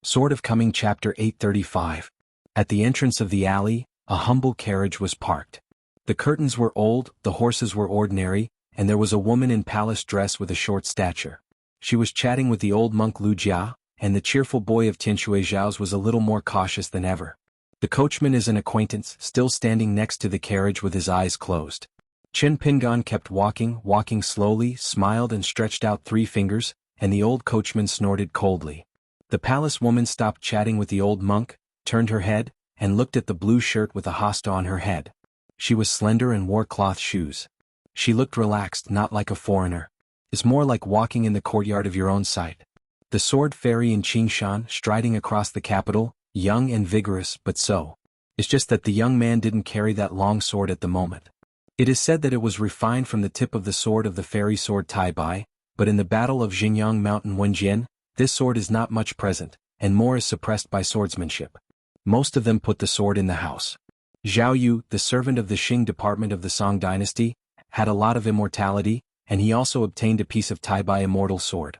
Sword of Coming Chapter 835. At the entrance of the alley, a humble carriage was parked. The curtains were old, the horses were ordinary, and there was a woman in palace dress with a short stature. She was chatting with the old monk Lu Jia, and the cheerful boy of Tinshui Zhao's was a little more cautious than ever. The coachman is an acquaintance, still standing next to the carriage with his eyes closed. Qin Pingan kept walking slowly, smiled and stretched out 3 fingers, and the old coachman snorted coldly. The palace woman stopped chatting with the old monk, turned her head, and looked at the blue shirt with a hosta on her head. She was slender and wore cloth shoes. She looked relaxed, not like a foreigner. It's more like walking in the courtyard of your own sight. The sword fairy in Qingshan, striding across the capital, young and vigorous, but so. It's just that the young man didn't carry that long sword at the moment. It is said that it was refined from the tip of the sword of the fairy sword Tai Bai, but in the battle of Xinjiang Mountain Wenjian, this sword is not much present, and more is suppressed by swordsmanship. Most of them put the sword in the house. Zhao Yu, the servant of the Qing department of the Song dynasty, had a lot of immortality, and he also obtained a piece of Tai Bai immortal sword.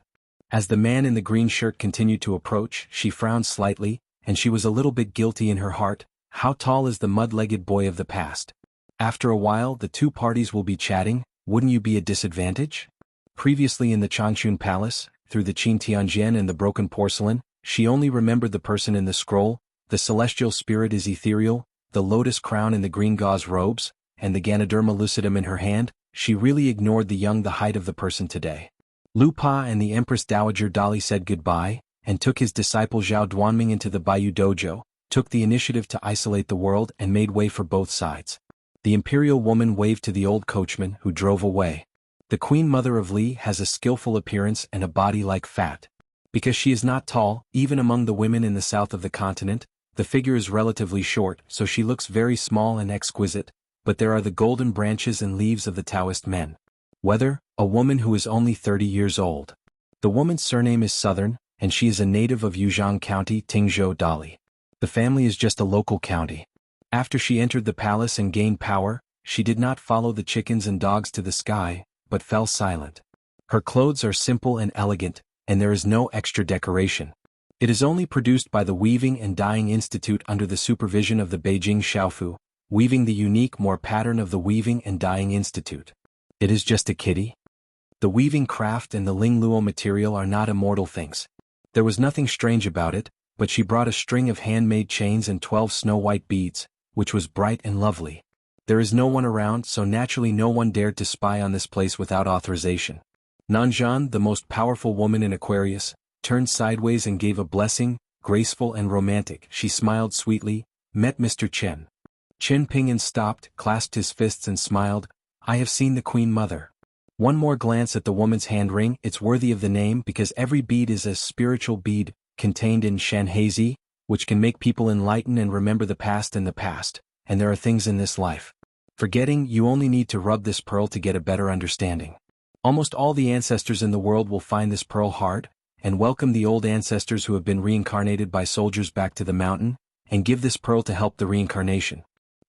As the man in the green shirt continued to approach, she frowned slightly, and she was a little bit guilty in her heart. How tall is the mud-legged boy of the past? After a while the 2 parties will be chatting, wouldn't you be a disadvantage? Previously in the Changchun Palace, through the Qin Tianjian and the broken porcelain, she only remembered the person in the scroll. The celestial spirit is ethereal, the lotus crown in the green gauze robes, and the Ganoderma lucidum in her hand. She really ignored the height of the person today. Lu Pa and the Empress Dowager Dali said goodbye, and took his disciple Zhao Duanming into the Baiyu Dojo, took the initiative to isolate the world and made way for both sides. The imperial woman waved to the old coachman, who drove away. The queen mother of Li has a skillful appearance and a body like fat. Because she is not tall, even among the women in the south of the continent, the figure is relatively short, so she looks very small and exquisite, but there are the golden branches and leaves of the Taoist men. Whether, a woman who is only 30 years old. The woman's surname is Southern, and she is a native of Yuzhang County, Tingzhou Dali. The family is just a local county. After she entered the palace and gained power, she did not follow the chickens and dogs to the sky, but fell silent. Her clothes are simple and elegant, and there is no extra decoration. It is only produced by the Weaving and Dyeing Institute under the supervision of the Beijing Xiaofu, weaving the unique Moor pattern of the Weaving and Dyeing Institute. It is just a kitty. The weaving craft and the Lingluo material are not immortal things. There was nothing strange about it, but she brought a string of handmade chains and 12 snow-white beads, which was bright and lovely. There is no one around, so naturally no one dared to spy on this place without authorization. Nanzhan, the most powerful woman in Aquarius, turned sideways and gave a blessing, graceful and romantic. She smiled sweetly, met Mr. Chen. Qin Pingan stopped, clasped his fists and smiled. I have seen the Queen Mother. One more glance at the woman's hand ring, it's worthy of the name because every bead is a spiritual bead, contained in Shanhazi, which can make people enlighten and remember the past, and there are things in this life. Forgetting, you only need to rub this pearl to get a better understanding. Almost all the ancestors in the world will find this pearl hard, and welcome the old ancestors who have been reincarnated by soldiers back to the mountain, and give this pearl to help the reincarnation.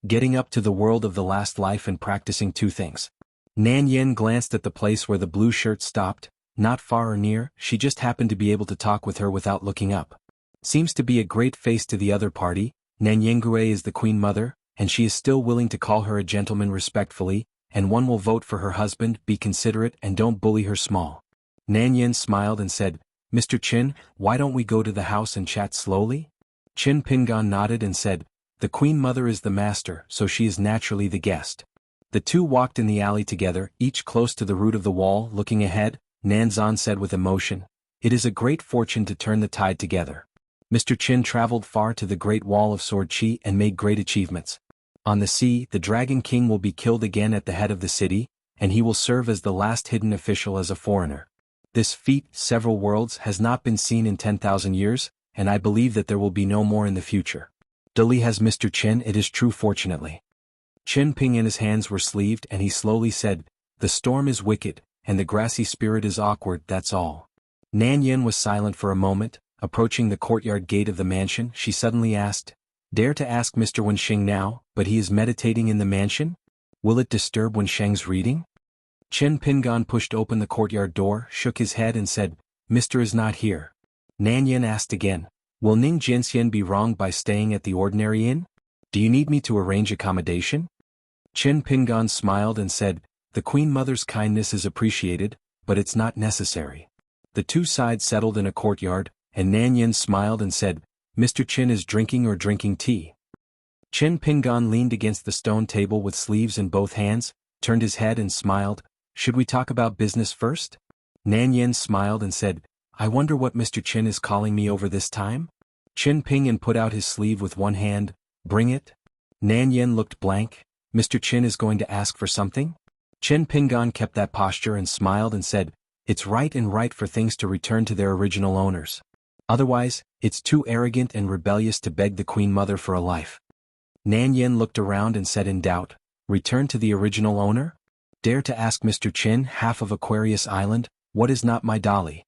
Getting up to the world of the last life and practicing 2 things. Nan Yen glanced at the place where the blue shirt stopped, not far or near, she just happened to be able to talk with her without looking up. Seems to be a great face to the other party. Nan Yengue is the Queen Mother, and she is still willing to call her a gentleman respectfully, and one will vote for her husband. Be considerate and don't bully her small. Nan Yen smiled and said, Mr. Qin, why don't we go to the house and chat slowly? Qin Pingan nodded and said, the Queen Mother is the master, so she is naturally the guest. The 2 walked in the alley together, each close to the root of the wall. Looking ahead, Nanzhan said with emotion, it is a great fortune to turn the tide together. Mr. Qin traveled far to the Great Wall of Sword Qi and made great achievements. On the sea, the Dragon King will be killed again at the head of the city, and he will serve as the last hidden official as a foreigner. This feat, several worlds, has not been seen in 10,000 years, and I believe that there will be no more in the future. Dali has Mr. Qin, it is true fortunately. Qin Ping and his hands were sleeved and he slowly said, the storm is wicked, and the grassy spirit is awkward, that's all. Nan Yen was silent for a moment. Approaching the courtyard gate of the mansion, she suddenly asked, dare to ask Mr. Wenxing now, but he is meditating in the mansion? Will it disturb Wensheng's reading? Qin Pingan pushed open the courtyard door, shook his head and said, Mr. is not here. Nan Yen asked again, Will Ning Jianxian be wronged by staying at the ordinary inn? Do you need me to arrange accommodation? Qin Pingan smiled and said, the Queen Mother's kindness is appreciated, but it's not necessary. The two sides settled in a courtyard, and Nan Yin smiled and said, Mr. Qin is drinking tea. Qin Pingan leaned against the stone table with sleeves in both hands, turned his head and smiled, should we talk about business first? Nan Yin smiled and said, I wonder what Mr. Qin is calling me over this time? Qin Pingan put out his sleeve with one hand, bring it? Nan Yin looked blank, Mr. Qin is going to ask for something? Qin Pingan kept that posture and smiled and said, it's right for things to return to their original owners. Otherwise, it's too arrogant and rebellious to beg the Queen Mother for a life. Nan Yin looked around and said in doubt, return to the original owner? Dare to ask Mr. Qin, half of Aquarius Island, what is not my dolly?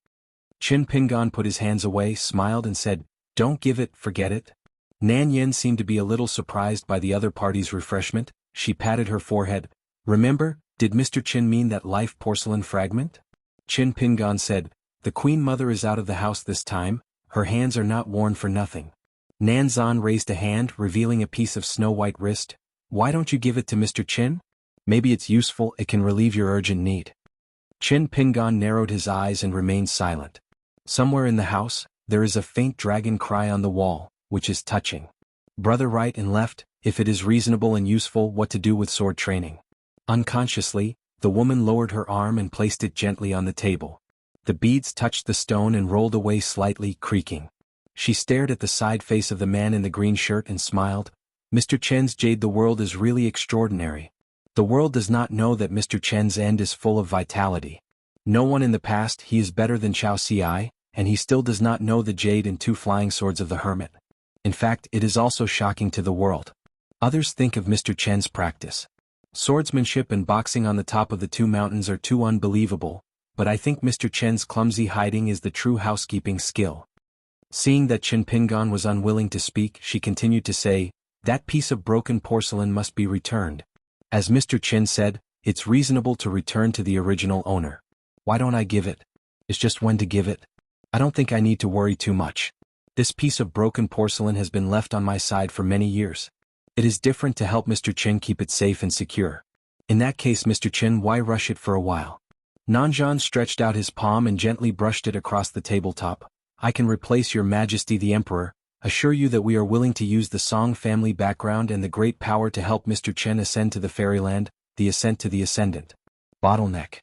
Qin Pingan put his hands away, smiled and said, don't give it, forget it. Nan Yin seemed to be a little surprised by the other party's refreshment, she patted her forehead. Remember, did Mr. Qin mean that life porcelain fragment? Qin Pingan said, the Queen Mother is out of the house this time, her hands are not worn for nothing. Nan Zan raised a hand, revealing a piece of snow-white wrist. Why don't you give it to Mr. Qin? Maybe it's useful, it can relieve your urgent need. Qin Pingan narrowed his eyes and remained silent. Somewhere in the house, there is a faint dragon cry on the wall, which is touching. Brother right and left, if it is reasonable and useful what to do with sword training. Unconsciously, the woman lowered her arm and placed it gently on the table. The beads touched the stone and rolled away slightly, creaking. She stared at the side face of the man in the green shirt and smiled. Mr. Chen's jade, the world is really extraordinary. The world does not know that Mr. Chen's end is full of vitality. No one in the past he is better than Chao Ci, and he still does not know the jade and two flying swords of the hermit. In fact, it is also shocking to the world. Others think of Mr. Chen's practice. Swordsmanship and boxing on the top of the two mountains are too unbelievable, but I think Mr. Chen's clumsy hiding is the true housekeeping skill. Seeing that Qin Pingan was unwilling to speak, she continued to say, that piece of broken porcelain must be returned. As Mr. Qin said, it's reasonable to return to the original owner. Why don't I give it? It's just when to give it. I don't think I need to worry too much. This piece of broken porcelain has been left on my side for many years. It is different to help Mr. Qin keep it safe and secure. In that case, Mr. Qin, why rush it for a while? Nanzhan stretched out his palm and gently brushed it across the tabletop. I can replace your Majesty the Emperor, assure you that we are willing to use the Song family background and the great power to help Mr. Qin ascend to the fairyland, the ascent to the ascendant. Bottleneck.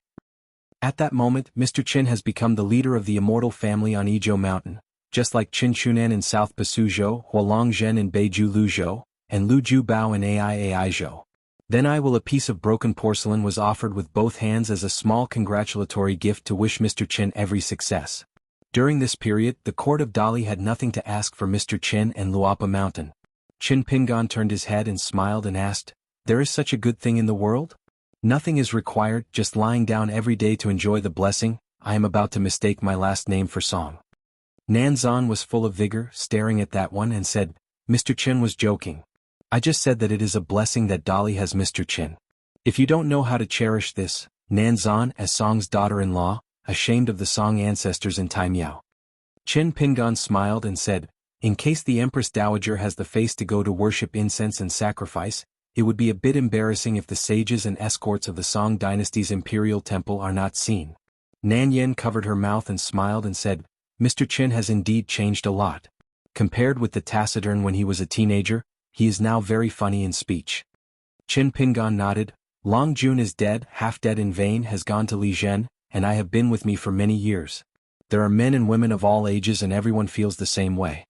At that moment, Mr. Qin has become the leader of the immortal family on Yizhou Mountain, just like Qin Shunan in South Pasuzhou, Hualong Zhen in Beiju Luzhou, and Lu Ju Bao in Ai Zhou. Then a piece of broken porcelain was offered with both hands as a small congratulatory gift to wish Mr. Qin every success. During this period, the court of Dali had nothing to ask for Mr. Qin and Luapa Mountain. Qin Pingan turned his head and smiled and asked, there is such a good thing in the world? Nothing is required, just lying down every day to enjoy the blessing. I am about to mistake my last name for Song. Nanzhan was full of vigor, staring at that one and said, Mr. Qin was joking. I just said that it is a blessing that Dali has Mr. Qin. If you don't know how to cherish this, Nanzhan, as Song's daughter-in-law, ashamed of the Song ancestors in Taimiao. Qin Pingan smiled and said, in case the Empress Dowager has the face to go to worship incense and sacrifice, it would be a bit embarrassing if the sages and escorts of the Song dynasty's imperial temple are not seen. Nan Yen covered her mouth and smiled and said, Mr. Qin has indeed changed a lot. Compared with the taciturn when he was a teenager, he is now very funny in speech. Qin Pingan nodded. Long Jun is dead, half dead in vain, has gone to Li Zhen, and I have been with me for many years. There are men and women of all ages and everyone feels the same way.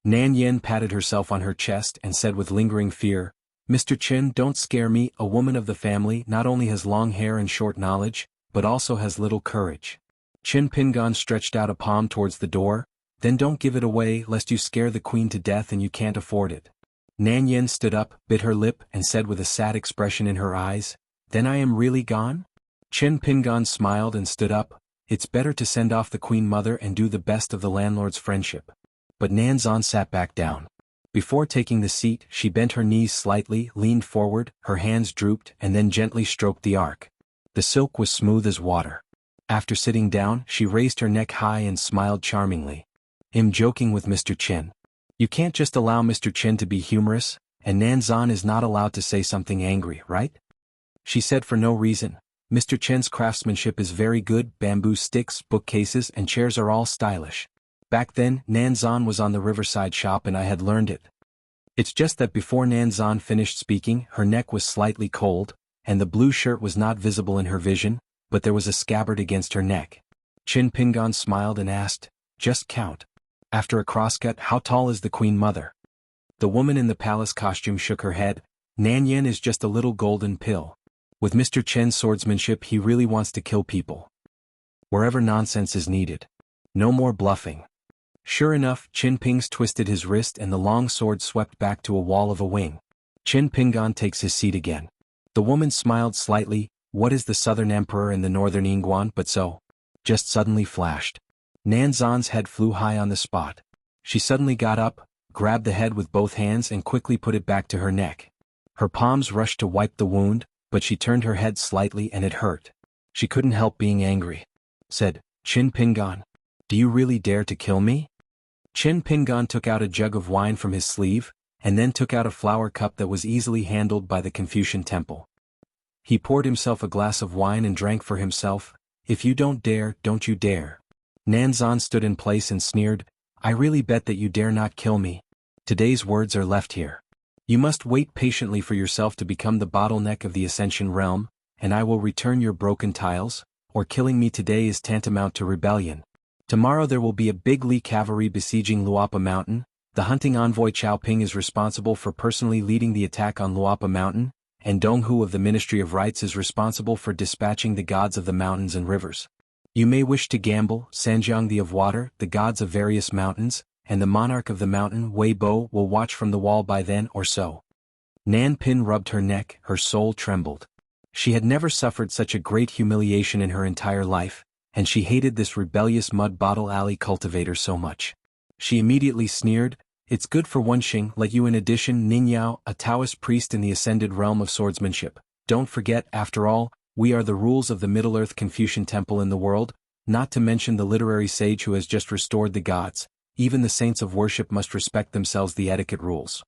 Nan Yen patted herself on her chest and said with lingering fear, Mr. Qin, don't scare me, a woman of the family not only has long hair and short knowledge, but also has little courage. Qin Pingan stretched out a palm towards the door, then don't give it away lest you scare the queen to death and you can't afford it. Nan Yen stood up, bit her lip and said with a sad expression in her eyes, then I am really gone? Qin Pingan smiled and stood up, it's better to send off the Queen Mother and do the best of the landlord's friendship. But Nanzhan sat back down. Before taking the seat, she bent her knees slightly, leaned forward, her hands drooped and then gently stroked the arc. The silk was smooth as water. After sitting down, she raised her neck high and smiled charmingly. I'm joking with Mr. Chen. You can't just allow Mr. Chen to be humorous, and Nanzan is not allowed to say something angry, right? She said for no reason. Mr. Chen's craftsmanship is very good, bamboo sticks, bookcases and chairs are all stylish. Back then, Nanzan was on the riverside shop and I had learned it. It's just that before Nanzan finished speaking, her neck was slightly cold, and the blue shirt was not visible in her vision, but there was a scabbard against her neck. Qin Pingan smiled and asked, "Just count. After a crosscut, how tall is the Queen Mother?" The woman in the palace costume shook her head. "Nan Yen is just a little golden pill. With Mr. Chen's swordsmanship, he really wants to kill people. Wherever nonsense is needed. No more bluffing." Sure enough, Qin Ping's twisted his wrist and the long sword swept back to a wall of a wing. Qin Pingan takes his seat again. The woman smiled slightly. What is the southern emperor and the northern Yingguan but so? Just suddenly flashed. Nanzan's head flew high on the spot. She suddenly got up, grabbed the head with both hands and quickly put it back to her neck. Her palms rushed to wipe the wound, but she turned her head slightly and it hurt. She couldn't help being angry. Said, "Qin Pingan, do you really dare to kill me?" Qin Pingan took out a jug of wine from his sleeve, and then took out a flower cup that was easily handled by the Confucian temple. He poured himself a glass of wine and drank for himself. "If you don't dare, don't you dare." Nanzan stood in place and sneered, "I really bet that you dare not kill me. Today's words are left here. You must wait patiently for yourself to become the bottleneck of the Ascension realm, and I will return your broken tiles, or killing me today is tantamount to rebellion. Tomorrow there will be a big Li cavalry besieging Luapa Mountain. The hunting envoy Chao Ping is responsible for personally leading the attack on Luapa Mountain, and Donghu of the Ministry of Rites is responsible for dispatching the gods of the mountains and rivers. You may wish to gamble, Sanjiang the of water, the gods of various mountains, and the monarch of the mountain, Wei Bo, will watch from the wall by then or so." Nan Pin rubbed her neck, her soul trembled. She had never suffered such a great humiliation in her entire life, and she hated this rebellious mud bottle alley cultivator so much. She immediately sneered, "It's good for one Xing like you. In addition, Ning Yao, a Taoist priest in the ascended realm of swordsmanship. Don't forget, after all, we are the rules of the Middle-earth Confucian temple in the world, not to mention the literary sage who has just restored the gods. Even the saints of worship must respect themselves the etiquette rules."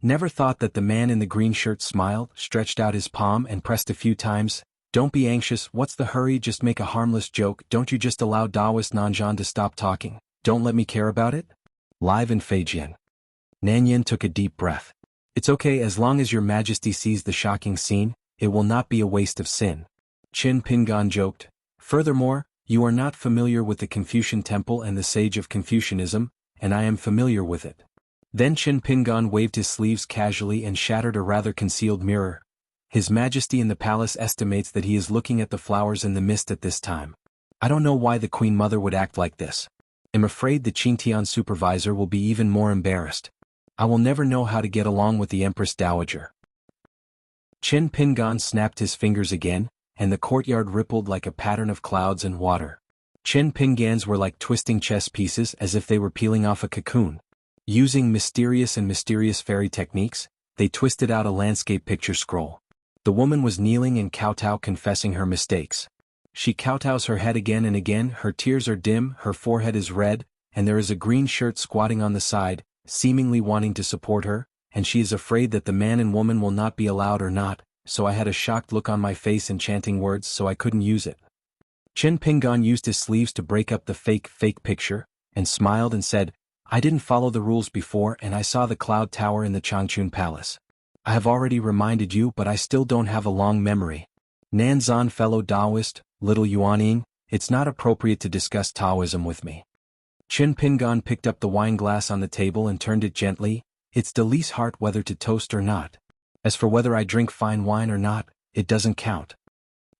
Never thought that the man in the green shirt smiled, stretched out his palm and pressed a few times. "Don't be anxious, what's the hurry, just make a harmless joke. Don't you just allow Daoist Nanzhan to stop talking. Don't let me care about it?" Live in Feijian. Nanyan took a deep breath. "It's okay as long as your majesty sees the shocking scene, it will not be a waste of sin." Qin Pingan joked. "Furthermore, you are not familiar with the Confucian temple and the sage of Confucianism, and I am familiar with it." Then Qin Pingan waved his sleeves casually and shattered a rather concealed mirror. "His Majesty in the palace estimates that he is looking at the flowers in the mist at this time. I don't know why the Queen Mother would act like this. I'm afraid the Qingtian supervisor will be even more embarrassed. I will never know how to get along with the Empress Dowager." Qin Pingan snapped his fingers again, and the courtyard rippled like a pattern of clouds and water. Qin Pingans were like twisting chess pieces as if they were peeling off a cocoon. Using mysterious fairy techniques, they twisted out a landscape picture scroll. The woman was kneeling and kowtow confessing her mistakes. She kowtows her head again and again, her tears are dim, her forehead is red, and there is a green shirt squatting on the side, seemingly wanting to support her, and she is afraid that the man and woman will not be allowed or not, so I had a shocked look on my face and chanting words so I couldn't use it. Qin Pingan used his sleeves to break up the fake picture, and smiled and said, "I didn't follow the rules before and I saw the cloud tower in the Changchun Palace. I have already reminded you but I still don't have a long memory. Nanzan fellow Taoist, little Yuaning, it's not appropriate to discuss Taoism with me." Qin Pingan picked up the wine glass on the table and turned it gently. "It's Deli's heart whether to toast or not. As for whether I drink fine wine or not, it doesn't count."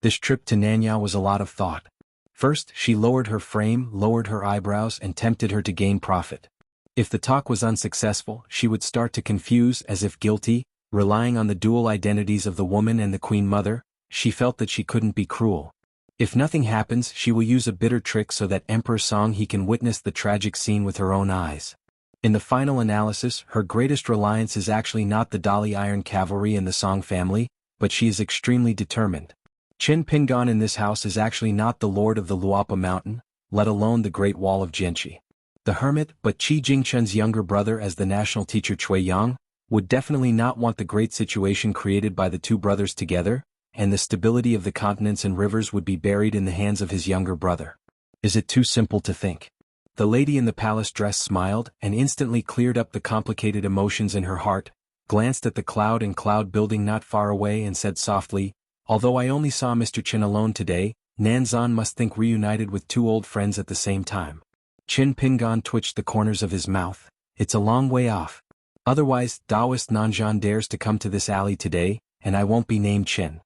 This trip to Nanyao was a lot of thought. First, she lowered her frame, lowered her eyebrows and tempted her to gain profit. If the talk was unsuccessful, she would start to confuse as if guilty, relying on the dual identities of the woman and the Queen Mother. She felt that she couldn't be cruel. If nothing happens, she will use a bitter trick so that Emperor Song he can witness the tragic scene with her own eyes. In the final analysis, her greatest reliance is actually not the Dali Iron Cavalry and the Song family, but she is extremely determined. Qin Pingan in this house is actually not the lord of the Luapa Mountain, let alone the Great Wall of Jianxi. The hermit, but Qi Jingchen's younger brother as the national teacher Cui Yang, would definitely not want the great situation created by the two brothers together, and the stability of the continents and rivers would be buried in the hands of his younger brother. Is it too simple to think? The lady in the palace dress smiled and instantly cleared up the complicated emotions in her heart, glanced at the cloud and cloud building not far away and said softly, "Although I only saw Mr. Qin alone today, Nanzan must think reunited with two old friends at the same time." Qin Pingan twitched the corners of his mouth. "It's a long way off. Otherwise, Taoist Nanzhan dares to come to this alley today, and I won't be named Qin."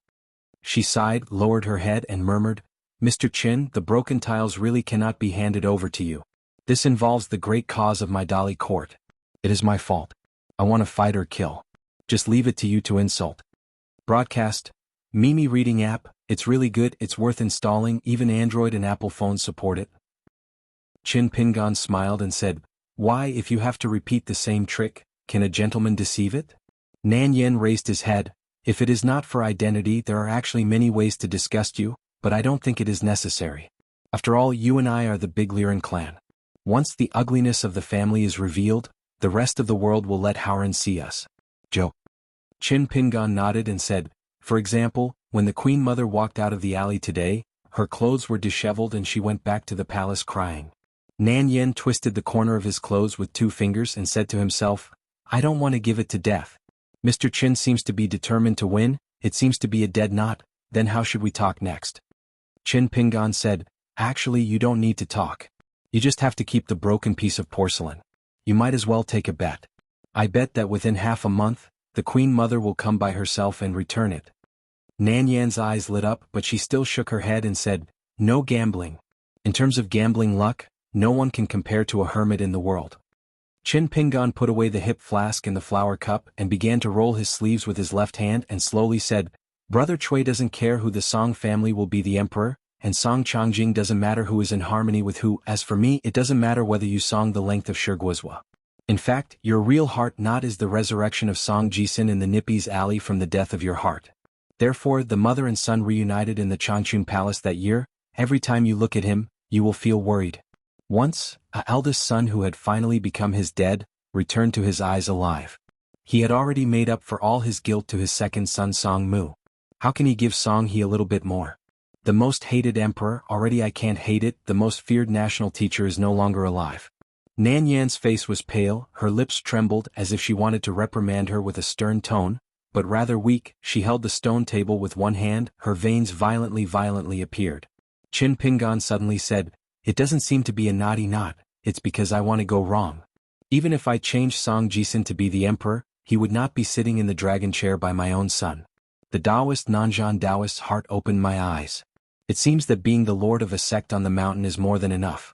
She sighed, lowered her head and murmured, "Mr. Qin, the broken tiles really cannot be handed over to you. This involves the great cause of my Dali court. It is my fault. I want to fight or kill. Just leave it to you to insult." Broadcast. Mimi reading app, it's really good, it's worth installing, even Android and Apple phones support it. Qin Pingan smiled and said, "Why, if you have to repeat the same trick, can a gentleman deceive it?" Nan Yen raised his head. "If it is not for identity, there are actually many ways to disgust you, but I don't think it is necessary. After all, you and I are the Big Liren clan. Once the ugliness of the family is revealed, the rest of the world will let Howren see us." Joe. Qin Pingan nodded and said, "For example, when the Queen Mother walked out of the alley today, her clothes were disheveled and she went back to the palace crying." Nan Yen twisted the corner of his clothes with 2 fingers and said to himself, "I don't want to give it to death. Mr. Qin seems to be determined to win, it seems to be a dead knot, then how should we talk next?" Qin Pingan said, "Actually, you don't need to talk. You just have to keep the broken piece of porcelain. You might as well take a bet. I bet that within half a month, the Queen Mother will come by herself and return it." Nan Yan's eyes lit up, but she still shook her head and said, "No gambling. In terms of gambling luck, no one can compare to a hermit in the world." Qin Pingan put away the hip flask and the flower cup and began to roll his sleeves with his left hand and slowly said, "Brother Cui doesn't care who the Song family will be the emperor, and Song Changjing doesn't matter who is in harmony with who. As for me, it doesn't matter whether you song the length of Shirguozwa. In fact, your real heart knot is the resurrection of Song Jisin in the Nippies alley from the death of your heart. Therefore, the mother and son reunited in the Changchun Palace that year, every time you look at him, you will feel worried." Once, a eldest son who had finally become his dead, returned to his eyes alive. He had already made up for all his guilt to his second son Song Mu. How can he give Song He a little bit more? The most hated emperor, already I can't hate it, the most feared national teacher is no longer alive. Nan Yan's face was pale, her lips trembled as if she wanted to reprimand her with a stern tone, but rather weak, she held the stone table with one hand, her veins violently appeared. Qin Pingan suddenly said, "It doesn't seem to be a naughty knot, it's because I want to go wrong. Even if I changed Song Jisin to be the emperor, he would not be sitting in the dragon chair by my own son." The Taoist Nanzhan Taoist's heart opened my eyes. It seems that being the lord of a sect on the mountain is more than enough.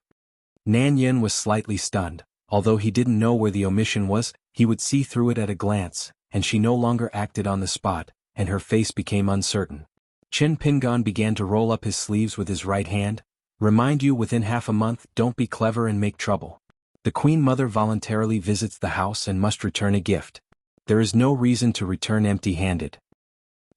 Nan Yen was slightly stunned. Although he didn't know where the omission was, he would see through it at a glance, and she no longer acted on the spot, and her face became uncertain. Qin Pingan began to roll up his sleeves with his right hand. "Remind you within half a month, don't be clever and make trouble. The Queen Mother voluntarily visits the house and must return a gift. There is no reason to return empty-handed."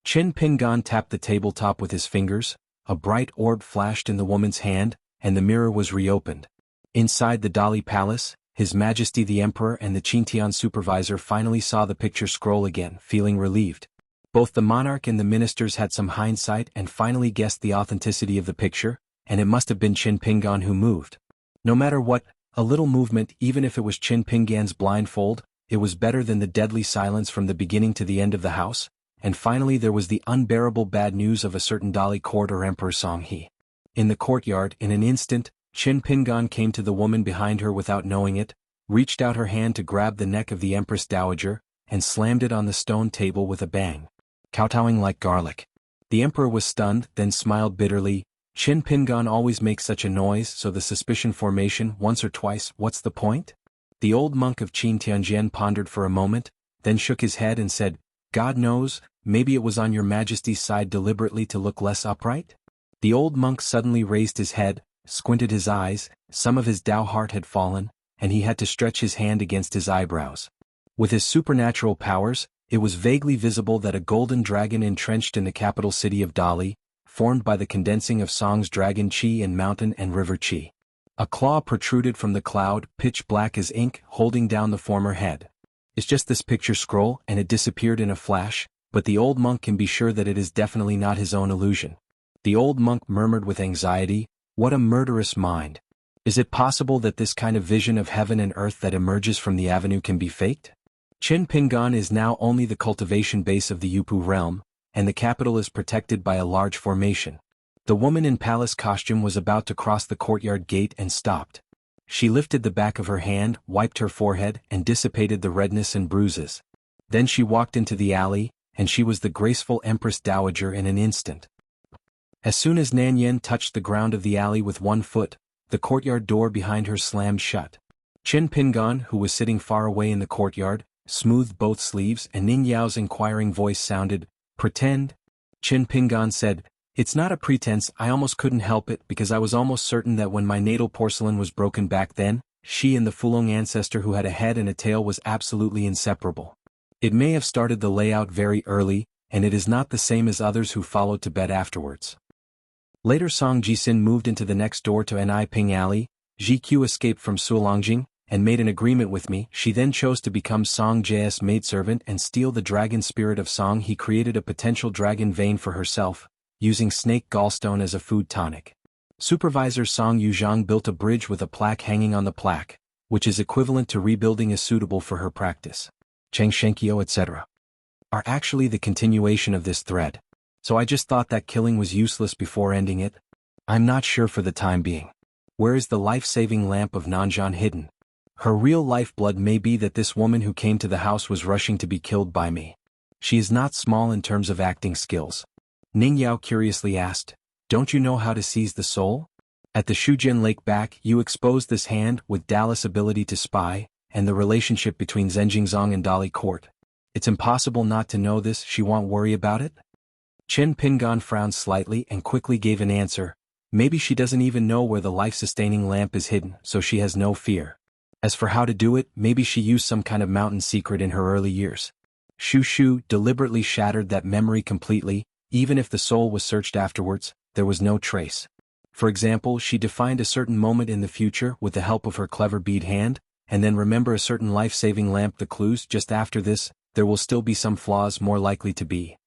Qin Pingan tapped the tabletop with his fingers, a bright orb flashed in the woman's hand, and the mirror was reopened. Inside the Dali Palace, His Majesty the Emperor and the Qintian supervisor finally saw the picture scroll again, feeling relieved. Both the monarch and the ministers had some hindsight and finally guessed the authenticity of the picture, and it must have been Qin Pingan who moved. No matter what, a little movement, even if it was Qin Pingan's blindfold, it was better than the deadly silence from the beginning to the end of the house, and finally there was the unbearable bad news of a certain Dali court or Emperor Song He. In the courtyard, in an instant, Qin Pingan came to the woman behind her without knowing it, reached out her hand to grab the neck of the Empress Dowager, and slammed it on the stone table with a bang. Kowtowing like garlic. The Emperor was stunned, then smiled bitterly. Qin Pingan always makes such a noise, so the suspicion formation once or twice, what's the point? The old monk of Qin Tianjian pondered for a moment, then shook his head and said, God knows, maybe it was on your Majesty's side deliberately to look less upright? The old monk suddenly raised his head, squinted his eyes, some of his Tao heart had fallen, and he had to stretch his hand against his eyebrows. With his supernatural powers, it was vaguely visible that a golden dragon entrenched in the capital city of Dali, formed by the condensing of Song's dragon Qi and mountain and river Qi. A claw protruded from the cloud, pitch black as ink, holding down the former head. It's just this picture scroll, and it disappeared in a flash, but the old monk can be sure that it is definitely not his own illusion. The old monk murmured with anxiety, "What a murderous mind. Is it possible that this kind of vision of heaven and earth that emerges from the avenue can be faked?" Qin Pingan is now only the cultivation base of the Yupu realm, and the capital is protected by a large formation. The woman in palace costume was about to cross the courtyard gate and stopped. She lifted the back of her hand, wiped her forehead, and dissipated the redness and bruises. Then she walked into the alley, and she was the graceful Empress Dowager in an instant. As soon as Nan Yen touched the ground of the alley with one foot, the courtyard door behind her slammed shut. Qin Pingan, who was sitting far away in the courtyard, smoothed both sleeves, and Ning Yao's inquiring voice sounded, "Pretend?" Qin Pingan said, "It's not a pretense, I almost couldn't help it because I was almost certain that when my natal porcelain was broken back then, she and the Fulong ancestor who had a head and a tail was absolutely inseparable. It may have started the layout very early, and it is not the same as others who followed to bed afterwards." Later Song Jisin moved into the next door to Ni Ping Alley. GQ escaped from Suolongjing, and made an agreement with me. She then chose to become Song J's maidservant and steal the dragon spirit of Song. He created a potential dragon vein for herself, using snake gallstone as a food tonic. Supervisor Song Yuzhang built a bridge with a plaque hanging on the plaque, which is equivalent to rebuilding is suitable for her practice. Xianxia etc. are actually the continuation of this thread. So I just thought that killing was useless before ending it. I'm not sure for the time being. Where is the life-saving lamp of Nanjan hidden? Her real lifeblood may be that this woman who came to the house was rushing to be killed by me. She is not small in terms of acting skills. Ning Yao curiously asked, "Don't you know how to seize the soul? At the Shujin Lake back, you exposed this hand with Dallas' ability to spy, and the relationship between Zhenjingzong and Dali Court. It's impossible not to know this. She won't worry about it?" Qin Pingan frowned slightly and quickly gave an answer. "Maybe she doesn't even know where the life-sustaining lamp is hidden, so she has no fear. As for how to do it, maybe she used some kind of mountain secret in her early years." Shu Shu deliberately shattered that memory completely. Even if the soul was searched afterwards, there was no trace. For example, she defined a certain moment in the future with the help of her clever bead hand, and then remember a certain life-saving lamp. The clues just after this, there will still be some flaws more likely to be.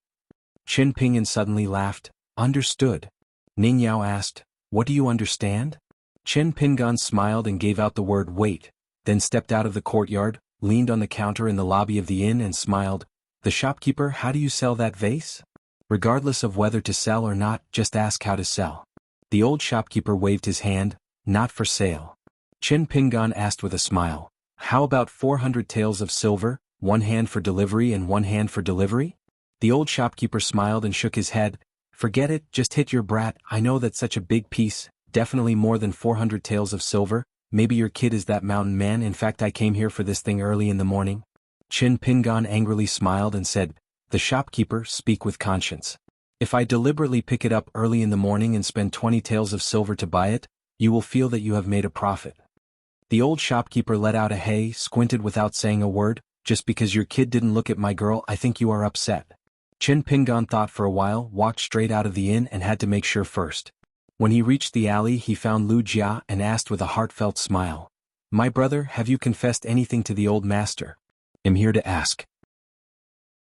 Qin Pingan suddenly laughed. "Understood." Ning Yao asked, "What do you understand?" Qin Pingan smiled and gave out the word "wait," then stepped out of the courtyard, leaned on the counter in the lobby of the inn and smiled. "The shopkeeper, how do you sell that vase?" "Regardless of whether to sell or not, just ask how to sell." The old shopkeeper waved his hand. "Not for sale." Qin Pingan asked with a smile, "How about 400 taels of silver, one hand for delivery and one hand for delivery?" The old shopkeeper smiled and shook his head. "Forget it, just hit your brat. I know that's such a big piece, definitely more than 400 taels of silver. Maybe your kid is that mountain man. In fact, I came here for this thing early in the morning." Qin Pingan angrily smiled and said, "The shopkeeper, speak with conscience. If I deliberately pick it up early in the morning and spend 20 taels of silver to buy it, you will feel that you have made a profit." The old shopkeeper let out a hey, squinted without saying a word. "Just because your kid didn't look at my girl, I think you are upset." Qin Pingan thought for a while, walked straight out of the inn and had to make sure first. When he reached the alley, he found Lu Jia and asked with a heartfelt smile, "My brother, have you confessed anything to the old master?" "I'm here to ask."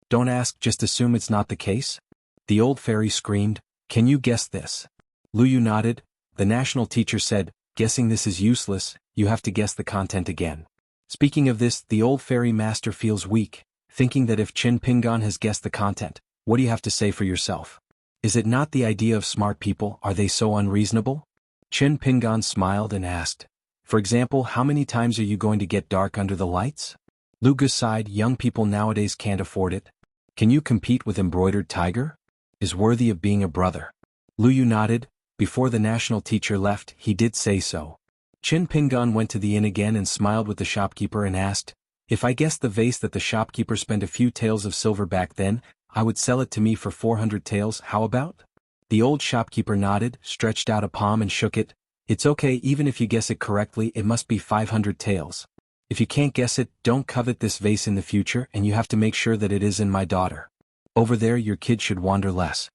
"Don't ask, just assume it's not the case?" The old fairy screamed, "Can you guess this?" Lu Yu nodded. The national teacher said, "Guessing this is useless, you have to guess the content again." Speaking of this, the old fairy master feels weak, thinking that if Qin Pingan has guessed the content, what do you have to say for yourself? Is it not the idea of smart people? Are they so unreasonable? Qin Pingan smiled and asked, "For example, how many times are you going to get dark under the lights?" Lu Gu sighed, "Young people nowadays can't afford it." "Can you compete with embroidered tiger? Is worthy of being a brother." Lu Yu nodded. Before the national teacher left, he did say so. Qin Pingan went to the inn again and smiled with the shopkeeper and asked, "If I guessed the vase that the shopkeeper spent a few taels of silver back then, I would sell it to me for 400 taels, how about?" The old shopkeeper nodded, stretched out a palm and shook it. "It's okay, even if you guess it correctly, it must be 500 taels. If you can't guess it, don't covet this vase in the future, and you have to make sure that it is in my daughter. Over there your kid should wander less."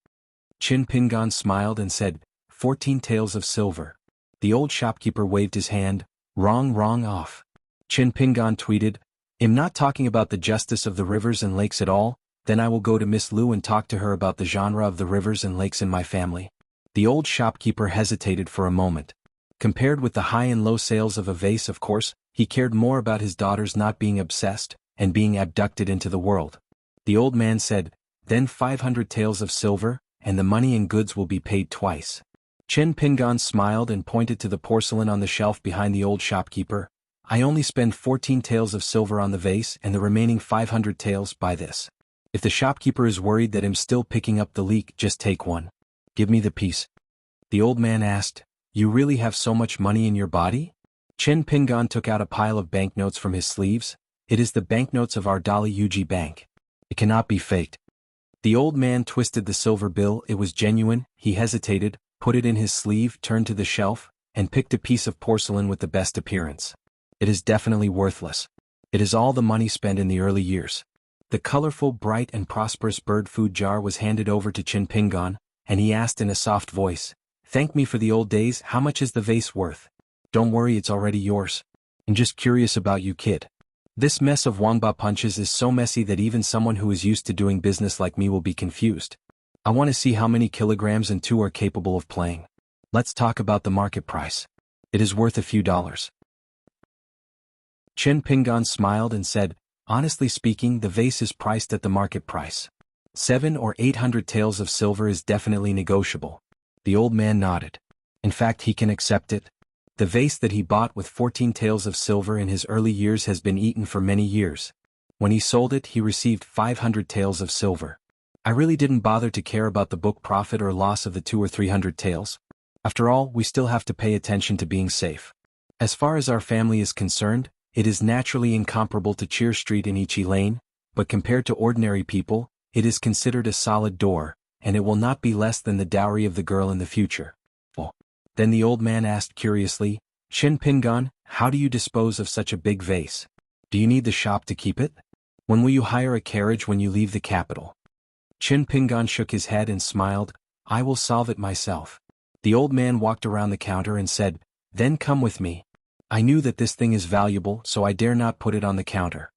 Qin Pingan smiled and said, 14 taels of silver. The old shopkeeper waved his hand. Wrong off. Qin Pingan tweeted, I'm not talking about the justice of the rivers and lakes at all, then I will go to Miss Lu and talk to her about the genre of the rivers and lakes in my family. The old shopkeeper hesitated for a moment. Compared with the high and low sales of a vase, of course, he cared more about his daughters not being obsessed and being abducted into the world. The old man said, then 500 taels of silver, and the money and goods will be paid twice. Qin Pingan smiled and pointed to the porcelain on the shelf behind the old shopkeeper. I only spend 14 taels of silver on the vase and the remaining 500 taels buy this. If the shopkeeper is worried that I'm still picking up the leak, just take one. Give me the piece. The old man asked, you really have so much money in your body? Qin Pingan took out a pile of banknotes from his sleeves. It is the banknotes of our Dali Yuji Bank. It cannot be faked. The old man twisted the silver bill. It was genuine. He hesitated, put it in his sleeve, turned to the shelf, and picked a piece of porcelain with the best appearance. It is definitely worthless. It is all the money spent in the early years. The colorful, bright and prosperous bird food jar was handed over to Qin Pingan, and he asked in a soft voice, thank me for the old days, how much is the vase worth? Don't worry, it's already yours. I'm just curious about you, kid. This mess of Wangba punches is so messy that even someone who is used to doing business like me will be confused. I want to see how many kilograms and two are capable of playing. Let's talk about the market price. It is worth a few dollars. Qin Pingan smiled and said, honestly speaking, the vase is priced at the market price. 700 or 800 taels of silver is definitely negotiable. The old man nodded. In fact, he can accept it. The vase that he bought with 14 taels of silver in his early years has been eaten for many years. When he sold it, he received 500 taels of silver. I really didn't bother to care about the book profit or loss of the 200 or 300 taels. After all, we still have to pay attention to being safe. As far as our family is concerned, it is naturally incomparable to Cheer Street in Ichi Lane, but compared to ordinary people, it is considered a solid door, and it will not be less than the dowry of the girl in the future. Oh. Then the old man asked curiously, Qin Pingan, how do you dispose of such a big vase? Do you need the shop to keep it? When will you hire a carriage when you leave the capital? Qin Pingan shook his head and smiled, I will solve it myself. The old man walked around the counter and said, then come with me. I knew that this thing is valuable, so I dare not put it on the counter.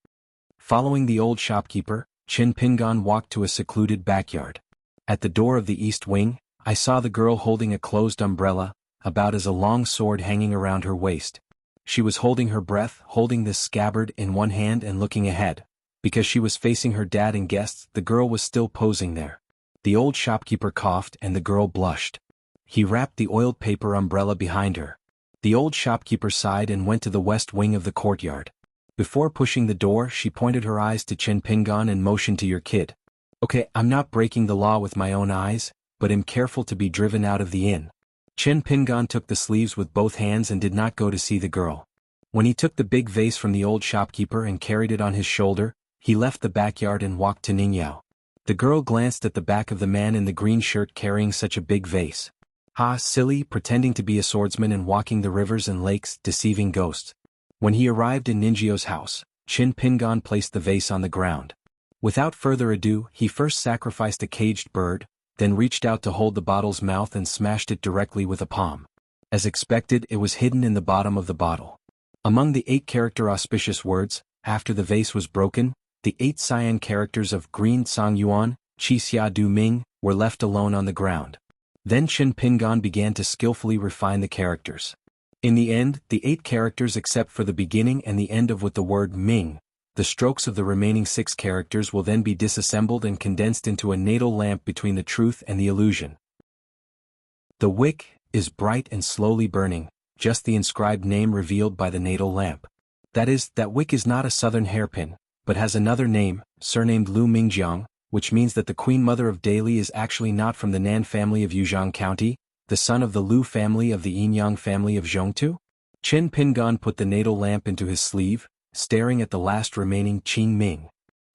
Following the old shopkeeper, Qin Pingan walked to a secluded backyard. At the door of the east wing, I saw the girl holding a closed umbrella, about as a long sword hanging around her waist. She was holding her breath, holding this scabbard in one hand and looking ahead. Because she was facing her dad and guests, the girl was still posing there. The old shopkeeper coughed and the girl blushed. He wrapped the oiled paper umbrella behind her. The old shopkeeper sighed and went to the west wing of the courtyard. Before pushing the door, she pointed her eyes to Qin Pingan and motioned to your kid. Okay, I'm not breaking the law with my own eyes, but am careful to be driven out of the inn. Qin Pingan took the sleeves with both hands and did not go to see the girl. When he took the big vase from the old shopkeeper and carried it on his shoulder, he left the backyard and walked to Ningyao. The girl glanced at the back of the man in the green shirt carrying such a big vase. Ha, silly, pretending to be a swordsman and walking the rivers and lakes, deceiving ghosts. When he arrived in Ninjio's house, Qin Pingan placed the vase on the ground. Without further ado, he first sacrificed a caged bird, then reached out to hold the bottle's mouth and smashed it directly with a palm. As expected, it was hidden in the bottom of the bottle. Among the 8-character auspicious words, after the vase was broken, the 8 cyan characters of Green Xuanhuan, Qixia Du Ming, were left alone on the ground. Then Qin Pingan began to skillfully refine the characters. In the end, the 8 characters except for the beginning and the end of with the word Ming, the strokes of the remaining 6 characters will then be disassembled and condensed into a natal lamp between the truth and the illusion. The wick is bright and slowly burning, just the inscribed name revealed by the natal lamp. That is, that wick is not a southern hairpin, but has another name, surnamed Lu Mingjiang, which means that the Queen Mother of Daily is actually not from the Nan family of Yuzhang County, the son of the Lu family of the Yinyang family of Zhongtu? Qin Pingan put the natal lamp into his sleeve, staring at the last remaining Qing Ming.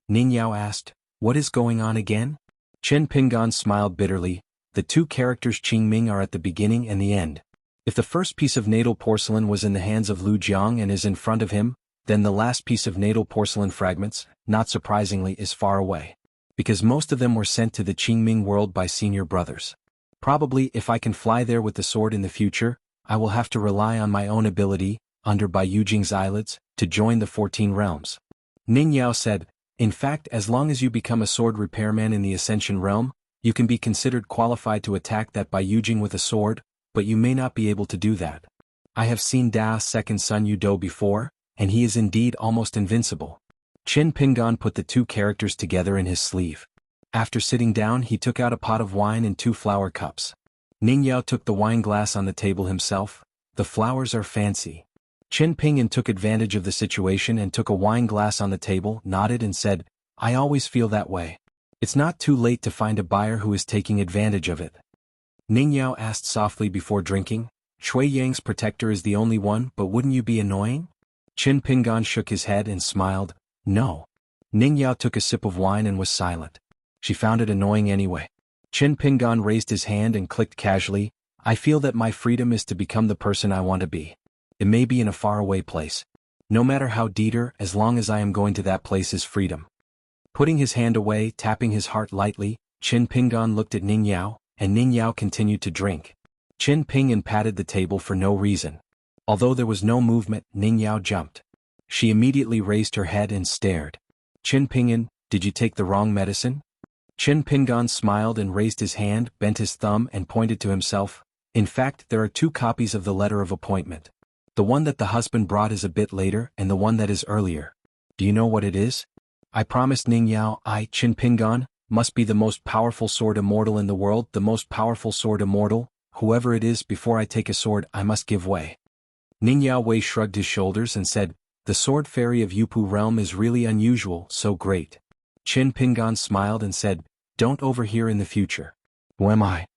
Ningyao asked, what is going on again? Qin Pingan smiled bitterly, the 2 characters Qing Ming are at the beginning and the end. If the first piece of natal porcelain was in the hands of Lu Jiang and is in front of him, then the last piece of natal porcelain fragments, not surprisingly, is far away. Because most of them were sent to the Qingming world by senior brothers. Probably if I can fly there with the sword in the future, I will have to rely on my own ability, under Bai Yujing's eyelids, to join the 14 realms. Ning Yao said, in fact, as long as you become a sword repairman in the Ascension realm, you can be considered qualified to attack that Bai Yujing with a sword, but you may not be able to do that. I have seen Da's second son Yudo before, and he is indeed almost invincible. Qin Pingan put the two characters together in his sleeve. After sitting down, he took out a pot of wine and 2 flower cups. Ning Yao took the wine glass on the table himself. The flowers are fancy. Qin Pingan took advantage of the situation and took a wine glass on the table, nodded and said, I always feel that way. It's not too late to find a buyer who is taking advantage of it. Ning Yao asked softly before drinking, Shui Yang's protector is the only one, but wouldn't you be annoying? Qin Pingan shook his head and smiled, no. Ning Yao took a sip of wine and was silent. She found it annoying anyway. Qin Pingan raised his hand and clicked casually, I feel that my freedom is to become the person I want to be. It may be in a faraway place. No matter how Dieter, as long as I am going to that place is freedom. Putting his hand away, tapping his heart lightly, Qin Pingan looked at Ning Yao, and Ning Yao continued to drink. Qin Pingan patted the table for no reason. Although there was no movement, Ning Yao jumped. She immediately raised her head and stared. Qin Pingan, did you take the wrong medicine? Qin Pingan smiled and raised his hand, bent his thumb and pointed to himself. In fact, there are 2 copies of the letter of appointment. The one that the husband brought is a bit later and the one that is earlier. Do you know what it is? I promised Ning Yao Qin Pingan, must be the most powerful sword immortal in the world, the most powerful sword immortal, whoever it is, before I take a sword I must give way. Ning Yao Wei shrugged his shoulders and said, the sword fairy of Yupu realm is really unusual, so great. Qin Pingan smiled and said, don't overhear in the future. Who am I?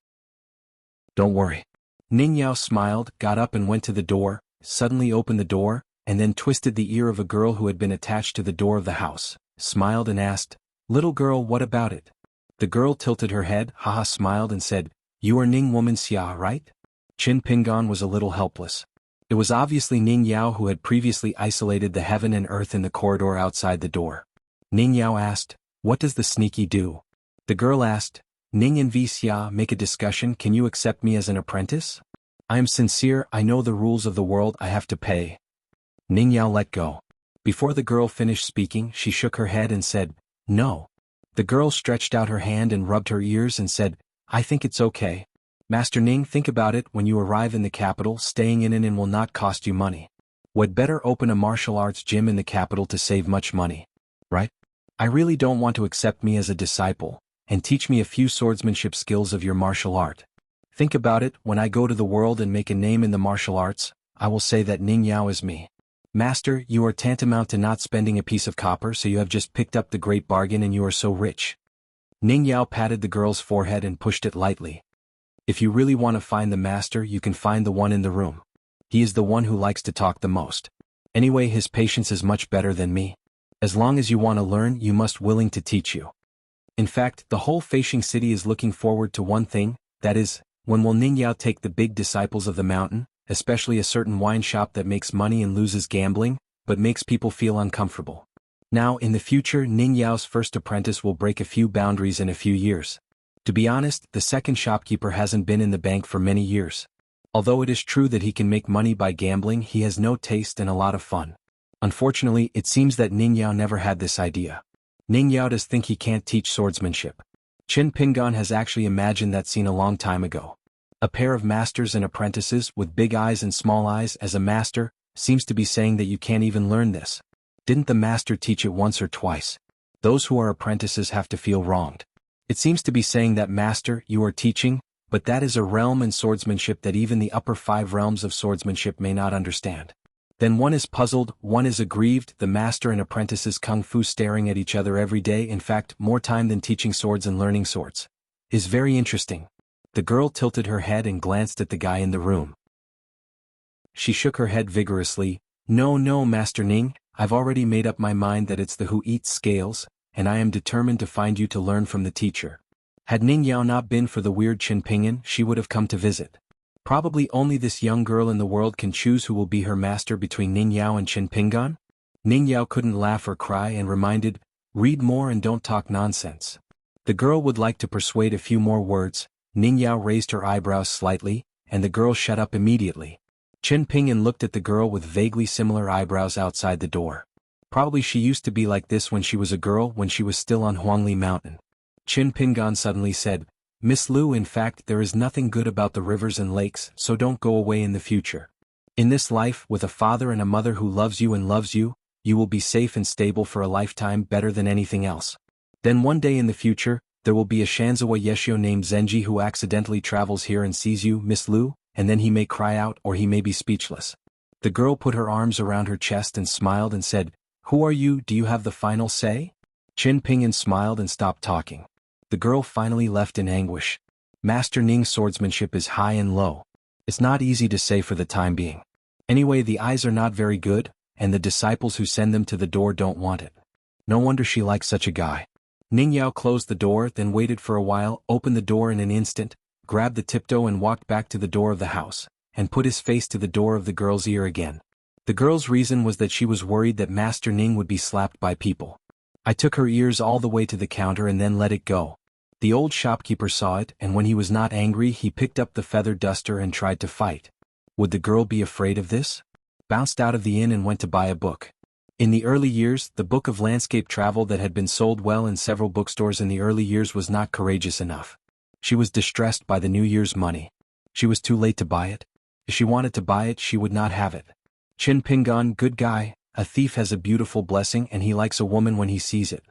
Don't worry. Ning Yao smiled, got up and went to the door, suddenly opened the door, and then twisted the ear of a girl who had been attached to the door of the house, smiled and asked, little girl, what about it? The girl tilted her head, haha, smiled and said, you are Ning woman Xia, right? Qin Pingan was a little helpless. It was obviously Ning Yao who had previously isolated the heaven and earth in the corridor outside the door. Ning Yao asked, what does the sneaky do? The girl asked, Ning and Xia make a discussion, can you accept me as an apprentice? I am sincere, I know the rules of the world, I have to pay. Ning Yao let go. Before the girl finished speaking, she shook her head and said, no. The girl stretched out her hand and rubbed her ears and said, I think it's okay. Master Ning, think about it, when you arrive in the capital, staying in an inn will not cost you money. Would better open a martial arts gym in the capital to save much money. Right? I really don't want to accept me as a disciple, and teach me a few swordsmanship skills of your martial art. Think about it, when I go to the world and make a name in the martial arts, I will say that Ning Yao is me. Master, you are tantamount to not spending a piece of copper, so you have just picked up the great bargain and you are so rich. Ning Yao patted the girl's forehead and pushed it lightly. If you really want to find the master, you can find the one in the room. He is the one who likes to talk the most. Anyway, his patience is much better than me. As long as you want to learn, you must willing to teach you. In fact, the whole Feishing city is looking forward to one thing, that is, when will Ning Yao take the big disciples of the mountain, especially a certain wine shop that makes money and loses gambling, but makes people feel uncomfortable. Now, in the future, Ning Yao's first apprentice will break a few boundaries in a few years. To be honest, the second shopkeeper hasn't been in the bank for many years. Although it is true that he can make money by gambling, he has no taste and a lot of fun. Unfortunately, it seems that Ning Yao never had this idea. Ning Yao does think he can't teach swordsmanship. Qin Pingan has actually imagined that scene a long time ago. A pair of masters and apprentices with big eyes and small eyes as a master seems to be saying that you can't even learn this. Didn't the master teach it once or twice? Those who are apprentices have to feel wronged. It seems to be saying that master, you are teaching, but that is a realm in swordsmanship that even the upper 5 realms of swordsmanship may not understand. Then one is puzzled, one is aggrieved, the master and apprentices kung fu staring at each other every day, in fact, more time than teaching swords and learning swords. Is very interesting. The girl tilted her head and glanced at the guy in the room. She shook her head vigorously. No, Master Ning, I've already made up my mind that it's the who eats scales, and I am determined to find you to learn from the teacher. Had Ning Yao not been for the weird Qin Pingan, she would have come to visit. Probably only this young girl in the world can choose who will be her master between Ning Yao and Qin Pingan. Ning Yao couldn't laugh or cry and reminded, read more and don't talk nonsense. The girl would like to persuade a few more words. Ning Yao raised her eyebrows slightly, and the girl shut up immediately. Chen Pingyan looked at the girl with vaguely similar eyebrows outside the door. Probably she used to be like this when she was a girl when she was still on Huangli Mountain. Chen Pingyan suddenly said, Miss Lu, in fact there is nothing good about the rivers and lakes, so don't go away in the future. In this life, with a father and a mother who loves you and loves you, you will be safe and stable for a lifetime better than anything else. Then one day in the future, there will be a Shanzhua Yeshio named Zenji who accidentally travels here and sees you, Miss Lu, and then he may cry out or he may be speechless. The girl put her arms around her chest and smiled and said, Who are you? Do you have the final say? Chen Pingyan smiled and stopped talking. The girl finally left in anguish. Master Ning's swordsmanship is high and low. It's not easy to say for the time being. Anyway, the eyes are not very good, and the disciples who send them to the door don't want it. No wonder she likes such a guy. Ning Yao closed the door, then waited for a while, opened the door in an instant, grabbed the tiptoe and walked back to the door of the house, and put his face to the door of the girl's ear again. The girl's reason was that she was worried that Master Ning would be slapped by people. I took her ears all the way to the counter and then let it go. The old shopkeeper saw it, and when he was not angry he picked up the feather duster and tried to fight. Would the girl be afraid of this? Bounced out of the inn and went to buy a book. In the early years, the book of landscape travel that had been sold well in several bookstores in the early years was not courageous enough. She was distressed by the New Year's money. She was too late to buy it. If she wanted to buy it, she would not have it. Chen Pingyan, good guy, a thief has a beautiful blessing and he likes a woman when he sees it.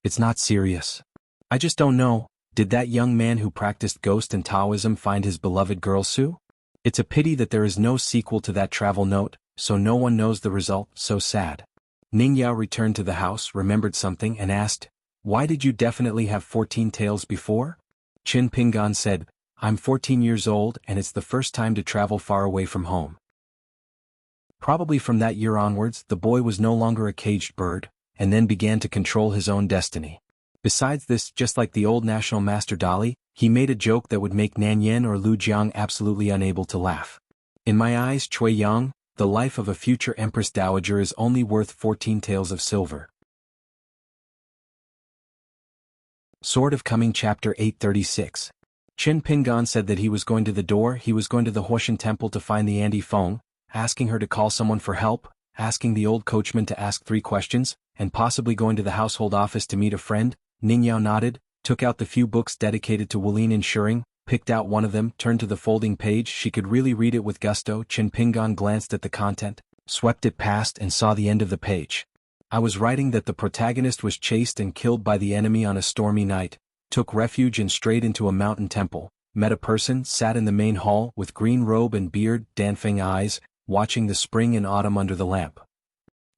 It's not serious. I just don't know, did that young man who practiced ghost and Taoism find his beloved girl Sue? It's a pity that there is no sequel to that travel note, so no one knows the result, so sad. Ning Yao returned to the house, remembered something and asked, Why did you definitely have 14 tails before? Chen Pingyan said, I'm 14 years old and it's the first time to travel far away from home. Probably from that year onwards, the boy was no longer a caged bird, and then began to control his own destiny. Besides this, just like the old national master Dali, he made a joke that would make Nan Yen or Lu Jiang absolutely unable to laugh. In my eyes, Cui Yang, the life of a future Empress Dowager is only worth 14 taels of silver. Sword of Coming Chapter 836. Chen Pingyan said that he was going to the door, he was going to the Huoshan Temple to find the Andy Feng, asking her to call someone for help, asking the old coachman to ask 3 questions, and possibly going to the household office to meet a friend. Ning Yao nodded, took out the few books dedicated to Wulin insuring, picked out one of them, turned to the folding page. She could really read it with gusto. Chen Pingyan glanced at the content, swept it past and saw the end of the page. I was writing that the protagonist was chased and killed by the enemy on a stormy night, took refuge and strayed into a mountain temple, met a person, sat in the main hall with green robe and beard, Danfeng eyes, watching the spring and autumn under the lamp.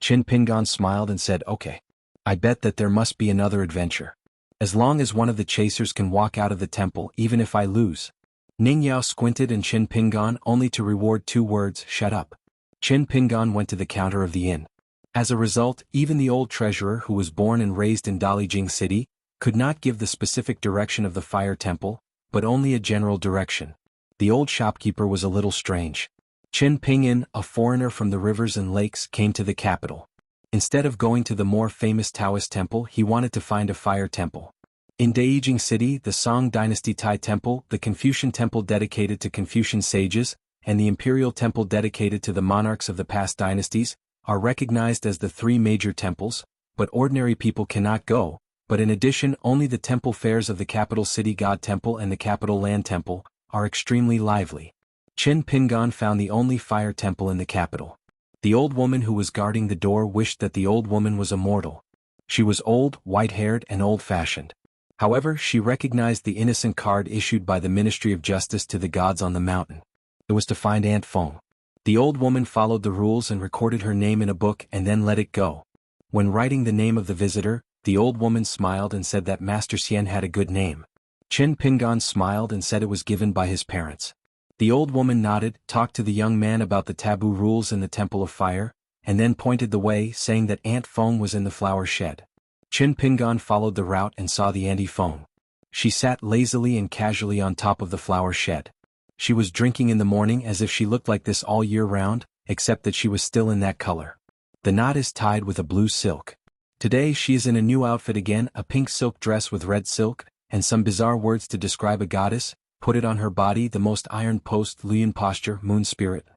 Chen Pingyan smiled and said, Okay. I bet that there must be another adventure. As long as one of the chasers can walk out of the temple, even if I lose. Ning Yao squinted and Chen Pingyan only to reward 2 words, shut up. Chen Pingyan went to the counter of the inn. As a result, even the old treasurer who was born and raised in Dalijing City, could not give the specific direction of the fire temple, but only a general direction. The old shopkeeper was a little strange. Chen Pingyan, a foreigner from the rivers and lakes, came to the capital. Instead of going to the more famous Taoist temple, he wanted to find a fire temple. In Daijing City, the Song Dynasty Tai Temple, the Confucian temple dedicated to Confucian sages, and the Imperial temple dedicated to the monarchs of the past dynasties, are recognized as the 3 major temples, but ordinary people cannot go, but in addition only the temple fairs of the capital city God Temple and the capital land temple, are extremely lively. Chen Pingyan found the only fire temple in the capital. The old woman who was guarding the door wished that the old woman was immortal. She was old, white-haired and old-fashioned. However, she recognized the innocent card issued by the Ministry of Justice to the gods on the mountain. It was to find Aunt Feng. The old woman followed the rules and recorded her name in a book and then let it go. When writing the name of the visitor, the old woman smiled and said that Master Xian had a good name. Chen Pingyan smiled and said it was given by his parents. The old woman nodded, talked to the young man about the taboo rules in the Temple of Fire, and then pointed the way, saying that Aunt Feng was in the flower shed. Chen Pingyan followed the route and saw the Auntie Feng. She sat lazily and casually on top of the flower shed. She was drinking in the morning as if she looked like this all year round, except that she was still in that color. The knot is tied with a blue silk. Today she is in a new outfit again, a pink silk dress with red silk, and some bizarre words to describe a goddess, put it on her body, the most iron post, Luyan posture, moon spirit.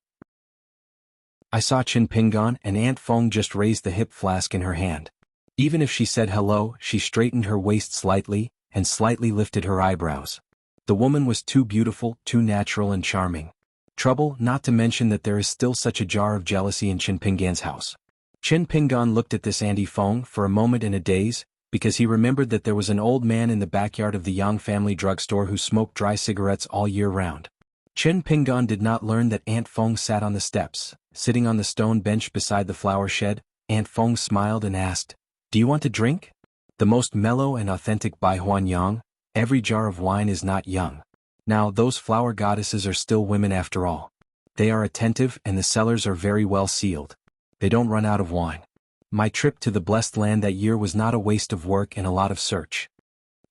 I saw Qin Pingan and Aunt Feng just raised the hip flask in her hand. Even if she said hello, she straightened her waist slightly, and slightly lifted her eyebrows. The woman was too beautiful, too natural and charming. Trouble, not to mention that there is still such a jar of jealousy in Qin Pingan's house. Qin Pingan looked at this Auntie Feng for a moment in a daze, because he remembered that there was an old man in the backyard of the Yang family drugstore who smoked dry cigarettes all year round. Qin Pingan did not learn that Aunt Feng sat on the steps, sitting on the stone bench beside the flower shed. Aunt Feng smiled and asked, "Do you want a drink?" The most mellow and authentic Baihuan Yang, every jar of wine is not young. Now those flower goddesses are still women after all. They are attentive and the cellars are very well sealed. They don't run out of wine. My trip to the blessed land that year was not a waste of work and a lot of search.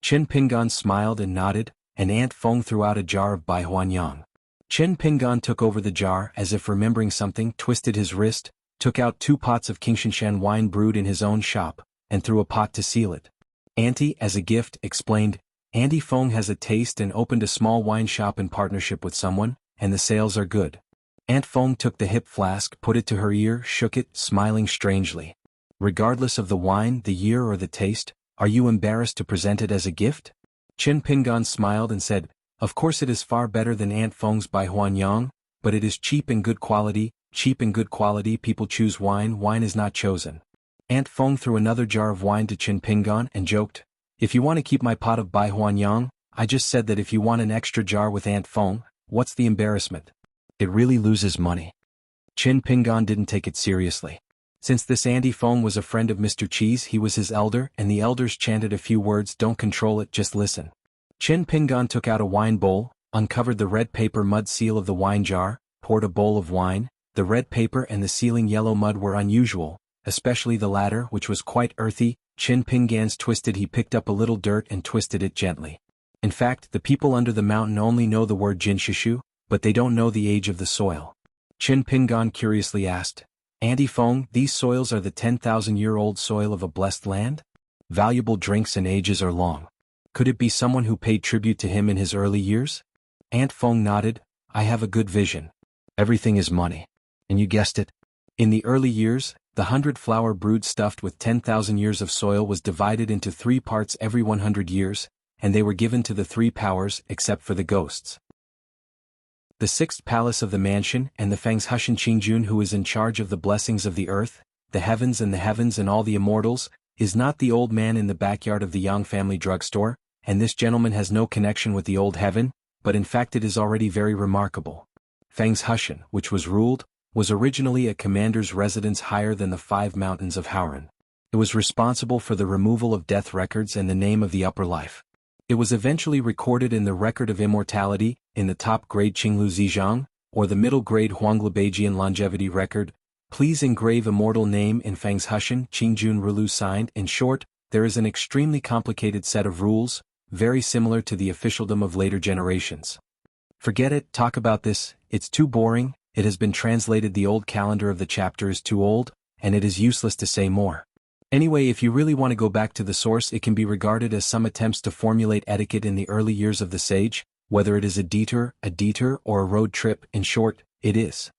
Qin Pingan smiled and nodded, and Aunt Feng threw out a jar of Baihuan Yang. Qin Pingan took over the jar as if remembering something, twisted his wrist, took out 2 pots of xianxia wine brewed in his own shop, and threw a pot to seal it. Auntie, as a gift, explained, Auntie Feng has a taste and opened a small wine shop in partnership with someone, and the sales are good. Aunt Feng took the hip flask, put it to her ear, shook it, smiling strangely. Regardless of the wine, the year or the taste, are you embarrassed to present it as a gift? Qin Pingan smiled and said, of course it is far better than Aunt Feng's Baihuan Yang, but it is cheap and good quality. Cheap and good quality people choose wine, wine is not chosen. Aunt Feng threw another jar of wine to Qin Pingan and joked, if you want to keep my pot of Baihuan Yang, I just said that if you want an extra jar with Aunt Feng, what's the embarrassment? It really loses money. Qin Pingan didn't take it seriously. Since this Auntie Feng was a friend of Mr. Cheese, he was his elder, and the elders chanted a few words, don't control it, just listen. Qin Pingan took out a wine bowl, uncovered the red paper mud seal of the wine jar, poured a bowl of wine. The red paper and the sealing yellow mud were unusual, especially the latter, which was quite earthy. Qin Pingan's twisted, he picked up a little dirt and twisted it gently. In fact, the people under the mountain only know the word jinshishu, but they don't know the age of the soil. Qin Pingan curiously asked, Auntie Feng, these soils are the 10,000-year-old soil of a blessed land? Valuable drinks and ages are long. Could it be someone who paid tribute to him in his early years? Aunt Feng nodded, I have a good vision. Everything is money. And you guessed it. In the early years, the 100-flower brood stuffed with 10,000 years of soil was divided into 3 parts every 100 years, and they were given to the 3 powers except for the ghosts. The 6th palace of the mansion and the fantasyaudiobook Qingjun, who is in charge of the blessings of the earth, the heavens and all the immortals, is not the old man in the backyard of the Yang family drugstore, and this gentleman has no connection with the old heaven, but in fact it is already very remarkable. Fantasyaudiobook, which was originally a commander's residence higher than the 5 mountains of Hauran. It was responsible for the removal of death records and the name of the upper life. It was eventually recorded in the record of immortality, in the top grade Qinglu Zizhang, or the middle grade Huanglabeijian longevity record. Please engrave immortal name in fantasyaudiobook Qingjun Rulu signed. In short, there is an extremely complicated set of rules, very similar to the officialdom of later generations. Forget it, talk about this, it's too boring. It has been translated, the old calendar of the chapter is too old, and it is useless to say more. Anyway, if you really want to go back to the source, it can be regarded as some attempts to formulate etiquette in the early years of the sage, whether it is a detour, or a road trip. In short, it is.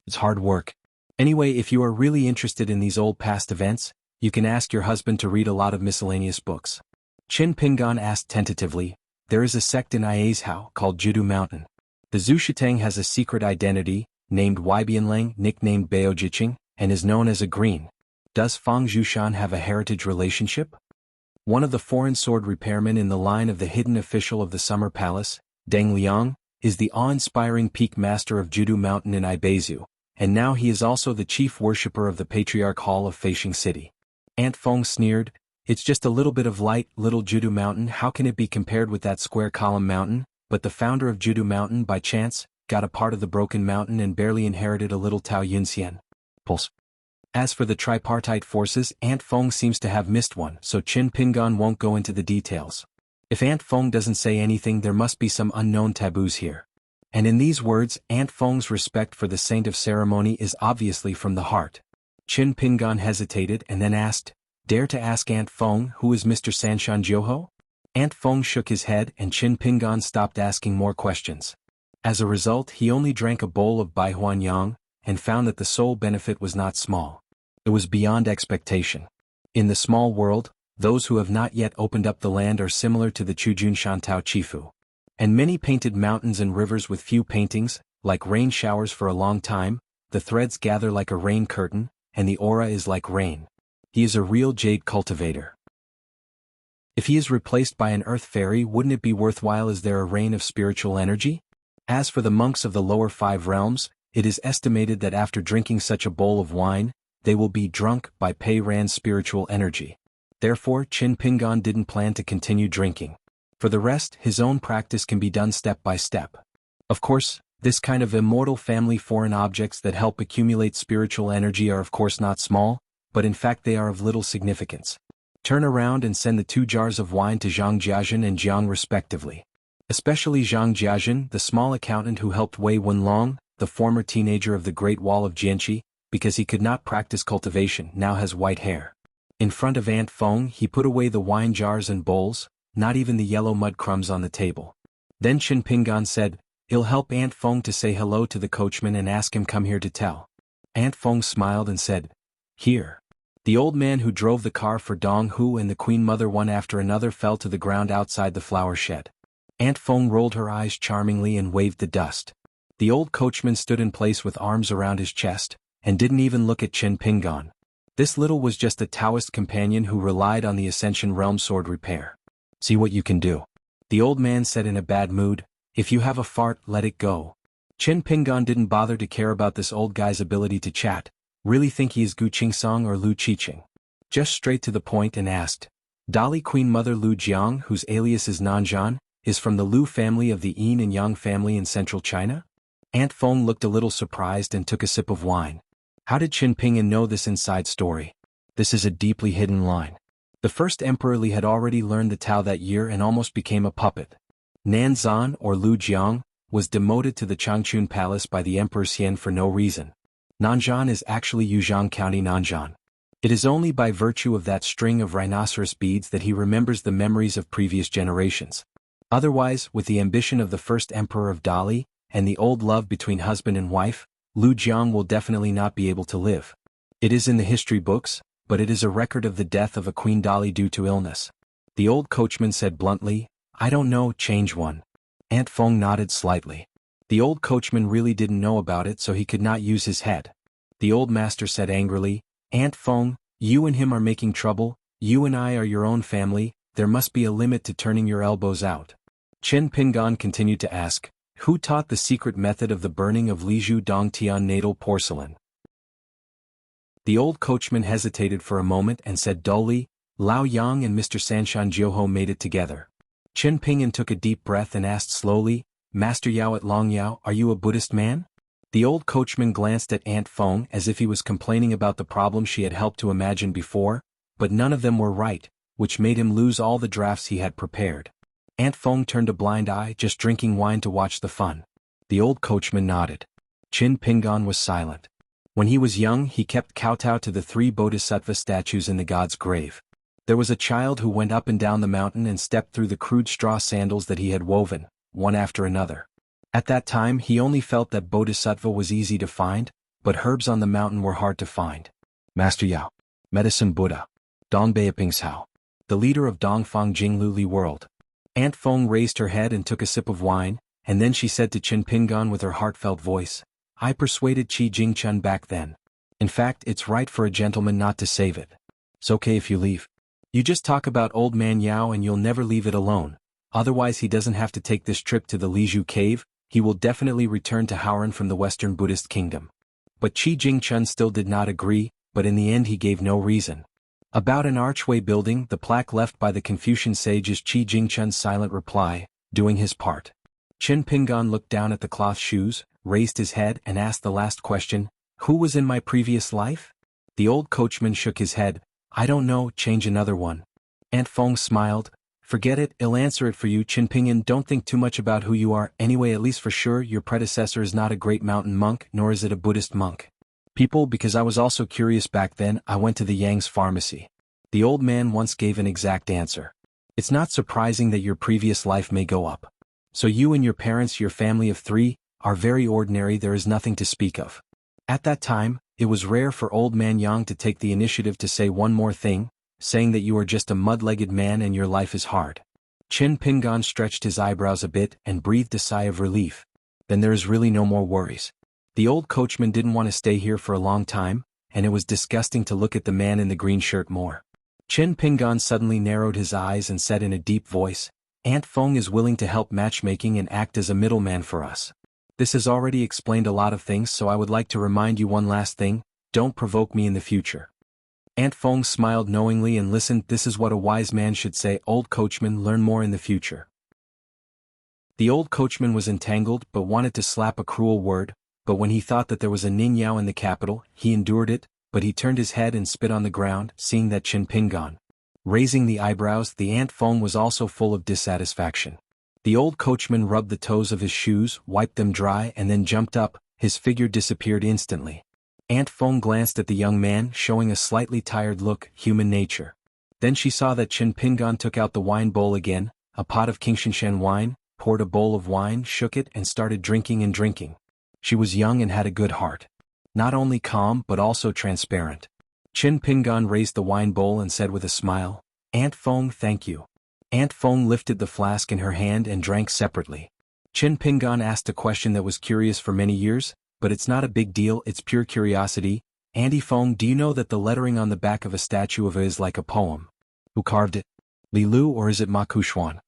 It's hard work. Anyway, if you are really interested in these old past events, you can ask your husband to read a lot of miscellaneous books. Qin Pingan asked tentatively, there is a sect in Iazhao called Jidu Mountain. The Zushitang has a secret identity, named Weibianlang, nicknamed Baojiqing, and is known as a green. Does Fang Zhushan have a heritage relationship? One of the foreign sword repairmen in the line of the hidden official of the Summer Palace, Deng Liang, is the awe-inspiring peak master of Jidu Mountain in Ibeizu, and now he is also the chief worshipper of the Patriarch Hall of Feishing City. Aunt Feng sneered, it's just a little bit of light, little Jidu Mountain, how can it be compared with that square column mountain? But the founder of Jidu Mountain, by chance, got a part of the broken mountain and barely inherited a little Tao Yunxian. Pulse. As for the tripartite forces, Aunt Feng seems to have missed one, so Qin Pingan won't go into the details. If Aunt Feng doesn't say anything, there must be some unknown taboos here. And in these words, Aunt Feng's respect for the saint of ceremony is obviously from the heart. Qin Pingan hesitated and then asked, dare to ask Aunt Feng, who is Mr. Sanshan Jiuho? Aunt Feng shook his head and Qin Pingan stopped asking more questions. As a result, he only drank a bowl of Baihuan Yang, and found that the sole benefit was not small. It was beyond expectation. In the small world, those who have not yet opened up the land are similar to the Chujun Shantao Chifu. And many painted mountains and rivers with few paintings, like rain showers for a long time, the threads gather like a rain curtain, and the aura is like rain. He is a real jade cultivator. If he is replaced by an earth fairy, wouldn't it be worthwhile? Is there a rain of spiritual energy? As for the monks of the lower 5 realms, it is estimated that after drinking such a bowl of wine, they will be drunk by Pei Ran's spiritual energy. Therefore, Qin Pingan didn't plan to continue drinking. For the rest, his own practice can be done step by step. Of course, this kind of immortal family foreign objects that help accumulate spiritual energy are of course not small, but in fact they are of little significance. Turn around and send the 2 jars of wine to Zhang Jiajin and Jiang respectively. Especially Zhang Jiajin, the small accountant who helped Wei Wenlong, the former teenager of the Great Wall of Jianqi, because he could not practice cultivation, now has white hair. In front of Aunt Feng he put away the wine jars and bowls, not even the yellow mud crumbs on the table. Then Qin Pingan said, "I'll help Aunt Feng to say hello to the coachman and ask him come here to tell." Aunt Feng smiled and said, "Here." The old man who drove the car for Dong Hu and the Queen Mother one after another fell to the ground outside the flower shed. Aunt Feng rolled her eyes charmingly and waved the dust. The old coachman stood in place with arms around his chest, and didn't even look at Qin Pingan. This little was just a Taoist companion who relied on the Ascension Realm sword repair. "See what you can do," the old man said in a bad mood. "If you have a fart, let it go." Qin Pingan didn't bother to care about this old guy's ability to chat. Really think he is Gu Qingsong or Lu Qiqing? Just straight to the point and asked, "Dolly Queen Mother Lu Jiang, whose alias is Nanzhan, is from the Lu family of the Yin and Yang family in central China?" Aunt Feng looked a little surprised and took a sip of wine. How did Qin Pingan know this inside story? This is a deeply hidden line. The first Emperor Li had already learned the Tao that year and almost became a puppet. Nanzhan, or Lu Jiang, was demoted to the Changchun Palace by the Emperor Xian for no reason. Nanzhan is actually Yuzhang County Nanzhan. It is only by virtue of that string of rhinoceros beads that he remembers the memories of previous generations. Otherwise, with the ambition of the first Emperor of Dali, and the old love between husband and wife, Lu Jiang will definitely not be able to live. It is in the history books, but it is a record of the death of a Queen Dali due to illness. The old coachman said bluntly, "I don't know, change one." Aunt Feng nodded slightly. The old coachman really didn't know about it, so he could not use his head. The old master said angrily, "Aunt Feng, you and him are making trouble, you and I are your own family, there must be a limit to turning your elbows out." Qin Pingan continued to ask, "Who taught the secret method of the burning of Lizhu Dongtian natal porcelain?" The old coachman hesitated for a moment and said dully, "Lao Yang and Mr. Sanshan Jiuho made it together." Qin Pingan took a deep breath and asked slowly, "Master Yao at Long Yao, are you a Buddhist man?" The old coachman glanced at Aunt Feng as if he was complaining about the problem she had helped to imagine before, but none of them were right, which made him lose all the drafts he had prepared. Aunt Feng turned a blind eye, just drinking wine to watch the fun. The old coachman nodded. Qin Pingan was silent. When he was young, he kept kowtow to the 3 bodhisattva statues in the god's grave. There was a child who went up and down the mountain and stepped through the crude straw sandals that he had woven, one after another. At that time he only felt that bodhisattva was easy to find, but herbs on the mountain were hard to find. Master Yao, Medicine Buddha, Dongbeiapingshao, the leader of Dongfang Jingluli world. Aunt Feng raised her head and took a sip of wine, and then she said to Qin Pingan with her heartfelt voice, "I persuaded Qi Jingchun back then. In fact, it's right for a gentleman not to save it. It's okay if you leave. You just talk about old man Yao and you'll never leave it alone. Otherwise he doesn't have to take this trip to the Lizhu cave, he will definitely return to Haoran from the Western Buddhist kingdom." But Qi Jingchun still did not agree, but in the end he gave no reason. About an archway building, the plaque left by the Confucian sage is Qi Jingchun's silent reply, doing his part. Qin Pingan looked down at the cloth shoes, raised his head and asked the last question, "Who was in my previous life?" The old coachman shook his head, "I don't know, change another one." Aunt Feng smiled, "Forget it, I'll answer it for you, Qin Pingan, don't think too much about who you are, anyway at least for sure your predecessor is not a great mountain monk nor is it a Buddhist monk. People, because I was also curious back then, I went to the Yang's pharmacy. The old man once gave an exact answer. It's not surprising that your previous life may go up. So you and your parents, your family of 3, are very ordinary, there is nothing to speak of. At that time, it was rare for Old Man Yang to take the initiative to say one more thing, saying that you are just a mud-legged man and your life is hard. Qin Pingan stretched his eyebrows a bit and breathed a sigh of relief. Then there is really no more worries. The old coachman didn't want to stay here for a long time, and it was disgusting to look at the man in the green shirt more. Qin Pingan suddenly narrowed his eyes and said in a deep voice, Aunt Feng is willing to help matchmaking and act as a middleman for us. This has already explained a lot of things, so I would like to remind you one last thing, don't provoke me in the future. Aunt Feng smiled knowingly and listened. This is what a wise man should say. Old coachman, learn more in the future. The old coachman was entangled but wanted to slap a cruel word, but when he thought that there was a Ninyao in the capital, he endured it, but he turned his head and spit on the ground, seeing that Qin Pingan. Raising the eyebrows, the Aunt Feng was also full of dissatisfaction. The old coachman rubbed the toes of his shoes, wiped them dry and then jumped up, his figure disappeared instantly. Aunt Feng glanced at the young man, showing a slightly tired look, human nature. Then she saw that Qin Pingan took out the wine bowl again, a pot of xianxia wine, poured a bowl of wine, shook it and started drinking and drinking. She was young and had a good heart. Not only calm but also transparent. Qin Pingan raised the wine bowl and said with a smile, Aunt Feng, thank you. Aunt Feng lifted the flask in her hand and drank separately. Qin Pingan asked a question that was curious for many years, but it's not a big deal, it's pure curiosity. Auntie Feng, do you know that the lettering on the back of a statue of it is like a poem? Who carved it? Li Lu, or is it Ma Xuanhuan?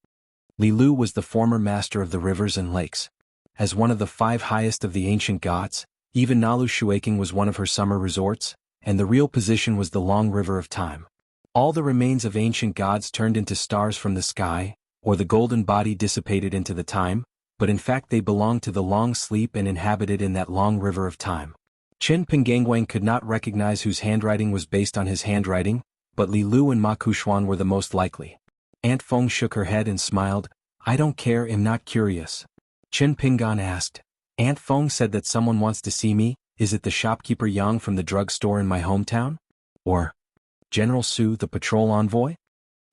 Li Lu was the former master of the rivers and lakes. As one of the 5 highest of the ancient gods, even Nalu Shuaking was one of her summer resorts, and the real position was the long river of time. All the remains of ancient gods turned into stars from the sky, or the golden body dissipated into the time, but in fact they belonged to the long sleep and inhabited in that long river of time. Qin Pinganguang could not recognize whose handwriting was based on his handwriting, but Li Lu and Ma Xuanhuan were the most likely. Aunt Feng shook her head and smiled, I don't care, I'm not curious. Qin Pingan asked, Aunt Feng said that someone wants to see me, is it the shopkeeper Yang from the drugstore in my hometown? Or General Su, the patrol envoy?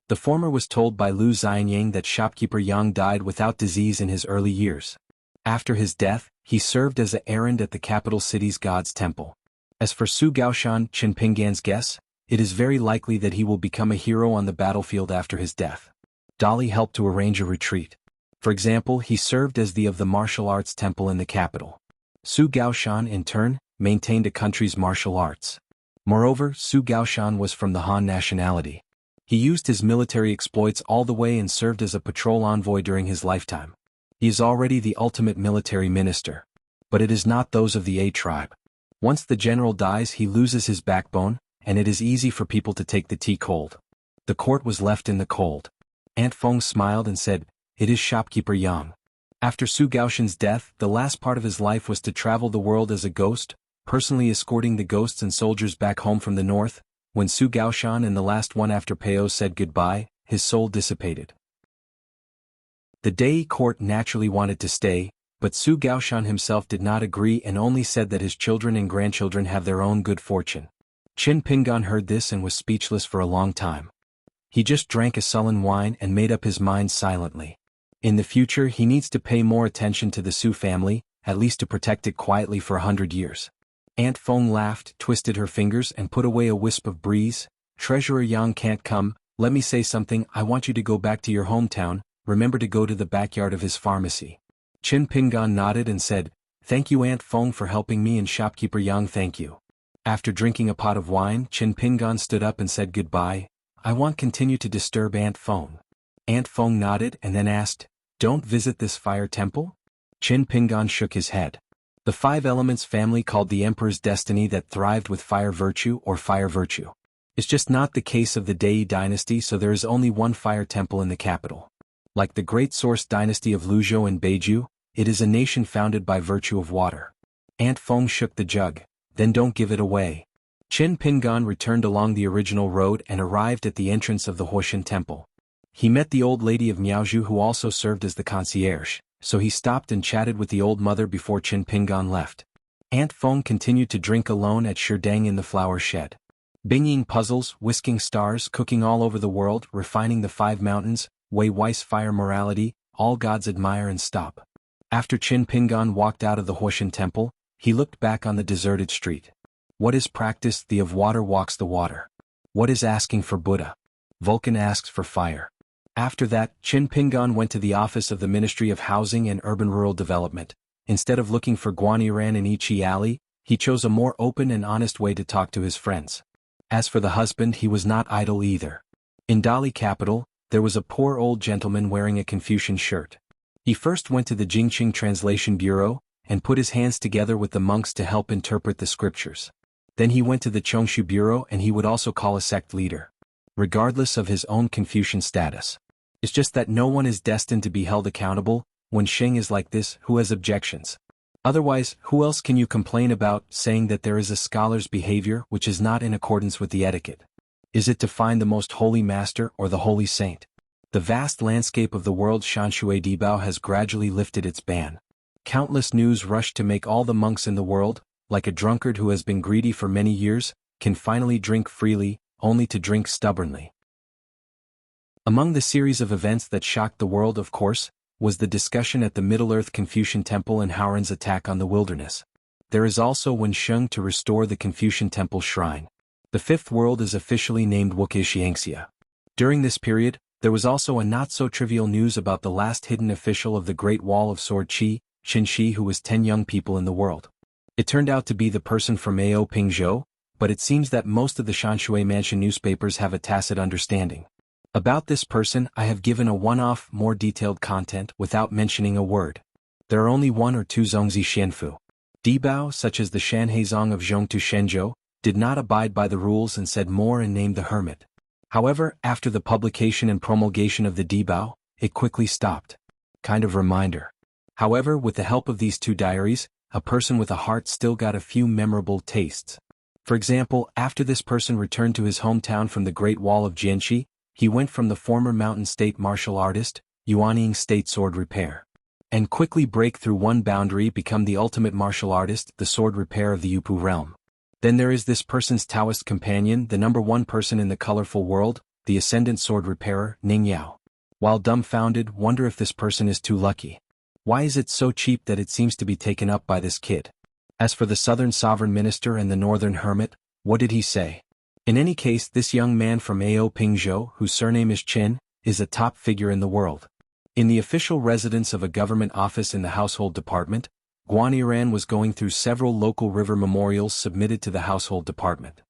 The former was told by Lu Xianyang that shopkeeper Yang died without disease in his early years. After his death, he served as an errand at the capital city's god's temple. As for Su Gaoshan, Qin Pingan's guess, it is very likely that he will become a hero on the battlefield after his death. Dolly helped to arrange a retreat. For example, he served as the of the martial arts temple in the capital. Su Gaoshan, in turn, maintained a country's martial arts. Moreover, Su Gaoshan was from the Han nationality. He used his military exploits all the way and served as a patrol envoy during his lifetime. He is already the ultimate military minister. But it is not those of the A tribe. Once the general dies, he loses his backbone, and it is easy for people to take the tea cold. The court was left in the cold. Aunt Feng smiled and said, it is shopkeeper Yang. After Su Gaoshan's death, the last part of his life was to travel the world as a ghost, personally escorting the ghosts and soldiers back home from the north. When Su Gaoshan and the last one after Peo said goodbye, his soul dissipated. The Dei court naturally wanted to stay, but Su Gaoshan himself did not agree and only said that his children and grandchildren have their own good fortune. Qin Pingan heard this and was speechless for a long time. He just drank a sullen wine and made up his mind silently. In the future he needs to pay more attention to the Su family, at least to protect it quietly for 100 years. Aunt Feng laughed, twisted her fingers and put away a wisp of breeze. Treasurer Yang can't come, let me say something, I want you to go back to your hometown, remember to go to the backyard of his pharmacy. Qin Pingan nodded and said, thank you Aunt Feng for helping me and shopkeeper Yang, thank you. After drinking a pot of wine, Qin Pingan stood up and said goodbye, I won't continue to disturb Aunt Feng. Aunt Feng nodded and then asked, don't visit this fire temple? Qin Pingan shook his head. The 5 elements family called the emperor's destiny that thrived with fire virtue or fire virtue. It's just not the case of the Dei dynasty, so there is only one fire temple in the capital. Like the great source dynasty of Luzhou and Beiju, it is a nation founded by virtue of water. Aunt Feng shook the jug, then don't give it away. Qin Pingan returned along the original road and arrived at the entrance of the Huoshan temple. He met the old lady of Miaozhu who also served as the concierge, so he stopped and chatted with the old mother before Qin Pingan left. Aunt Feng continued to drink alone at Sherdang in the flower shed. Binging puzzles, whisking stars, cooking all over the world, refining the 5 mountains, Wei Weiss fire morality, all gods admire and stop. After Qin Pingan walked out of the Huoshan temple, He looked back on the deserted street. What is practice? The of water walks the water. What is asking for Buddha? Vulcan asks for fire. After that, Qin Pingan went to the office of the Ministry of Housing and Urban Rural Development. Instead of looking for Guaniran in Ichi Alley, he chose a more open and honest way to talk to his friends. As for the husband, he was not idle either. In Dali capital, there was a poor old gentleman wearing a Confucian shirt. He first went to the Jingqing Translation Bureau, and put his hands together with the monks to help interpret the scriptures. Then he went to the Chongshu Bureau and he would also call a sect leader. Regardless of his own Confucian status. It's just that no one is destined to be held accountable. When Sheng is like this, who has objections? Otherwise, who else can you complain about, saying that there is a scholar's behavior which is not in accordance with the etiquette? Is it to find the most holy master or the holy saint? The vast landscape of the world Shanshui Dibao has gradually lifted its ban. Countless news rushed to make all the monks in the world, like a drunkard who has been greedy for many years, can finally drink freely, only to drink stubbornly. Among the series of events that shocked the world, of course, was the discussion at the Middle-earth Confucian Temple and Howran's attack on the wilderness. There is also when Sheng to restore the Confucian Temple shrine. The fifth world is officially named xianxia. During this period, there was also a not-so-trivial news about the last hidden official of the Great Wall of Sword Qi, Qin Shi, who was 10 young people in the world. It turned out to be the person from Ao Pingzhou, but it seems that most of the Shanshui Mansion newspapers have a tacit understanding. About this person, I have given a one-off, more detailed content without mentioning a word. There are only one or two Zongzi Xianfu. Dibao, such as the Shanhaizong of Zhongtu Shenzhou, did not abide by the rules and said more and named the hermit. However, after the publication and promulgation of the Dibao, it quickly stopped. Kind of reminder. However, with the help of these two diaries, a person with a heart still got a few memorable tastes. For example, after this person returned to his hometown from the Great Wall of Jianxi, he went from the former mountain state martial artist, Yuanying state sword repair. And quickly break through one boundary, become the ultimate martial artist, the sword repair of the Yupu realm. Then there is this person's Taoist companion, the number one person in the colorful world, the ascendant sword repairer, Ning Yao. While dumbfounded, wonder if this person is too lucky. Why is it so cheap that it seems to be taken up by this kid? As for the southern sovereign minister and the northern hermit, what did he say? In any case, this young man from Ao Pingzhou, whose surname is Qin, is a top figure in the world. In the official residence of a government office in the household department, Guaniran was going through several local river memorials submitted to the household department.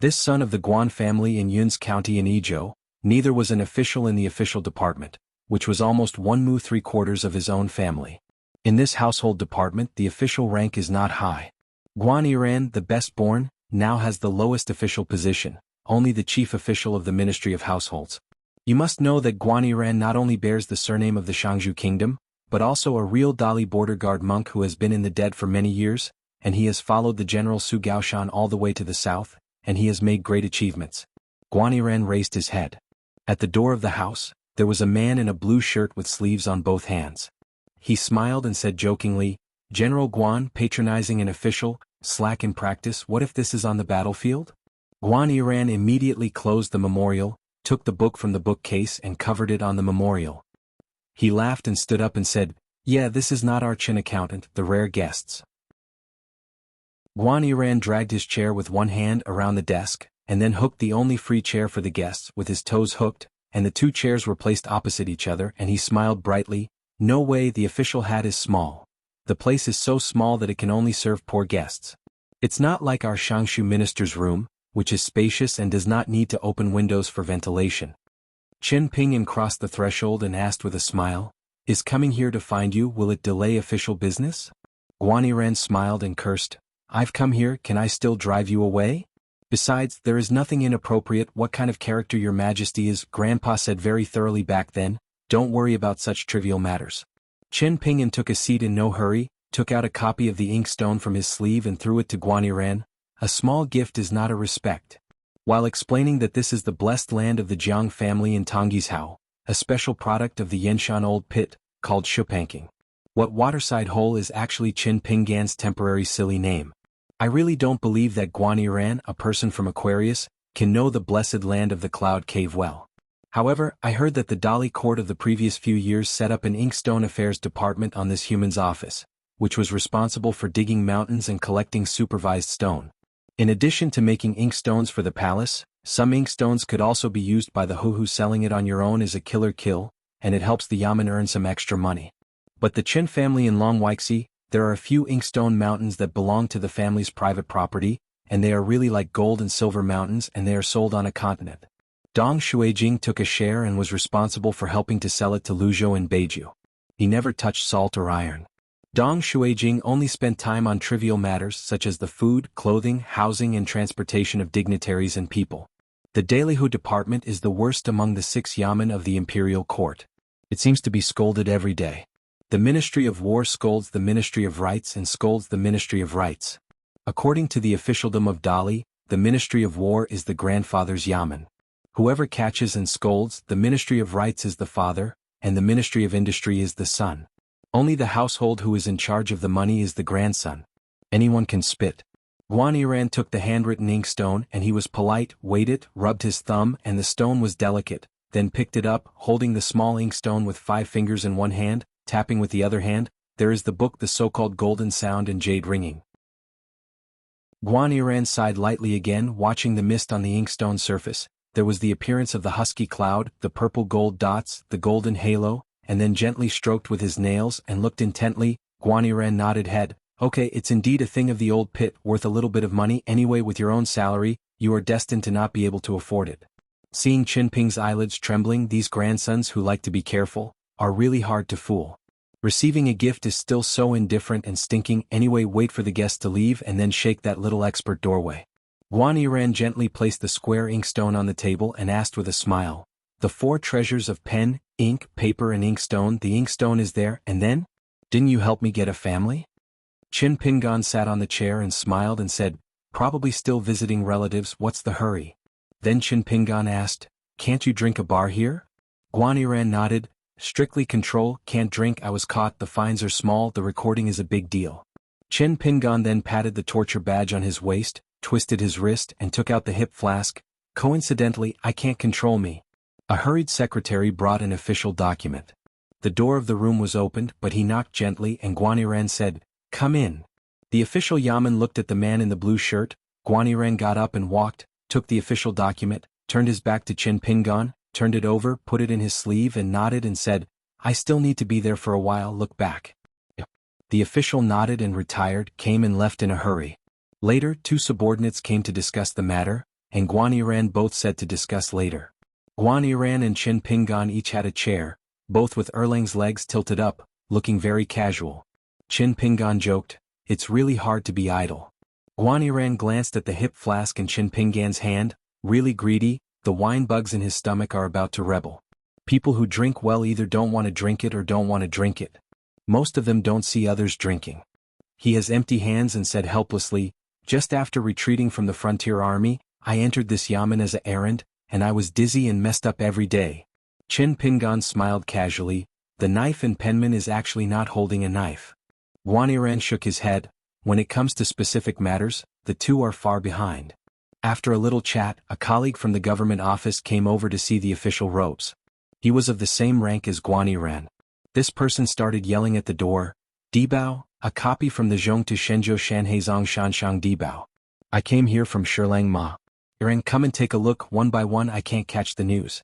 This son of the Guan family in Yun's county in Izhou, neither was an official in the official department, which was almost 1/3 of his own family. In this household department, the official rank is not high. Guaniran, the best-born, now has the lowest official position, only the chief official of the Ministry of Households. You must know that Guaniran not only bears the surname of the Shangzhou Kingdom, but also a real Dali border guard monk who has been in the dead for many years, and he has followed the General Su Gaoshan all the way to the south, and he has made great achievements. Guaniran raised his head. At the door of the house, there was a man in a blue shirt with sleeves on both hands. He smiled and said jokingly, "General Guan patronizing an official, slack in practice, what if this is on the battlefield?" Guaniran immediately closed the memorial, took the book from the bookcase and covered it on the memorial. He laughed and stood up and said, "Yeah, this is not our Qin accountant, the rare guests." Guaniran dragged his chair with one hand around the desk, and then hooked the only free chair for the guests with his toes hooked, and the two chairs were placed opposite each other, and he smiled brightly. "No way, the official hat is small. The place is so small that it can only serve poor guests. It's not like our Shangshu minister's room, which is spacious and does not need to open windows for ventilation." Qin Pingan crossed the threshold and asked with a smile, "Is coming here to find you, will it delay official business?" Guaniran smiled and cursed, "I've come here, can I still drive you away? Besides, there is nothing inappropriate. What kind of character your majesty is?" Grandpa said very thoroughly back then, "Don't worry about such trivial matters." Qin Pingan took a seat in no hurry, took out a copy of the inkstone from his sleeve and threw it to Guaniran. "A small gift is not a respect." While explaining that this is the blessed land of the Jiang family in Tonggishao, a special product of the Yenshan Old Pit, called Shupanking. What waterside hole is actually Qin Pingan's temporary silly name. I really don't believe that Guaniran, a person from Aquarius, can know the blessed land of the Cloud Cave well. However, I heard that the Dali court of the previous few years set up an Inkstone Affairs department on this human's office, which was responsible for digging mountains and collecting supervised stone. In addition to making inkstones for the palace, some inkstones could also be used by the Huhu. Selling it on your own is a killer kill, and it helps the Yamen earn some extra money. But the Qin family in Long Wuxi, there are a few inkstone mountains that belong to the family's private property, and they are really like gold and silver mountains, and they are sold on a continent. Dong Shuijing took a share and was responsible for helping to sell it to Luzhou and Beiju. He never touched salt or iron. Dong Shuijing only spent time on trivial matters such as the food, clothing, housing and transportation of dignitaries and people. The Dailihu department is the worst among the 6 yamen of the imperial court. It seems to be scolded every day. The Ministry of War scolds the Ministry of Rights and scolds the Ministry of Rights. According to the officialdom of Dali, the Ministry of War is the grandfather's yamen. Whoever catches and scolds, the Ministry of Rights is the father, and the Ministry of Industry is the son. Only the household who is in charge of the money is the grandson. Anyone can spit. Guaniran took the handwritten inkstone and he was polite, weighed it, rubbed his thumb and the stone was delicate, then picked it up, holding the small inkstone with 5 fingers in one hand, tapping with the other hand. There is the book, the so-called golden sound and jade ringing. Guaniran sighed lightly again, watching the mist on the inkstone surface. There was the appearance of the husky cloud, the purple gold dots, the golden halo, and then gently stroked with his nails and looked intently. Guaniran nodded head. Okay, it's indeed a thing of the old pit, worth a little bit of money anyway. With your own salary, you are destined to not be able to afford it. Seeing Qinping's eyelids trembling, these grandsons who like to be careful, are really hard to fool. Receiving a gift is still so indifferent and stinking. Anyway, wait for the guests to leave and then shake that little expert doorway. Guaniran gently placed the square inkstone on the table and asked with a smile. The 4 treasures of pen, ink, paper and inkstone. The inkstone is there, and then? Didn't you help me get a family? Qin Pingan sat on the chair and smiled and said, probably still visiting relatives. What's the hurry? Then Qin Pingan asked, can't you drink a bar here? Guaniran nodded. Strictly control, can't drink. I was caught. The fines are small. The recording is a big deal. Qin Pingan then patted the torture badge on his waist, twisted his wrist and took out the hip flask. Coincidentally, I can't control me. A hurried secretary brought an official document. The door of the room was opened, but he knocked gently and Guaniran said, come in. The official yamen looked at the man in the blue shirt. Guaniran got up and walked, took the official document, turned his back to Qin Pingan, turned it over, put it in his sleeve and nodded and said, I still need to be there for a while. Look back. The official nodded and retired, came and left in a hurry. Later, 2 subordinates came to discuss the matter, and Guaniran both said to discuss later. Guaniran and Qin Pingan each had a chair, both with Erlang's legs tilted up, looking very casual. Qin Pingan joked, it's really hard to be idle. Guaniran glanced at the hip flask in Qin Pingan's hand, really greedy. The wine bugs in his stomach are about to rebel. People who drink well either don't want to drink it or don't want to drink it. Most of them don't see others drinking. He has empty hands and said helplessly, just after retreating from the frontier army, I entered this yamen as an errand, and I was dizzy and messed up every day. Qin Pingan smiled casually. The knife and penman is actually not holding a knife. Guaniran shook his head. When it comes to specific matters, the two are far behind. After a little chat, a colleague from the government office came over to see the official robes. He was of the same rank as Guaniran. This person started yelling at the door, Dibao, a copy from the Zhong to Shenzhou Shanhaizong Shanshang Dibao. I came here from Shirlang Ma. Iran, come and take a look. One by one I can't catch the news.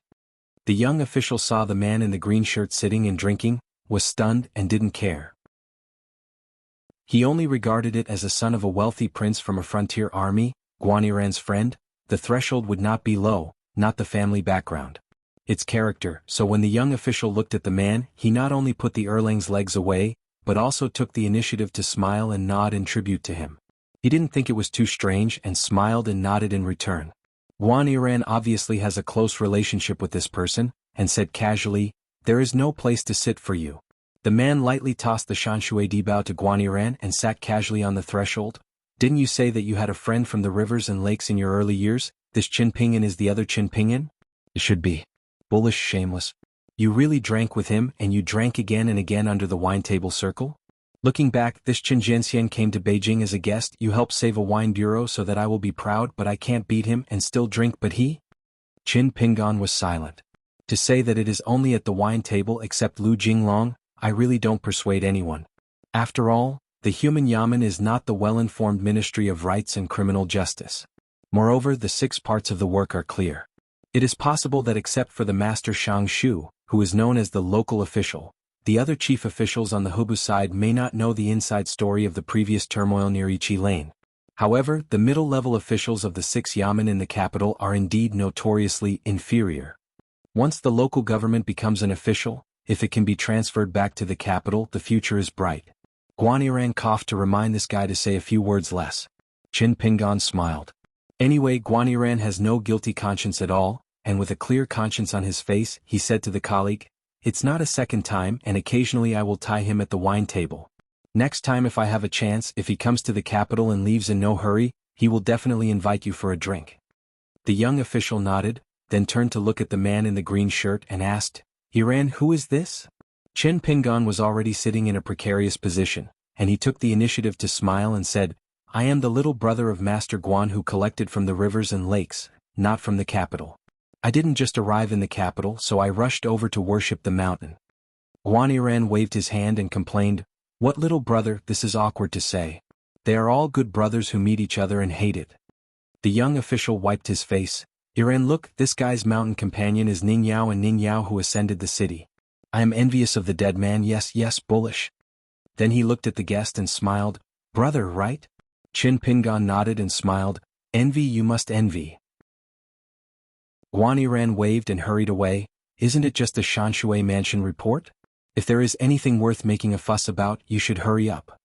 The young official saw the man in the green shirt sitting and drinking, was stunned and didn't care. He only regarded it as a son of a wealthy prince from a frontier army, Guaniran's friend. The threshold would not be low, not the family background. Its character. So when the young official looked at the man, he not only put the Erlang's legs away, but also took the initiative to smile and nod in tribute to him. He didn't think it was too strange and smiled and nodded in return. Guaniran obviously has a close relationship with this person, and said casually, there is no place to sit for you. The man lightly tossed the Shanshui Dibao to Guaniran and sat casually on the threshold. Didn't you say that you had a friend from the rivers and lakes in your early years? This Qin Pingan is the other Qin Pingan? It should be. Bullish, shameless. You really drank with him and you drank again and again under the wine table circle? Looking back, this Qin Jianxian came to Beijing as a guest. You helped save a wine bureau so that I will be proud, but I can't beat him and still drink. But he? Qin Pingan was silent. To say that it is only at the wine table except Lu Jinglong, I really don't persuade anyone. After all, The human yamen is not the well-informed ministry of rights and criminal justice. Moreover, the 6 parts of the work are clear. It is possible that except for the master Xianxia, who is known as the local official, the other chief officials on the Hubu side may not know the inside story of the previous turmoil near Ichi Lane. However, the middle-level officials of the 6 yamen in the capital are indeed notoriously inferior. Once the local government becomes an official, if it can be transferred back to the capital, the future is bright. Guanyiran coughed to remind this guy to say a few words less. Qin Pingan smiled. Anyway, Guanyiran has no guilty conscience at all, and with a clear conscience on his face, he said to the colleague, "It's not a second time, and occasionally I will tie him at the wine table. Next time if I have a chance, if he comes to the capital and leaves in no hurry, he will definitely invite you for a drink." The young official nodded, then turned to look at the man in the green shirt and asked, "Iran, who is this?" Qin Pingan was already sitting in a precarious position, and he took the initiative to smile and said, "I am the little brother of Master Guan who collected from the rivers and lakes, not from the capital. I didn't just arrive in the capital, so I rushed over to worship the mountain." Guanyiran waved his hand and complained, "What little brother? This is awkward to say. They are all good brothers who meet each other and hate it." The young official wiped his face. "Iran, look, this guy's mountain companion is Ning Yao and Ning Yao who ascended the city. I am envious of the dead man, yes, bullish." Then he looked at the guest and smiled, "Brother, right?" Qin Pingan nodded and smiled, "Envy, you must envy." Guanyiran waved and hurried away. "Isn't it just a Shanshui mansion report? If there is anything worth making a fuss about, you should hurry up."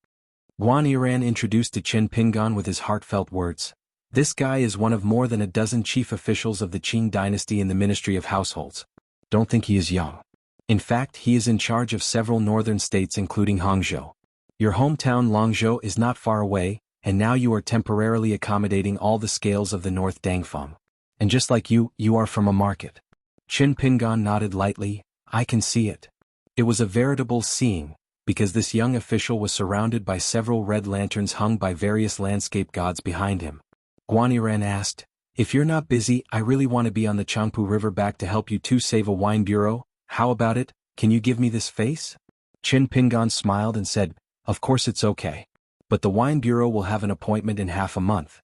Guanyiran introduced to Qin Pingan with his heartfelt words. "This guy is one of more than a dozen chief officials of the Qing dynasty in the Ministry of Households. Don't think he is young. In fact, he is in charge of several northern states including Hangzhou. Your hometown Langzhou is not far away, and now you are temporarily accommodating all the scales of the North Dangfeng. And just like you are from a market." Qin Pingan nodded lightly. "I can see it." It was a veritable seeing, because this young official was surrounded by several red lanterns hung by various landscape gods behind him. Guanyiran asked, "If you're not busy, I really want to be on the Changpu River back to help you two save a wine bureau. How about it? Can you give me this face?" Qin Pingan smiled and said, "Of course it's okay. But the wine bureau will have an appointment in half a month."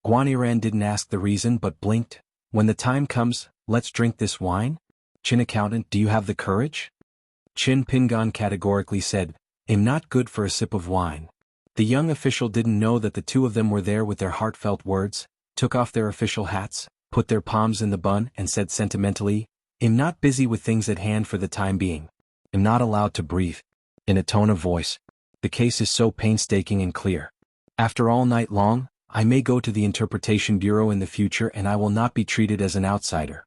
Guanyiran didn't ask the reason but blinked. "When the time comes, let's drink this wine?" "Qin accountant, do you have the courage?" Qin Pingan categorically said, "I'm not good for a sip of wine." The young official didn't know that the two of them were there with their heartfelt words, took off their official hats, put their palms in the bun and said sentimentally, "I'm not busy with things at hand for the time being. I'm not allowed to breathe." In a tone of voice. "The case is so painstaking and clear. After all night long, I may go to the Interpretation Bureau in the future and I will not be treated as an outsider."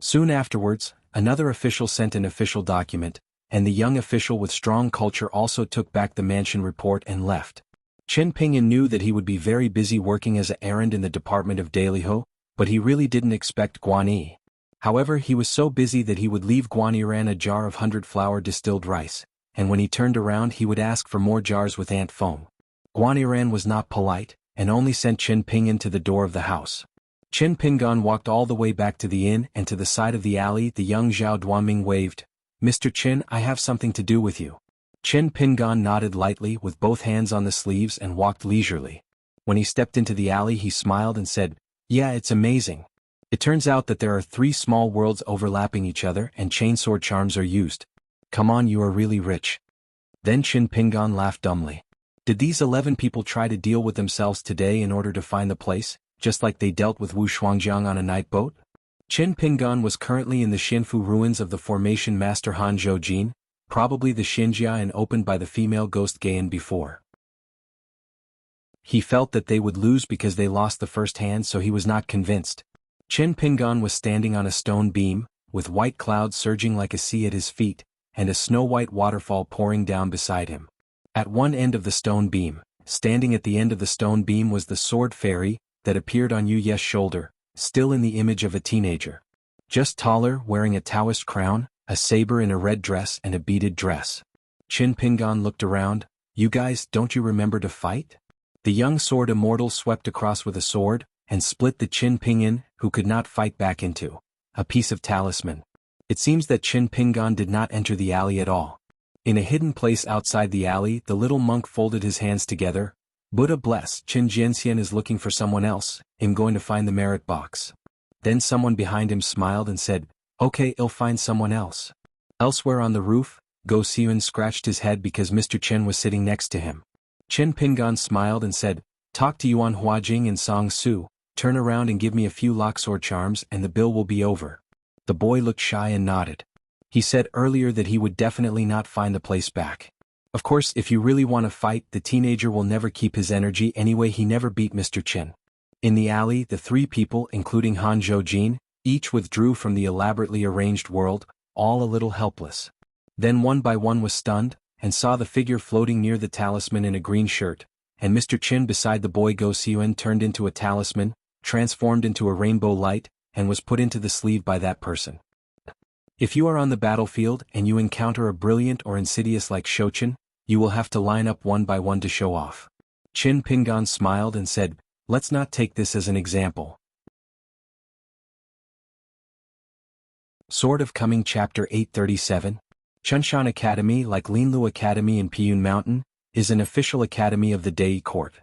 Soon afterwards, another official sent an official document, and the young official with strong culture also took back the mansion report and left. Qin Pingan knew that he would be very busy working as an errand in the department of Daliho, but he really didn't expect Guan Yi. However, he was so busy that he would leave Guanyiran a jar of 100-flour distilled rice, and when he turned around he would ask for more jars with ant foam. Guanyiran was not polite, and only sent Qin Pingan to the door of the house. Qin Pingan walked all the way back to the inn, and to the side of the alley the young Zhao Duanming waved, "Mr. Qin, I have something to do with you." Qin Pingan nodded lightly with both hands on the sleeves and walked leisurely. When he stepped into the alley he smiled and said, "Yeah, it's amazing. It turns out that there are 3 small worlds overlapping each other and chainsword charms are used. Come on, you are really rich." Then Qin Pingan laughed dumbly. Did these 11 people try to deal with themselves today in order to find the place, just like they dealt with Wu Shuangjiang on a night boat? Qin Pingan was currently in the Xinfu ruins of the formation Master Han Zhoujin, probably the Xinjia and opened by the female ghost Gayan before. He felt that they would lose because they lost the first hand, so he was not convinced. Qin Pingan was standing on a stone beam, with white clouds surging like a sea at his feet, and a snow-white waterfall pouring down beside him. At one end of the stone beam, standing at the end of the stone beam was the sword fairy that appeared on Yu Ye's shoulder, still in the image of a teenager. Just taller, wearing a Taoist crown, a saber in a red dress and a beaded dress. Qin Pingan looked around. "You guys, don't you remember to fight?" The young sword immortal swept across with a sword, and split the Qin Pingan, who could not fight back, into a piece of talisman. It seems that Qin Pingan did not enter the alley at all. In a hidden place outside the alley, the little monk folded his hands together. Buddha bless, Qin Jianxian is looking for someone else, I'm going to find the merit box. Then someone behind him smiled and said, okay, I'll find someone else. Elsewhere on the roof, Go Xian scratched his head because Mr. Chen was sitting next to him. Chen Pingan smiled and said, talk to Yuan Huajing and Song Su, turn around and give me a few locksword charms and the bill will be over. The boy looked shy and nodded. He said earlier that he would definitely not find the place back. Of course, if you really want to fight, the teenager will never keep his energy anyway. He never beat Mr. Chen. In the alley, the three people, including Han Zhoujin, each withdrew from the elaborately arranged world, all a little helpless. Then one by one was stunned, and saw the figure floating near the talisman in a green shirt, and Mr. Chen beside the boy Go Xian turned into a talisman, transformed into a rainbow light, and was put into the sleeve by that person. If you are on the battlefield and you encounter a brilliant or insidious like Shouchen, you will have to line up one by one to show off. Qin Pingan smiled and said, let's not take this as an example. Sword of Coming Chapter 837. Xuanhuan Academy, like Linlu Academy in Piyun Mountain, is an official academy of the Dei Court.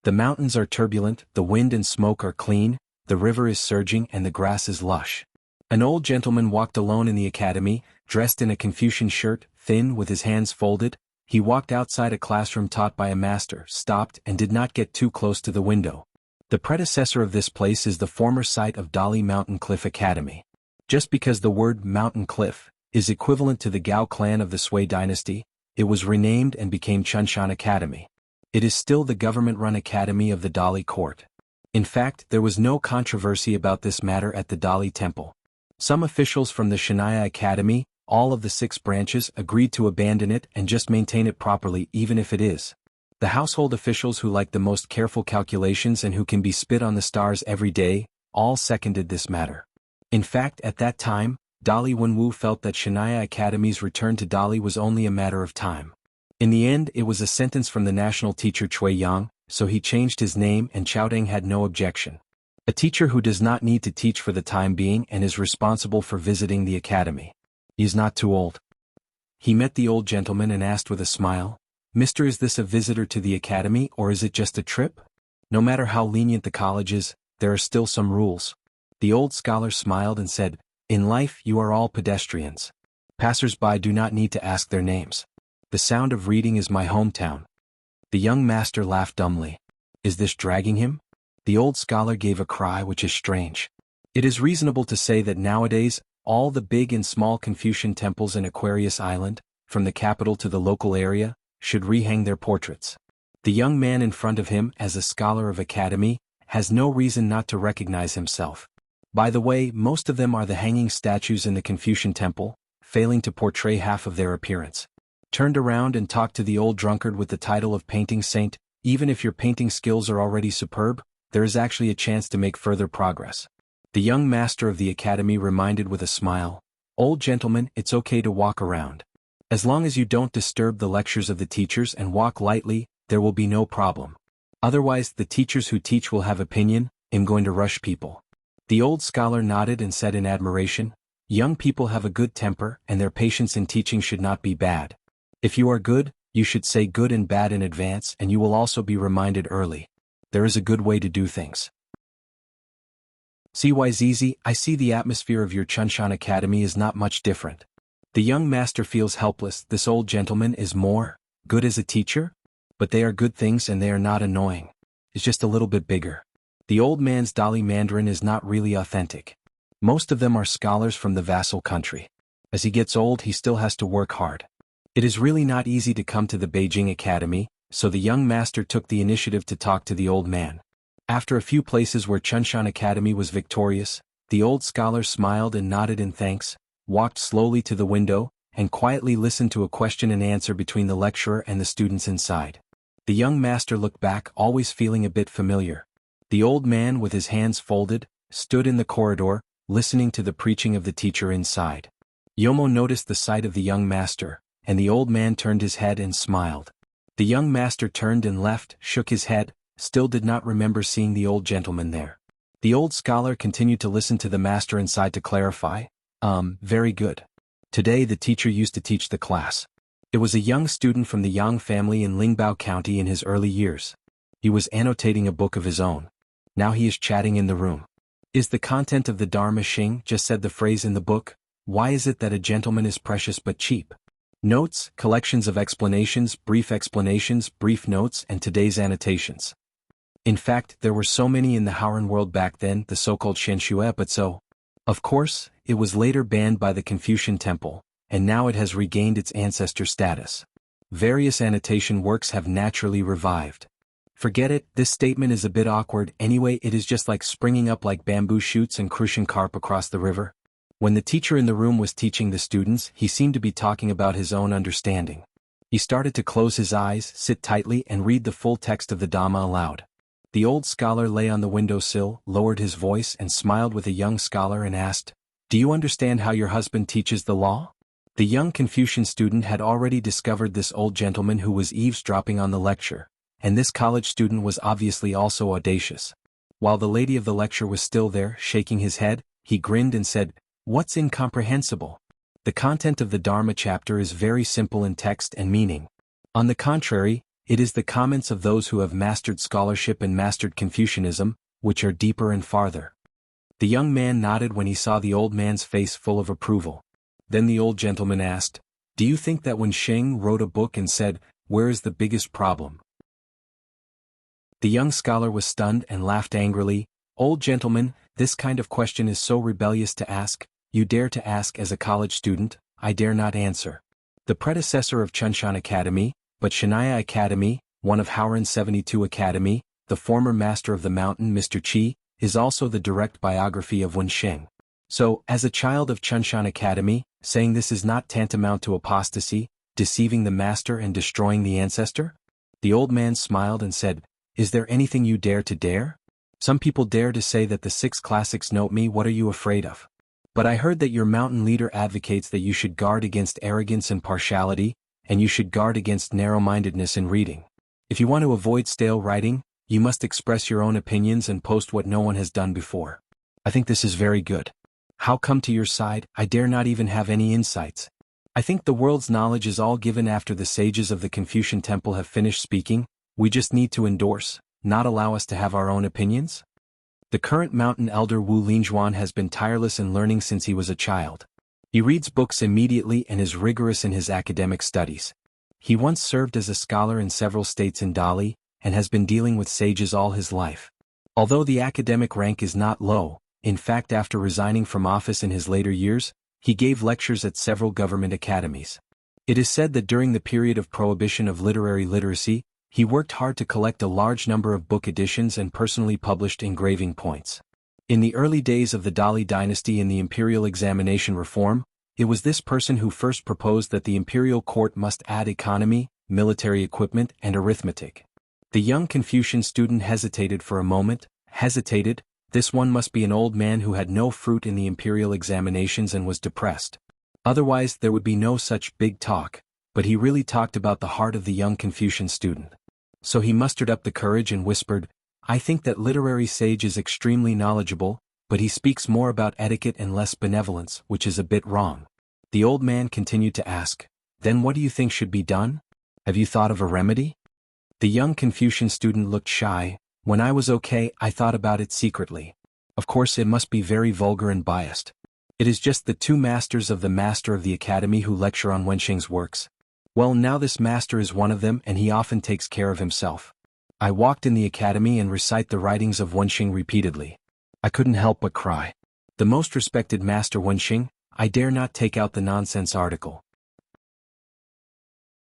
The mountains are turbulent, the wind and smoke are clean, the river is surging and the grass is lush. An old gentleman walked alone in the academy, dressed in a Confucian shirt, thin with his hands folded. He walked outside a classroom taught by a master, stopped and did not get too close to the window. The predecessor of this place is the former site of Dali Mountain Cliff Academy. Just because the word mountain cliff is equivalent to the Gao clan of the Sui dynasty, it was renamed and became Xuanhuan Academy. It is still the government-run academy of the Dali court. In fact, there was no controversy about this matter at the Dali temple. Some officials from the Xianxia Academy, all of the 6 branches, agreed to abandon it and just maintain it properly even if it is. The household officials who like the most careful calculations and who can be spit on the stars every day, all seconded this matter. In fact, at that time, Dali Wenwu felt that Xianxia Academy's return to Dali was only a matter of time. In the end, it was a sentence from the national teacher Cui Yang, so he changed his name and Chaodeng had no objection. A teacher who does not need to teach for the time being and is responsible for visiting the academy. He is not too old. He met the old gentleman and asked with a smile, Mister, is this a visitor to the academy or is it just a trip? No matter how lenient the college is, there are still some rules. The old scholar smiled and said, in life you are all pedestrians. Passers-by do not need to ask their names. The sound of reading is my hometown. The young master laughed dumbly. Is this dragging him? The old scholar gave a cry which is strange. It is reasonable to say that nowadays, all the big and small Confucian temples in Aquarius Island, from the capital to the local area, should rehang their portraits. The young man in front of him, as a scholar of academy, has no reason not to recognize himself. By the way, most of them are the hanging statues in the Confucian temple, failing to portray half of their appearance. Turned around and talked to the old drunkard with the title of painting saint. Even if your painting skills are already superb, there is actually a chance to make further progress. The young master of the academy reminded with a smile, old gentleman, it's okay to walk around. As long as you don't disturb the lectures of the teachers and walk lightly, there will be no problem. Otherwise, the teachers who teach will have opinion, I'm going to rush people. The old scholar nodded and said in admiration, young people have a good temper and their patience in teaching should not be bad. If you are good, you should say good and bad in advance and you will also be reminded early. There is a good way to do things. CYZZ, I see the atmosphere of your Xuanhuan Academy is not much different. The young master feels helpless. This old gentleman is more good as a teacher? But they are good things and they are not annoying. It's just a little bit bigger. The old man's Dali Mandarin is not really authentic. Most of them are scholars from the vassal country. As he gets old, he still has to work hard. It is really not easy to come to the Beijing Academy, so the young master took the initiative to talk to the old man. After a few places where Xuanhuan Academy was victorious, the old scholar smiled and nodded in thanks, walked slowly to the window, and quietly listened to a question and answer between the lecturer and the students inside. The young master looked back, always feeling a bit familiar. The old man, with his hands folded, stood in the corridor, listening to the preaching of the teacher inside. Yomo noticed the sight of the young master, and the old man turned his head and smiled. The young master turned and left, shook his head, still did not remember seeing the old gentleman there. The old scholar continued to listen to the master inside to clarify, very good. Today the teacher used to teach the class. It was a young student from the Yang family in Lingbao County in his early years. He was annotating a book of his own. Now he is chatting in the room. Is the content of the Dharma Xing just said the phrase in the book? Why is it that a gentleman is precious but cheap? Notes, collections of explanations, brief notes, and today's annotations. In fact, there were so many in the Haoran world back then, the so-called xianxia, but so. Of course, it was later banned by the Confucian Temple, and now it has regained its ancestor status. Various annotation works have naturally revived. Forget it, this statement is a bit awkward anyway. It is just like springing up like bamboo shoots and crushing carp across the river. When the teacher in the room was teaching the students, he seemed to be talking about his own understanding. He started to close his eyes, sit tightly, and read the full text of the Dhamma aloud. The old scholar lay on the windowsill, lowered his voice, and smiled with a young scholar and asked, "Do you understand how your husband teaches the law?" The young Confucian student had already discovered this old gentleman who was eavesdropping on the lecture, and this college student was obviously also audacious. While the lady of the lecture was still there, shaking his head, he grinned and said, "What's incomprehensible? The content of the Dharma chapter is very simple in text and meaning. On the contrary, it is the comments of those who have mastered scholarship and mastered Confucianism, which are deeper and farther." The young man nodded when he saw the old man's face full of approval. Then the old gentleman asked, "Do you think that when Sheng wrote a book and said, 'Where is the biggest problem?'" The young scholar was stunned and laughed angrily. "Old gentleman, this kind of question is so rebellious to ask. You dare to ask as a college student, I dare not answer. The predecessor of Xuanhuan Academy, but Xianxia Academy, one of Haoran's 72 Academy, the former master of the mountain Mr. Qi, is also the direct biography of Wen Sheng. So, as a child of Xuanhuan Academy, saying this is not tantamount to apostasy, deceiving the master and destroying the ancestor?" The old man smiled and said, "Is there anything you dare to dare? Some people dare to say that the 6 classics note me. What are you afraid of? But I heard that your mountain leader advocates that you should guard against arrogance and partiality, and you should guard against narrow-mindedness in reading. If you want to avoid stale writing, you must express your own opinions and post what no one has done before. I think this is very good. How come to your side? I dare not even have any insights. I think the world's knowledge is all given after the sages of the Confucian Temple have finished speaking. We just need to endorse, not allow us to have our own opinions." The current mountain elder Wu Lingjuan has been tireless in learning since he was a child. He reads books immediately and is rigorous in his academic studies. He once served as a scholar in several states in Dali, and has been dealing with sages all his life. Although the academic rank is not low, in fact after resigning from office in his later years, he gave lectures at several government academies. It is said that during the period of prohibition of literary literacy, he worked hard to collect a large number of book editions and personally published engraving points. In the early days of the Dali dynasty in the imperial examination reform, it was this person who first proposed that the imperial court must add economy, military equipment, and arithmetic. The young Confucian student hesitated for a moment, this one must be an old man who had no fruit in the imperial examinations and was depressed. Otherwise there would be no such big talk, but he really talked about the heart of the young Confucian student. So he mustered up the courage and whispered, "I think that literary sage is extremely knowledgeable, but he speaks more about etiquette and less benevolence, which is a bit wrong." The old man continued to ask, "Then what do you think should be done? Have you thought of a remedy?" The young Confucian student looked shy. "When I was okay, I thought about it secretly. Of course it must be very vulgar and biased. It is just the 2 masters of the master of the academy who lecture on Wensheng's works. Well, now this master is one of them and he often takes care of himself. I walked in the academy and recite the writings of Wensheng repeatedly. I couldn't help but cry. The most respected master Wensheng, I dare not take out the nonsense article."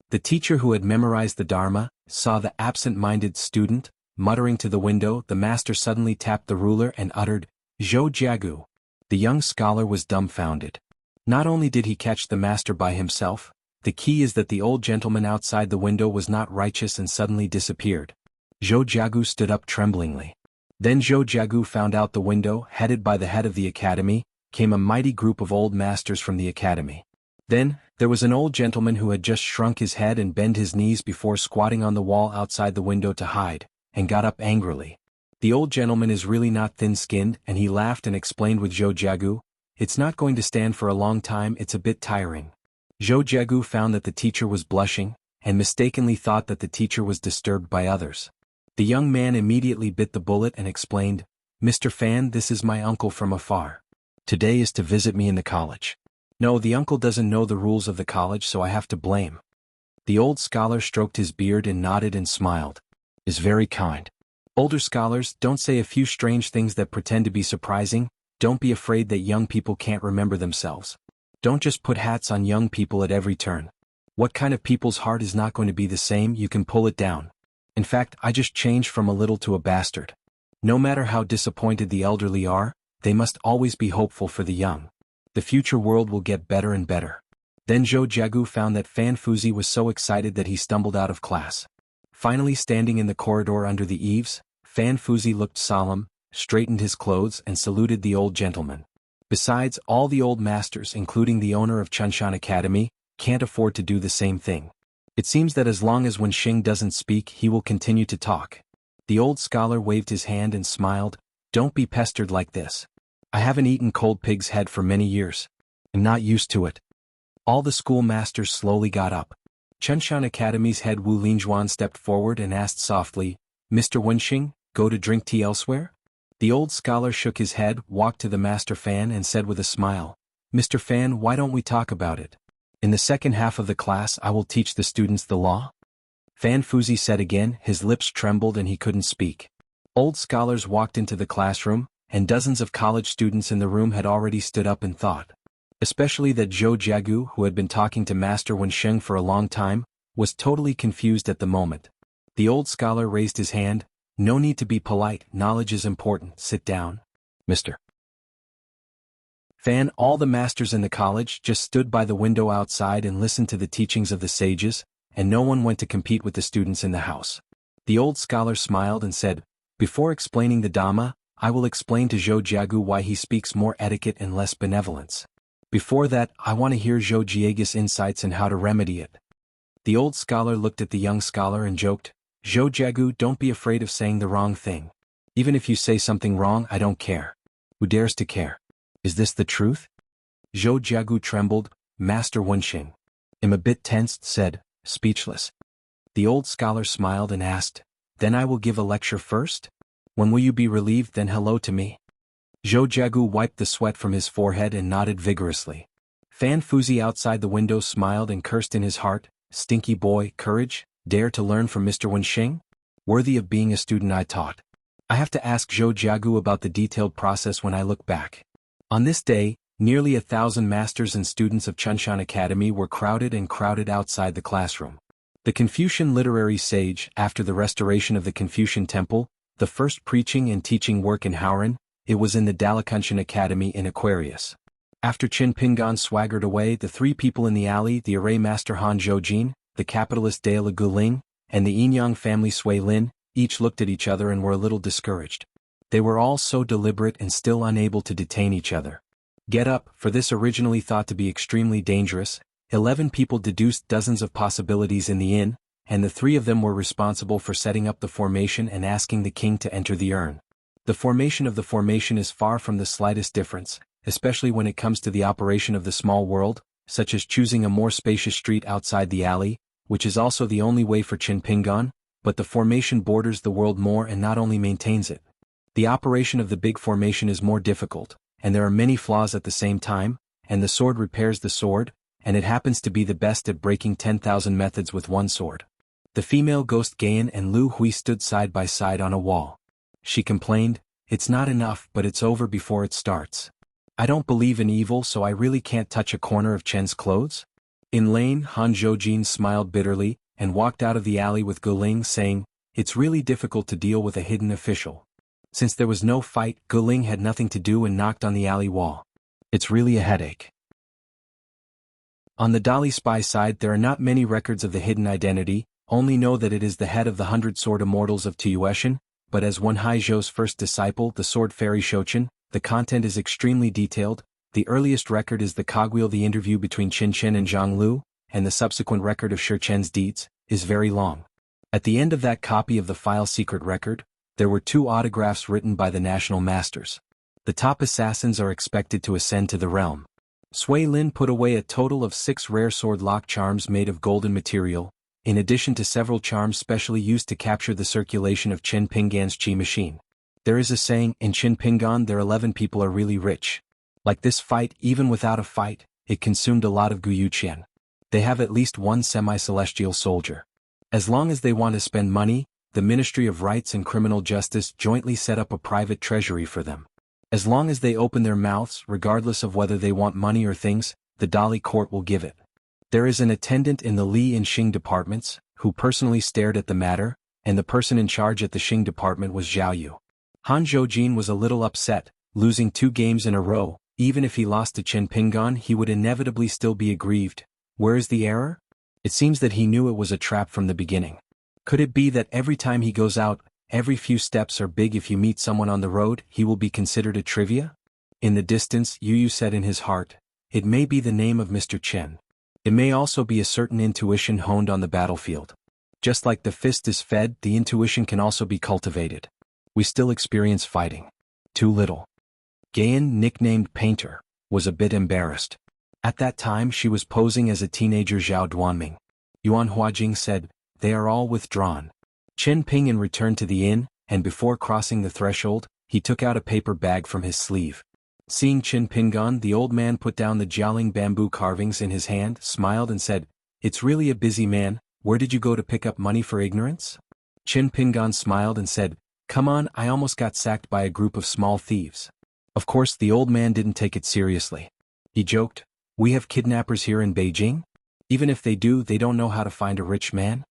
The teacher who had memorized the Dharma saw the absent-minded student, muttering to the window. The master suddenly tapped the ruler and uttered, "Zhou jianghu." The young scholar was dumbfounded. Not only did he catch the master by himself, the key is that the old gentleman outside the window was not righteous and suddenly disappeared. Zhou jianghu stood up tremblingly. Then Zhou jianghu found out the window, headed by the head of the academy, came a mighty group of old masters from the academy. Then, there was an old gentleman who had just shrunk his head and bent his knees before squatting on the wall outside the window to hide, and got up angrily. The old gentleman is really not thin-skinned, and he laughed and explained with Zhou jianghu, "It's not going to stand for a long time, it's a bit tiring." Zhou Jiegu found that the teacher was blushing, and mistakenly thought that the teacher was disturbed by others. The young man immediately bit the bullet and explained, "Mr. Fan, this is my uncle from afar. Today is to visit me in the college. No, the uncle doesn't know the rules of the college, so I have to blame." The old scholar stroked his beard and nodded and smiled. "Is very kind. Older scholars, don't say a few strange things that pretend to be surprising. Don't be afraid that young people can't remember themselves. Don't just put hats on young people at every turn. What kind of people's heart is not going to be the same? You can pull it down. In fact, I just changed from a little to a bastard. No matter how disappointed the elderly are, they must always be hopeful for the young. The future world will get better and better." Then Zhou Jiegu found that Fan Fuzi was so excited that he stumbled out of class. Finally, standing in the corridor under the eaves, Fan Fuzi looked solemn, straightened his clothes and saluted the old gentleman. Besides, all the old masters, including the owner of Chunshan Academy, can't afford to do the same thing. It seems that as long as Wenxing doesn't speak, he will continue to talk. The old scholar waved his hand and smiled, "Don't be pestered like this. I haven't eaten cold pig's head for many years. I'm not used to it." All the schoolmasters slowly got up. Chunshan Academy's head Wu Lingjuan stepped forward and asked softly, "Mr. Wenxing, go to drink tea elsewhere?" The old scholar shook his head, walked to the Master Fan and said with a smile, "Mr. Fan, why don't we talk about it? In the second half of the class I will teach the students the law." Fan Fuzi said again, his lips trembled and he couldn't speak. Old scholars walked into the classroom, and dozens of college students in the room had already stood up in thought. Especially that Zhou Jiegu, who had been talking to Master Wenxing for a long time, was totally confused at the moment. The old scholar raised his hand, "No need to be polite, knowledge is important, sit down, Mr. Fan." All the masters in the college just stood by the window outside and listened to the teachings of the sages, and no one went to compete with the students in the house. The old scholar smiled and said, "Before explaining the Dhamma, I will explain to Zhou Jiegu why he speaks more etiquette and less benevolence. Before that, I want to hear Zhou Jiegu's insights and how to remedy it." The old scholar looked at the young scholar and joked, "Zhou Jiegu, don't be afraid of saying the wrong thing. Even if you say something wrong, I don't care. Who dares to care? Is this the truth?" Zhou Jiegu trembled. Master Wenxing, "I'm a bit tensed," said, speechless. The old scholar smiled and asked, "Then I will give a lecture first? When will you be relieved? Then hello to me." Zhou Jiegu wiped the sweat from his forehead and nodded vigorously. Fan Fuzi outside the window smiled and cursed in his heart, "Stinky boy, courage, dare to learn from Mr. Wenxing? Worthy of being a student I taught. I have to ask Zhou Jiegu about the detailed process when I look back." On this day, nearly 1,000 masters and students of Chunshan Academy were crowded outside the classroom. The Confucian literary sage, after the restoration of the Confucian Temple, the first preaching and teaching work in Howran, it was in the Dalakanshan Academy in Aquarius. After Qin Pingan swaggered away, the three people in the alley, the array master Han Zhoujin, the capitalist Daila Guling, and the Yinyang family Sui Lin, each looked at each other and were a little discouraged. They were all so deliberate and still unable to detain each other. Get up, for this originally thought to be extremely dangerous. 11 people deduced dozens of possibilities in the inn, and the 3 of them were responsible for setting up the formation and asking the king to enter the urn. The formation of the formation is far from the slightest difference, especially when it comes to the operation of the small world, such as choosing a more spacious street outside the alley, which is also the only way for Qin Pingan, but the formation borders the world more and not only maintains it. The operation of the big formation is more difficult, and there are many flaws at the same time, and the sword repairs the sword, and it happens to be the best at breaking 10,000 methods with one sword. The female ghost Gayan and Lu Hui stood side by side on a wall. She complained, "It's not enough, but it's over before it starts. I don't believe in evil, so I really can't touch a corner of Chen's clothes." In lane, Han Zhoujin smiled bitterly, and walked out of the alley with Guling saying, "It's really difficult to deal with a hidden official." Since there was no fight, Guling had nothing to do and knocked on the alley wall. "It's really a headache." On the Dali spy side, there are not many records of the hidden identity, only know that it is the head of the 100 sword immortals of Tuyueshan, but as Wen Haizhou's first disciple, the sword fairy Shouchen, the content is extremely detailed. The earliest record is the cogwheel. The interview between Qin Chen and Zhang Lu, and the subsequent record of Shi Chen's deeds, is very long. At the end of that copy of the file secret record, there were 2 autographs written by the national masters. The top assassins are expected to ascend to the realm. Sui Lin put away a total of 6 rare sword lock charms made of golden material, in addition to several charms specially used to capture the circulation of Qin Pingan's qi machine. There is a saying, in Qin Pingan their 11 people are really rich. Like this fight, even without a fight, it consumed a lot of guyuqian. They have at least one semi-celestial soldier. As long as they want to spend money, the Ministry of Rights and Criminal Justice jointly set up a private treasury for them. As long as they open their mouths, regardless of whether they want money or things, the Dali court will give it. There is an attendant in the Li and Xing departments, who personally stared at the matter, and the person in charge at the Xing department was Zhao Yu. Han Zhoujin was a little upset, losing 2 games in a row. Even if he lost to Qin Pingan he would inevitably still be aggrieved. Where is the error? It seems that he knew it was a trap from the beginning. Could it be that every time he goes out, every few steps are big? If you meet someone on the road, he will be considered a trivia? In the distance, Yu said in his heart, it may be the name of Mr. Chen. It may also be a certain intuition honed on the battlefield. Just like the fist is fed, the intuition can also be cultivated. We still experience fighting. Too little. Gayan, nicknamed Painter, was a bit embarrassed. At that time she was posing as a teenager Zhao Duanming. Yuan Huajing said, they are all withdrawn. Chen Ping'an returned to the inn, and before crossing the threshold, he took out a paper bag from his sleeve. Seeing Qin Pingan, the old man put down the jialing bamboo carvings in his hand, smiled and said, it's really a busy man, where did you go to pick up money for ignorance? Qin Pingan smiled and said, come on, I almost got sacked by a group of small thieves. Of course the old man didn't take it seriously. He joked, we have kidnappers here in Beijing? Even if they do, they don't know how to find a rich man?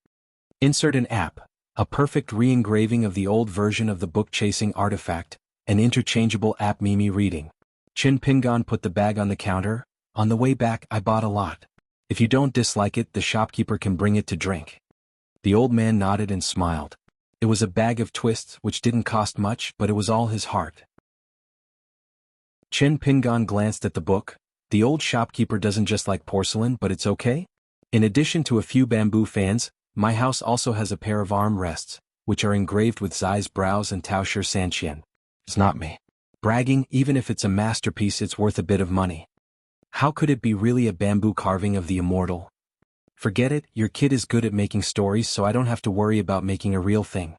Insert an app, a perfect re-engraving of the old version of the book-chasing artifact, an interchangeable app Mimi reading. Qin Pingan put the bag on the counter. On the way back I bought a lot. If you don't dislike it, the shopkeeper can bring it to drink. The old man nodded and smiled. It was a bag of twists which didn't cost much, but it was all his heart. Qin Pingan glanced at the book. The old shopkeeper doesn't just like porcelain, but it's okay? In addition to a few bamboo fans, my house also has a pair of arm rests, which are engraved with Zai's brows and Tao Shi Sanqian. It's not me bragging, even if it's a masterpiece it's worth a bit of money. How could it be really a bamboo carving of the immortal? Forget it, your kid is good at making stories so I don't have to worry about making a real thing.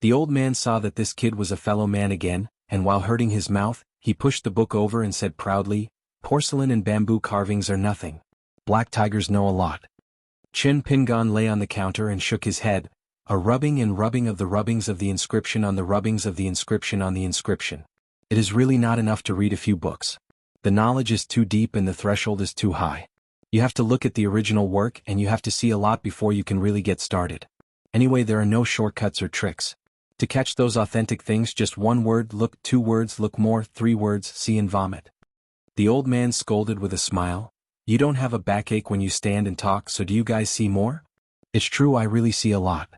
The old man saw that this kid was a fellow man again, and while hurting his mouth, he pushed the book over and said proudly, porcelain and bamboo carvings are nothing. Black tigers know a lot. Qin Pingan lay on the counter and shook his head, a rubbing and rubbing of the rubbings of the inscription on the rubbings of the inscription on the inscription. It is really not enough to read a few books. The knowledge is too deep and the threshold is too high. You have to look at the original work and you have to see a lot before you can really get started. Anyway, there are no shortcuts or tricks. To catch those authentic things, just 1 word, look, 2 words, look more, 3 words, see and vomit. The old man scolded with a smile. You don't have a backache when you stand and talk, so do you guys see more? It's true, I really see a lot.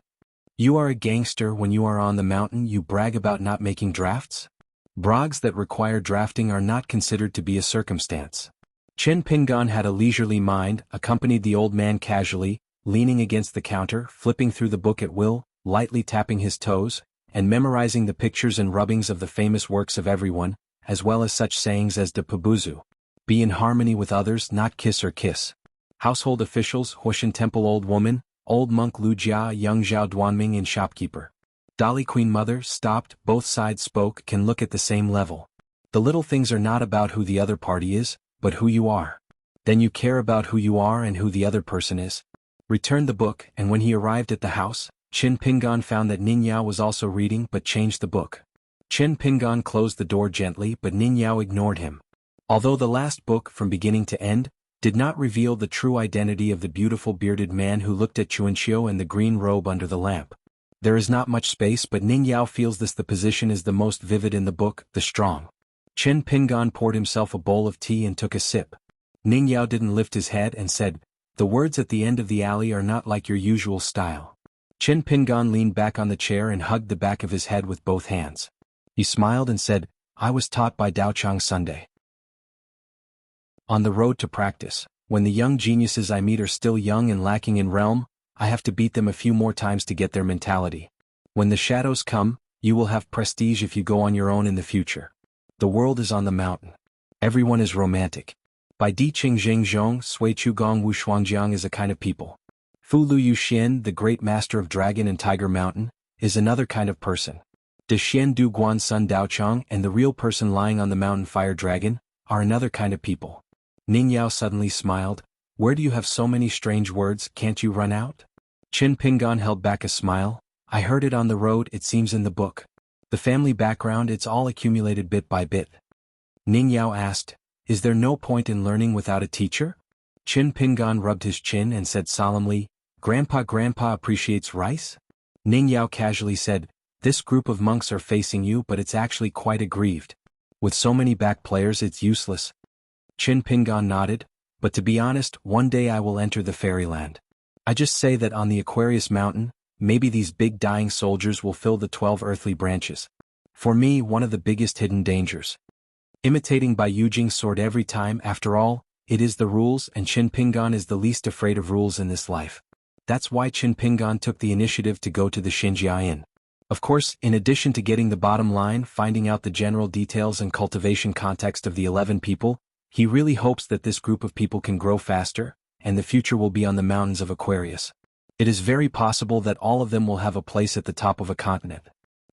You are a gangster when you are on the mountain, you brag about not making drafts? Brags that require drafting are not considered to be a circumstance. Qin Pingan had a leisurely mind, accompanied the old man casually, leaning against the counter, flipping through the book at will, lightly tapping his toes, and memorizing the pictures and rubbings of the famous works of everyone, as well as such sayings as de Pabuzu. Be in harmony with others, not kiss or kiss. Household officials, Huashan Temple old woman, old monk Lu Jia, young Zhao Duanming and shopkeeper. Dali Queen Mother stopped, both sides spoke, can look at the same level. The little things are not about who the other party is, but who you are. Then you care about who you are and who the other person is. Returned the book, and when he arrived at the house, Qin Pingan found that Ning Yao was also reading but changed the book. Qin Pingan closed the door gently but Ning Yao ignored him. Although the last book, from beginning to end, did not reveal the true identity of the beautiful bearded man who looked at Xuanhuan and the green robe under the lamp. There is not much space, but Ning Yao feels the position is the most vivid in the book, the strong. Qin Pingan poured himself a bowl of tea and took a sip. Ning Yao didn't lift his head and said, the words at the end of the alley are not like your usual style. Qin Pingan leaned back on the chair and hugged the back of his head with both hands. He smiled and said, I was taught by Daochang Sunday. On the road to practice, when the young geniuses I meet are still young and lacking in realm, I have to beat them a few more times to get their mentality. When the shadows come, you will have prestige if you go on your own in the future. The world is on the mountain. Everyone is romantic. By Di Qing Jing Zhong, Sui Chu Gong Wu Shuangjiang is a kind of people. Fu Lu Yu Xian, the great master of Dragon and Tiger Mountain, is another kind of person. De Xian Du Guan Sun Daochang and the real person lying on the mountain fire dragon are another kind of people. Ning Yao suddenly smiled. Where do you have so many strange words, can't you run out? Qin Pingan held back a smile. I heard it on the road, it seems in the book. The family background, it's all accumulated bit by bit. Ning Yao asked, is there no point in learning without a teacher? Qin Pingan rubbed his chin and said solemnly, Grandpa appreciates rice? Ning Yao casually said, this group of monks are facing you but it's actually quite aggrieved. With so many back players it's useless. Qin Pingan nodded, but to be honest, one day I will enter the fairyland. I just say that on the Aquarius Mountain, maybe these big dying soldiers will fill the 12 earthly branches. For me, one of the biggest hidden dangers. Imitating by Yujing's sword every time, after all, it is the rules and Qin Pingan is the least afraid of rules in this life. That's why Qin Pingan took the initiative to go to the Xinjia Inn. Of course, in addition to getting the bottom line, finding out the general details and cultivation context of the 11 people, he really hopes that this group of people can grow faster, and the future will be on the mountains of Aquarius. It is very possible that all of them will have a place at the top of a continent.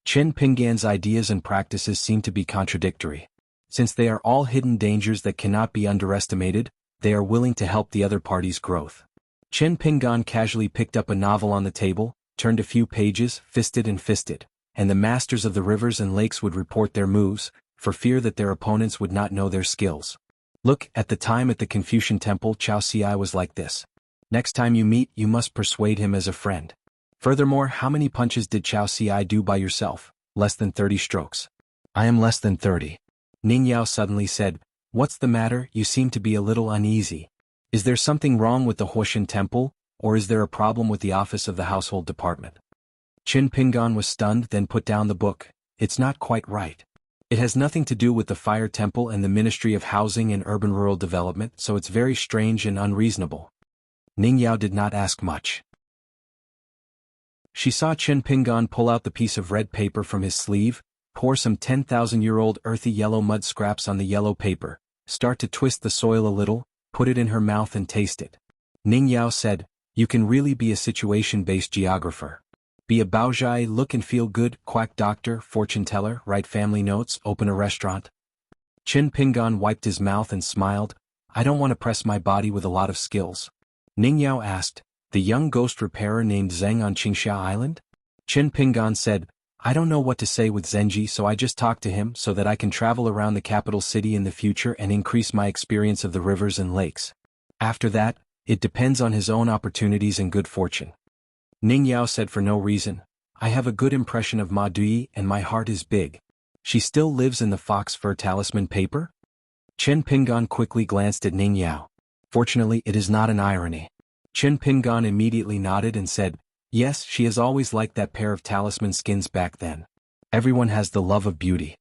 Qin Pingan's ideas and practices seem to be contradictory. Since they are all hidden dangers that cannot be underestimated, they are willing to help the other party's growth. Qin Pingan casually picked up a novel on the table, turned a few pages, fisted, and the masters of the rivers and lakes would report their moves, for fear that their opponents would not know their skills. Look, at the time at the Confucian temple, Chao Ci was like this. Next time you meet, you must persuade him as a friend. Furthermore, how many punches did Chao Ci do by yourself? Less than 30 strokes. I am less than 30. Ning Yao suddenly said, what's the matter, you seem to be a little uneasy. Is there something wrong with the Huoshan temple, or is there a problem with the office of the household department? Qin Pingan was stunned, then put down the book. It's not quite right. It has nothing to do with the fire temple and the Ministry of Housing and Urban Rural Development, so it's very strange and unreasonable. Ning Yao did not ask much. She saw Qin Pingan pull out the piece of red paper from his sleeve, pour some 10,000-year-old earthy yellow mud scraps on the yellow paper, start to twist the soil a little, put it in her mouth and taste it. Ning Yao said, you can really be a situation-based geographer. Be a baozhai, look and feel good, quack doctor, fortune teller, write family notes, open a restaurant. Qin Pingan wiped his mouth and smiled, I don't want to press my body with a lot of skills. Ning Yao asked, the young ghost repairer named Zeng on Xianxia Island? Qin Pingan said, I don't know what to say with Zenji, so I just talked to him so that I can travel around the capital city in the future and increase my experience of the rivers and lakes. After that, it depends on his own opportunities and good fortune. Ning Yao said for no reason, I have a good impression of Ma Dui and my heart is big. She still lives in the fox fur talisman paper? Qin Pingan quickly glanced at Ning Yao. Fortunately, it is not an irony. Qin Pingan immediately nodded and said, yes, she has always liked that pair of talisman skins back then. Everyone has the love of beauty.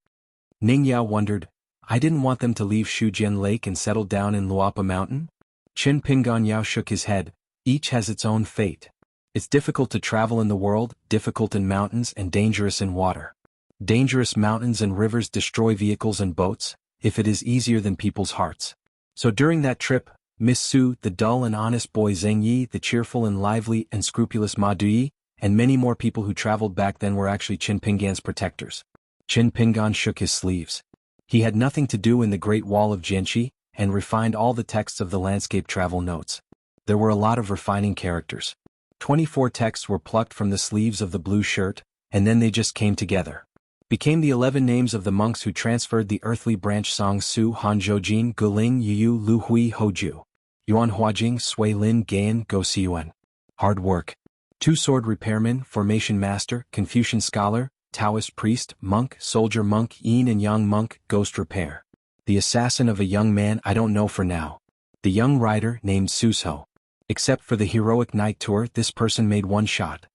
Ning Yao wondered, I didn't want them to leave Shujian Lake and settle down in Luapa Mountain? Qin Pingan Yao shook his head, each has its own fate. It's difficult to travel in the world, difficult in mountains and dangerous in water. Dangerous mountains and rivers destroy vehicles and boats, if it is easier than people's hearts. So during that trip, Miss Su, the dull and honest boy Zheng Yi, the cheerful and lively and scrupulous Ma Dui, and many more people who traveled back then were actually Qin Pingan's protectors. Qin Pingan shook his sleeves. He had nothing to do in the Great Wall of Jianxi, and refined all the texts of the landscape travel notes. There were a lot of refining characters. 24 texts were plucked from the sleeves of the blue shirt, and then they just came together. Became the 11 names of the monks who transferred the earthly branch Song Su Hanzhoujin Guling Yu Lu Hui Hoju. Yuan Huajing Sui Lin Gan Go Siyuan. Hard work. 2 sword repairmen, formation master, Confucian scholar, Taoist priest, monk, soldier monk, yin and yang monk, ghost repair. The assassin of a young man I don't know for now. The young rider named Susho. Except for the heroic night tour, this person made 1 shot.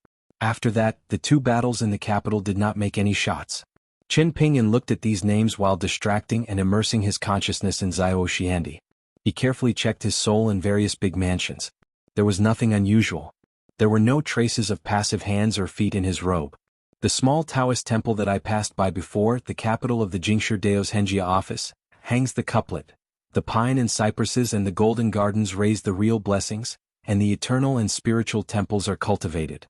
After that, the 2 battles in the capital did not make any shots. Qin Pingan looked at these names while distracting and immersing his consciousness in Zhao Xiandi. He carefully checked his soul in various big mansions. There was nothing unusual. There were no traces of passive hands or feet in his robe. The small Taoist temple that I passed by before, the capital of the Jingshi Dao's Henjia office, hangs the couplet, The pine and cypresses and the golden gardens raise the real blessings, and the eternal and spiritual temples are cultivated.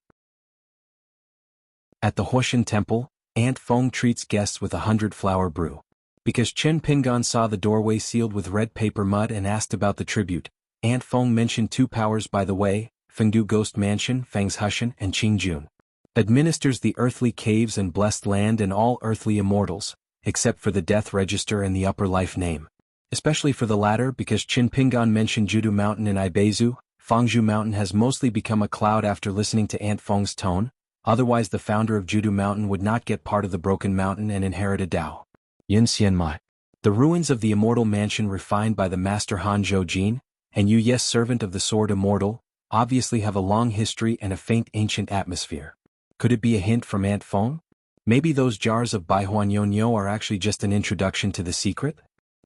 At the Huashan Temple, Aunt Feng treats guests with 100-flower brew. Because Chen Pingan saw the doorway sealed with red paper mud and asked about the tribute, Aunt Feng mentioned 2 powers by the way, Fengdu Ghost Mansion, Feng's Hushan and Qingjun. Administers the earthly caves and blessed land and all earthly immortals, except for the death register and the upper life name. Especially for the latter because Qin Pingan mentioned Judu Mountain in Ibeizu, Fangzhou Mountain has mostly become a cloud after listening to Aunt Feng's tone, otherwise the founder of Judu Mountain would not get part of the broken mountain and inherit a Dao. Yinxianmai. The ruins of the immortal mansion refined by the master Han Zhou and Yu Yes servant of the sword immortal, obviously have a long history and a faint ancient atmosphere. Could it be a hint from Aunt Feng? Maybe those jars of Baihuanyonyo are actually just an introduction to the secret?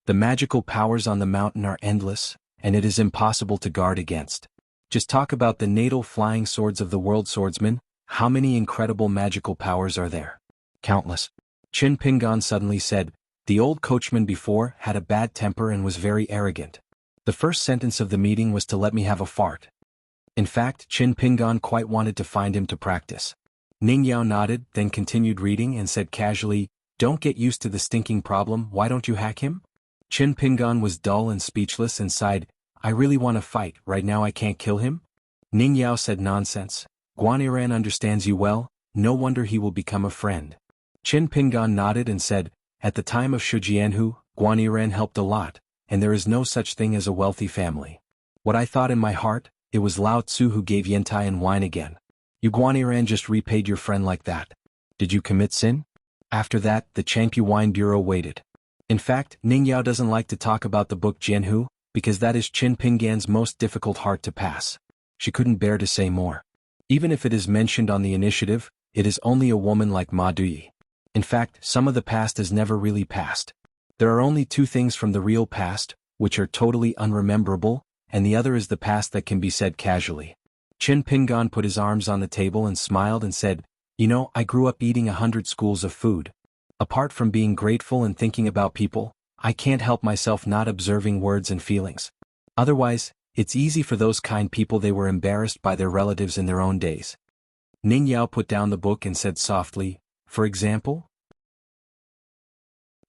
The magical powers on the mountain are endless, and it is impossible to guard against. Just talk about the natal flying swords of the world swordsman, how many incredible magical powers are there? Countless. Qin Pingan suddenly said, the old coachman before had a bad temper and was very arrogant. The first sentence of the meeting was to let me have a fart. In fact, Qin Pingan quite wanted to find him to practice. Ning Yao nodded, then continued reading and said casually, don't get used to the stinking problem, why don't you hack him? Qin Pingan was dull and speechless and sighed, I really want to fight, right now I can't kill him? Ning Yao said nonsense. Guaniran understands you well, no wonder he will become a friend. Qin Pingan nodded and said, at the time of Jianghu, Guaniran helped a lot, and there is no such thing as a wealthy family. What I thought in my heart, it was Lao Tzu who gave yentai and wine again. You Guaniran just repaid your friend like that. Did you commit sin? After that, the Changpu Wine Bureau waited. In fact, Ning Yao doesn't like to talk about the book Jianghu, because that is Qin Pingan's most difficult heart to pass. She couldn't bear to say more. Even if it is mentioned on the initiative, it is only a woman like Ma Duyi. In fact, some of the past is never really past. There are only 2 things from the real past, which are totally unrememberable, and the other is the past that can be said casually. Qin Pingan put his arms on the table and smiled and said, you know, I grew up eating 100 schools of food. Apart from being grateful and thinking about people, I can't help myself not observing words and feelings. Otherwise, it's easy for those kind people they were embarrassed by their relatives in their own days. Ning Yao put down the book and said softly, for example?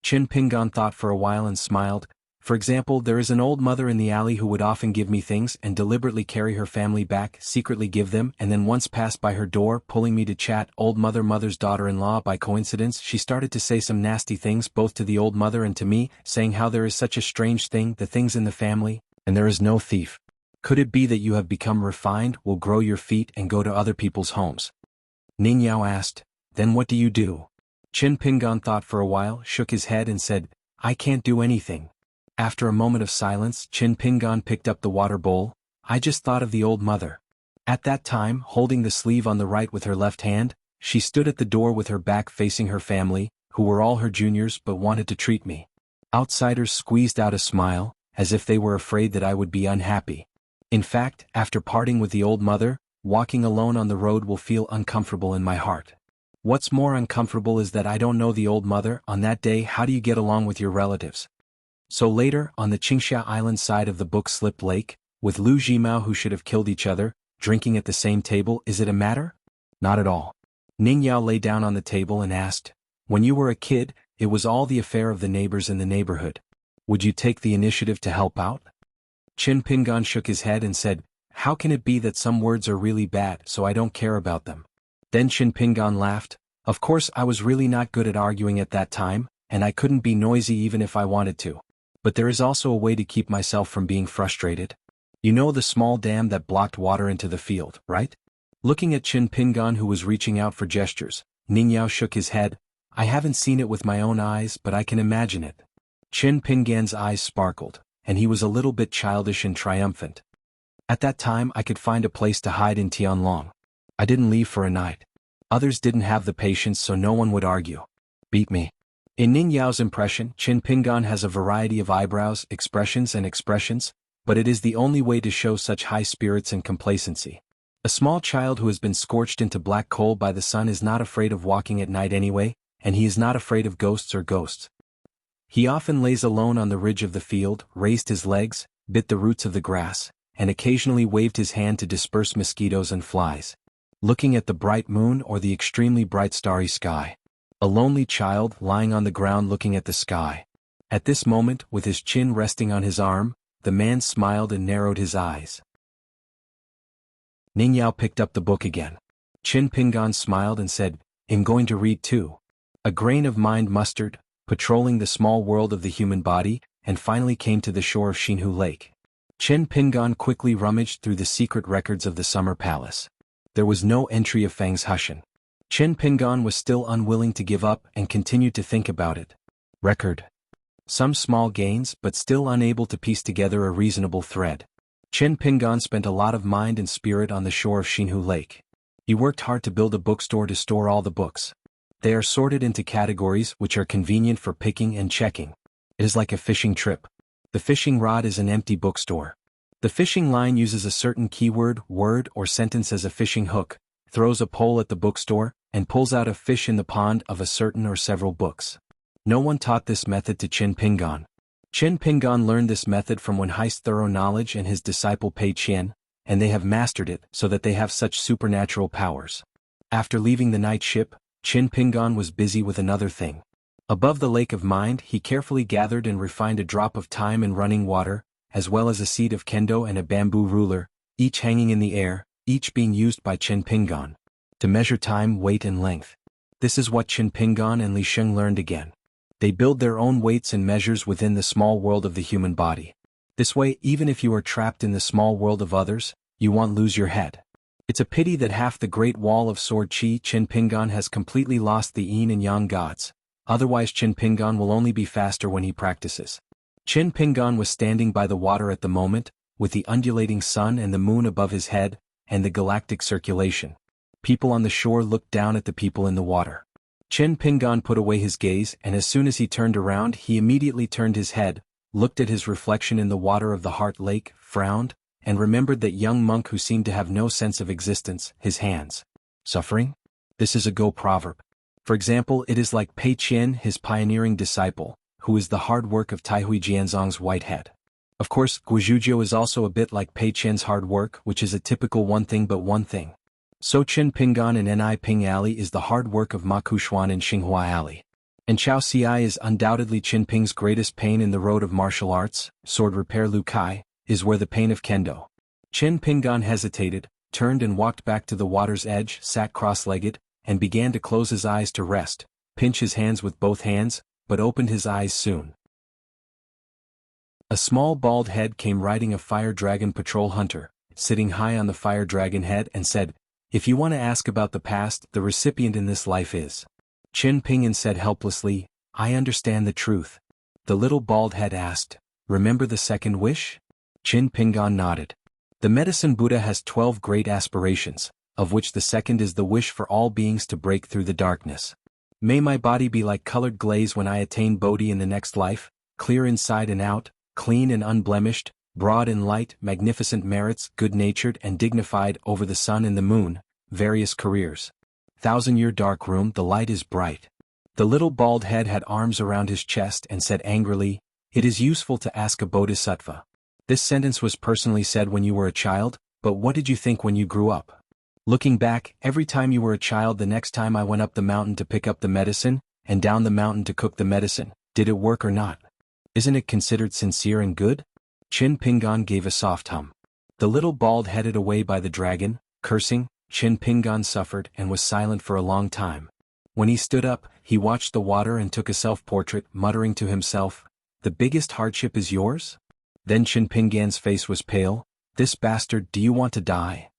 Qin Pingan thought for a while and smiled. For example, there is an old mother in the alley who would often give me things and deliberately carry her family back, secretly give them, and then once passed by her door, pulling me to chat. Old mother's daughter-in-law. By coincidence, she started to say some nasty things both to the old mother and to me, saying how there is such a strange thing, the things in the family, and there is no thief. Could it be that you have become refined, will grow your feet and go to other people's homes? Ning Yao asked, then what do you do? Qin Pingan thought for a while, shook his head and said, I can't do anything. After a moment of silence, Qin Pingan picked up the water bowl. I just thought of the old mother. At that time, holding the sleeve on the right with her left hand, she stood at the door with her back facing her family, who were all her juniors but wanted to treat me. Outsiders squeezed out a smile, as if they were afraid that I would be unhappy. In fact, after parting with the old mother, walking alone on the road will feel uncomfortable in my heart. What's more uncomfortable is that I don't know the old mother. On that day, how do you get along with your relatives? So later, on the Xianxia island side of the book-slipped lake, with Lu Jimao who should have killed each other, drinking at the same table, is it a matter? Not at all. Ning Yao lay down on the table and asked, when you were a kid, it was all the affair of the neighbors in the neighborhood. Would you take the initiative to help out? Qin Pingan shook his head and said, how can it be that some words are really bad so I don't care about them? Then Qin Pingan laughed, of course I was really not good at arguing at that time, and I couldn't be noisy even if I wanted to. But there is also a way to keep myself from being frustrated. You know the small dam that blocked water into the field, right? Looking at Qin Pingan who was reaching out for gestures, Ning Yao shook his head, I haven't seen it with my own eyes but I can imagine it. Qin Pingan's eyes sparkled, and he was a little bit childish and triumphant. At that time I could find a place to hide in Tianlong. I didn't leave for a night. Others didn't have the patience so no one would argue. Beat me. In Ning Yao's impression, Qin Pingan has a variety of eyebrows, expressions, but it is the only way to show such high spirits and complacency. A small child who has been scorched into black coal by the sun is not afraid of walking at night anyway, and he is not afraid of ghosts or ghosts. He often lays alone on the ridge of the field, raised his legs, bit the roots of the grass, and occasionally waved his hand to disperse mosquitoes and flies. Looking at the bright moon or the extremely bright starry sky. A lonely child lying on the ground looking at the sky. At this moment, with his chin resting on his arm, the man smiled and narrowed his eyes. Ning Yao picked up the book again. Qin Pingan smiled and said, "I'm going to read too." A grain of mind mustered, patrolling the small world of the human body, and finally came to the shore of Xianhu Lake. Qin Pingan quickly rummaged through the secret records of the summer palace. There was no entry of Fang's Hushan. Qin Pingan was still unwilling to give up and continued to think about it. Record. Some small gains, but still unable to piece together a reasonable thread. Qin Pingan spent a lot of mind and spirit on the shore of Xianhu Lake. He worked hard to build a bookstore to store all the books. They are sorted into categories which are convenient for picking and checking. It is like a fishing trip. The fishing rod is an empty bookstore. The fishing line uses a certain keyword, word, or sentence as a fishing hook, throws a pole at the bookstore, and pulls out a fish in the pond of a certain or several books. No one taught this method to Qin Pingan. Qin Pingan learned this method from Wen Hai's thorough knowledge and his disciple Pei Qian, and they have mastered it so that they have such supernatural powers. After leaving the night ship, Qin Pingan was busy with another thing. Above the lake of mind, he carefully gathered and refined a drop of time in running water, as well as a seed of kendo and a bamboo ruler, each hanging in the air, each being used by Qin Pingan to measure time, weight and length. This is what Qin Pingan and Li Sheng learned again. They build their own weights and measures within the small world of the human body. This way, even if you are trapped in the small world of others, you won't lose your head. It's a pity that half the great wall of sword chi Qin Pingan has completely lost the yin and yang gods, otherwise Qin Pingan will only be faster when he practices. Qin Pingan was standing by the water at the moment, with the undulating sun and the moon above his head, and the galactic circulation. People on the shore looked down at the people in the water. Qin Pingan put away his gaze, and as soon as he turned around he immediately turned his head, looked at his reflection in the water of the heart lake, frowned, and remembered that young monk who seemed to have no sense of existence, his hands. Suffering? This is a Go proverb. For example, it is like Pei Qian, his pioneering disciple, who is the hard work of Taihui Jianzong's white head. Of course, Guizhuzhou is also a bit like Pei Qian's hard work, which is a typical one thing but one thing. So Qin Pingan and Ni Ping Alley is the hard work of Ma Xuanhuan and Xinghua Alley. And Chao Xiai is undoubtedly Qin Ping's greatest pain in the road of martial arts, sword repair Lu Kai, is where the pain of kendo. Qin Pingan hesitated, turned and walked back to the water's edge, sat cross-legged, and began to close his eyes to rest, pinch his hands with both hands, but opened his eyes soon. A small bald head came riding a fire dragon patrol hunter, sitting high on the fire dragon head and said, "If you want to ask about the past, the recipient in this life is." Qin Pingan said helplessly, "I understand the truth." The little bald head asked, "Remember the second wish?" Qin Pingan nodded. The medicine Buddha has 12 great aspirations, of which the second is the wish for all beings to break through the darkness. May my body be like colored glaze when I attain Bodhi in the next life, clear inside and out, clean and unblemished, broad and light, magnificent merits, good-natured and dignified over the sun and the moon, various careers. 1,000-year dark room, the light is bright. The little bald head had arms around his chest and said angrily, "It is useful to ask a bodhisattva. This sentence was personally said when you were a child, but what did you think when you grew up? Looking back, every time you were a child, the next time I went up the mountain to pick up the medicine, and down the mountain to cook the medicine, did it work or not? Isn't it considered sincere and good?" Qin Pingan gave a soft hum. The little bald headed away by the dragon, cursing. Qin Pingan suffered and was silent for a long time. When he stood up, he watched the water and took a self-portrait, muttering to himself, "The biggest hardship is yours?" Then Qin Pingan's face was pale. "This bastard, do you want to die?"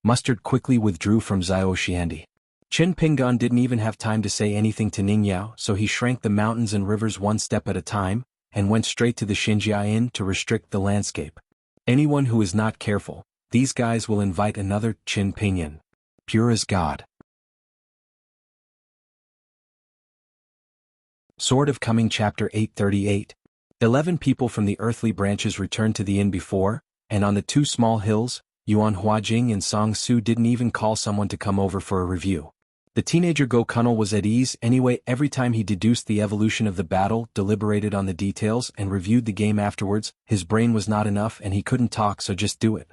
Mustard quickly withdrew from Xiao Xiandi. Qin Pingan didn't even have time to say anything to Ning Yao, so he shrank the mountains and rivers one step at a time, and went straight to the Xinjia Inn to restrict the landscape. Anyone who is not careful, these guys will invite another Qin Pingan. Pure as God. Sword of Coming Chapter 838. 11 people from the earthly branches returned to the inn before, and on the 2 small hills, Yuan Huajing and Song Su didn't even call someone to come over for a review. The teenager Go Kunnel was at ease anyway. Every time he deduced the evolution of the battle, deliberated on the details, and reviewed the game afterwards, his brain was not enough and he couldn't talk, so just do it.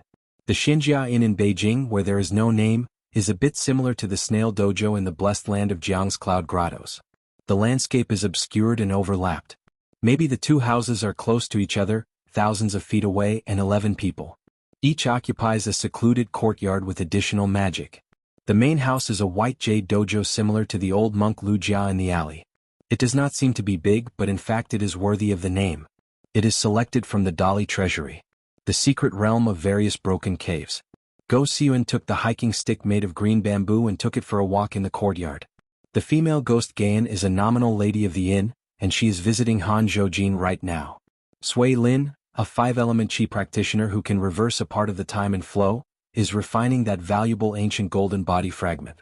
The Xianxia Inn in Beijing, where there is no name, is a bit similar to the Snail Dojo in the blessed land of Jianghu's Cloud Grottos. The landscape is obscured and overlapped. Maybe the two houses are close to each other, thousands of feet away, and 11 people. Each occupies a secluded courtyard with additional magic. The main house is a white jade dojo similar to the old monk Lu Jia in the alley. It does not seem to be big, but in fact it is worthy of the name. It is selected from the Dali treasury, the secret realm of various broken caves. Go Xian took the hiking stick made of green bamboo and took it for a walk in the courtyard. The female ghost Gayan is a nominal lady of the inn, and she is visiting Han Zhoujin right now. Sui Lin, a 5-element chi practitioner who can reverse a part of the time and flow, is refining that valuable ancient golden body fragment.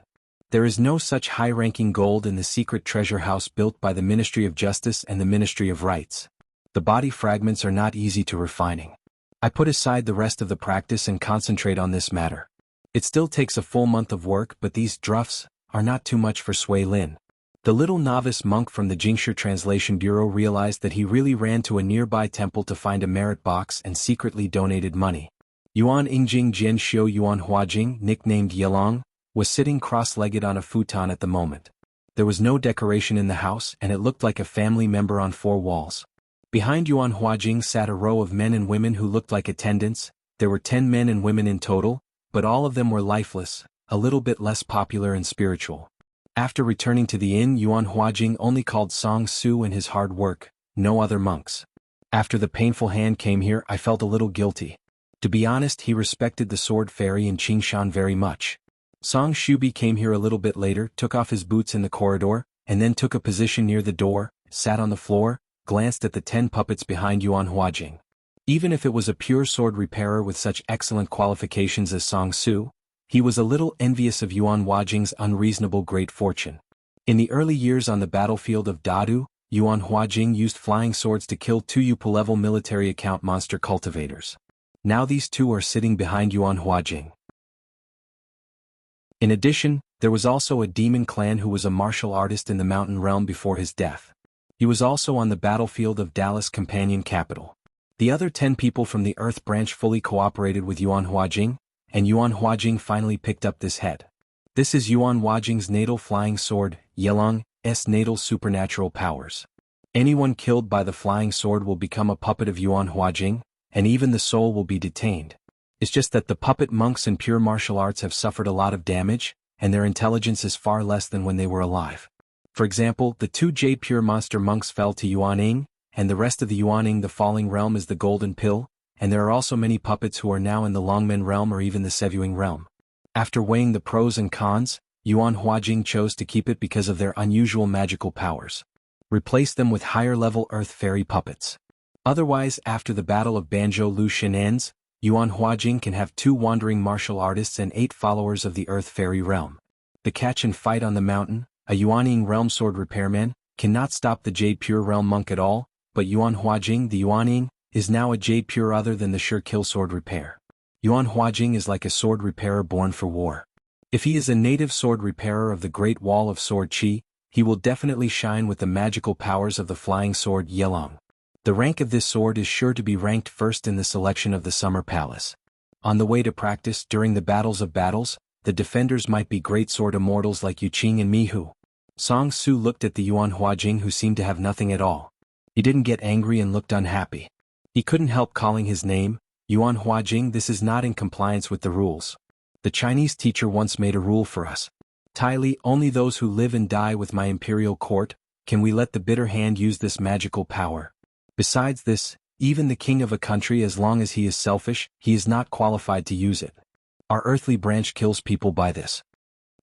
There is no such high-ranking gold in the secret treasure house built by the Ministry of Justice and the Ministry of Rights. The body fragments are not easy to refining. I put aside the rest of the practice and concentrate on this matter. It still takes a full month of work, but these drufts are not too much for Sui Lin. The little novice monk from the Jingshi Translation Bureau realized that he really ran to a nearby temple to find a merit box and secretly donated money. Yuan Ingjing Jian Xiu Yuan Huajing, nicknamed Yelong, was sitting cross-legged on a futon at the moment. There was no decoration in the house and it looked like a family member on 4 walls. Behind Yuan Huajing sat a row of men and women who looked like attendants. There were 10 men and women in total, but all of them were lifeless, a little bit less popular and spiritual. After returning to the inn, Yuan Huajing only called Song Su and his hard work, no other monks. After the painful hand came here, I felt a little guilty. To be honest, he respected the sword fairy and Qingshan very much. Song Shubi came here a little bit later, took off his boots in the corridor, and then took a position near the door, sat on the floor, glanced at the 10 puppets behind Yuan Huajing. Even if it was a pure sword repairer with such excellent qualifications as Song Su, he was a little envious of Yuan Huajing's unreasonable great fortune. In the early years on the battlefield of Dadu, Yuan Huajing used flying swords to kill 2 UP-level military account monster cultivators. Now these 2 are sitting behind Yuan Huajing. In addition, there was also a demon clan who was a martial artist in the mountain realm before his death. He was also on the battlefield of Dallas' companion capital. The other 10 people from the Earth branch fully cooperated with Yuan Huajing, and Yuan Huajing finally picked up this head. This is Yuan Huajing's natal flying sword, Yelong's natal supernatural powers. Anyone killed by the flying sword will become a puppet of Yuan Huajing, and even the soul will be detained. It's just that the puppet monks in pure martial arts have suffered a lot of damage, and their intelligence is far less than when they were alive. For example, the 2 Jade Pure Monster monks fell to Yuaning, and the rest of the Yuaning the falling realm is the Golden Pill, and there are also many puppets who are now in the Longmen realm or even the Sevuing realm. After weighing the pros and cons, Yuan Huajing chose to keep it because of their unusual magical powers. Replace them with higher-level Earth Fairy puppets. Otherwise, after the Battle of Banjo Lu Shin ends, Yuan Huajing can have 2 wandering martial artists and 8 followers of the Earth Fairy realm. The catch and fight on the mountain, a Yuaning realm sword repairman, cannot stop the Jade Pure realm monk at all, but Yuan Huajing the Yuaning is now a Jade Pure other than the sure kill sword repair. Yuan Huajing is like a sword repairer born for war. If he is a native sword repairer of the Great Wall of Sword Chi, he will definitely shine with the magical powers of the flying sword Yelong. The rank of this sword is sure to be ranked first in the selection of the Summer Palace. On the way to practice during the battles of battles, the defenders might be great sword immortals like Yuqing and Mihu. Song Su looked at the Yuan Huajing who seemed to have nothing at all. He didn't get angry and looked unhappy. He couldn't help calling his name, Yuan Huajing. This is not in compliance with the rules. The Chinese teacher once made a rule for us. Tai Li, only those who live and die with my imperial court, can we let the bitter hand use this magical power. Besides this, even the king of a country, as long as he is selfish, he is not qualified to use it. Our earthly branch kills people by this.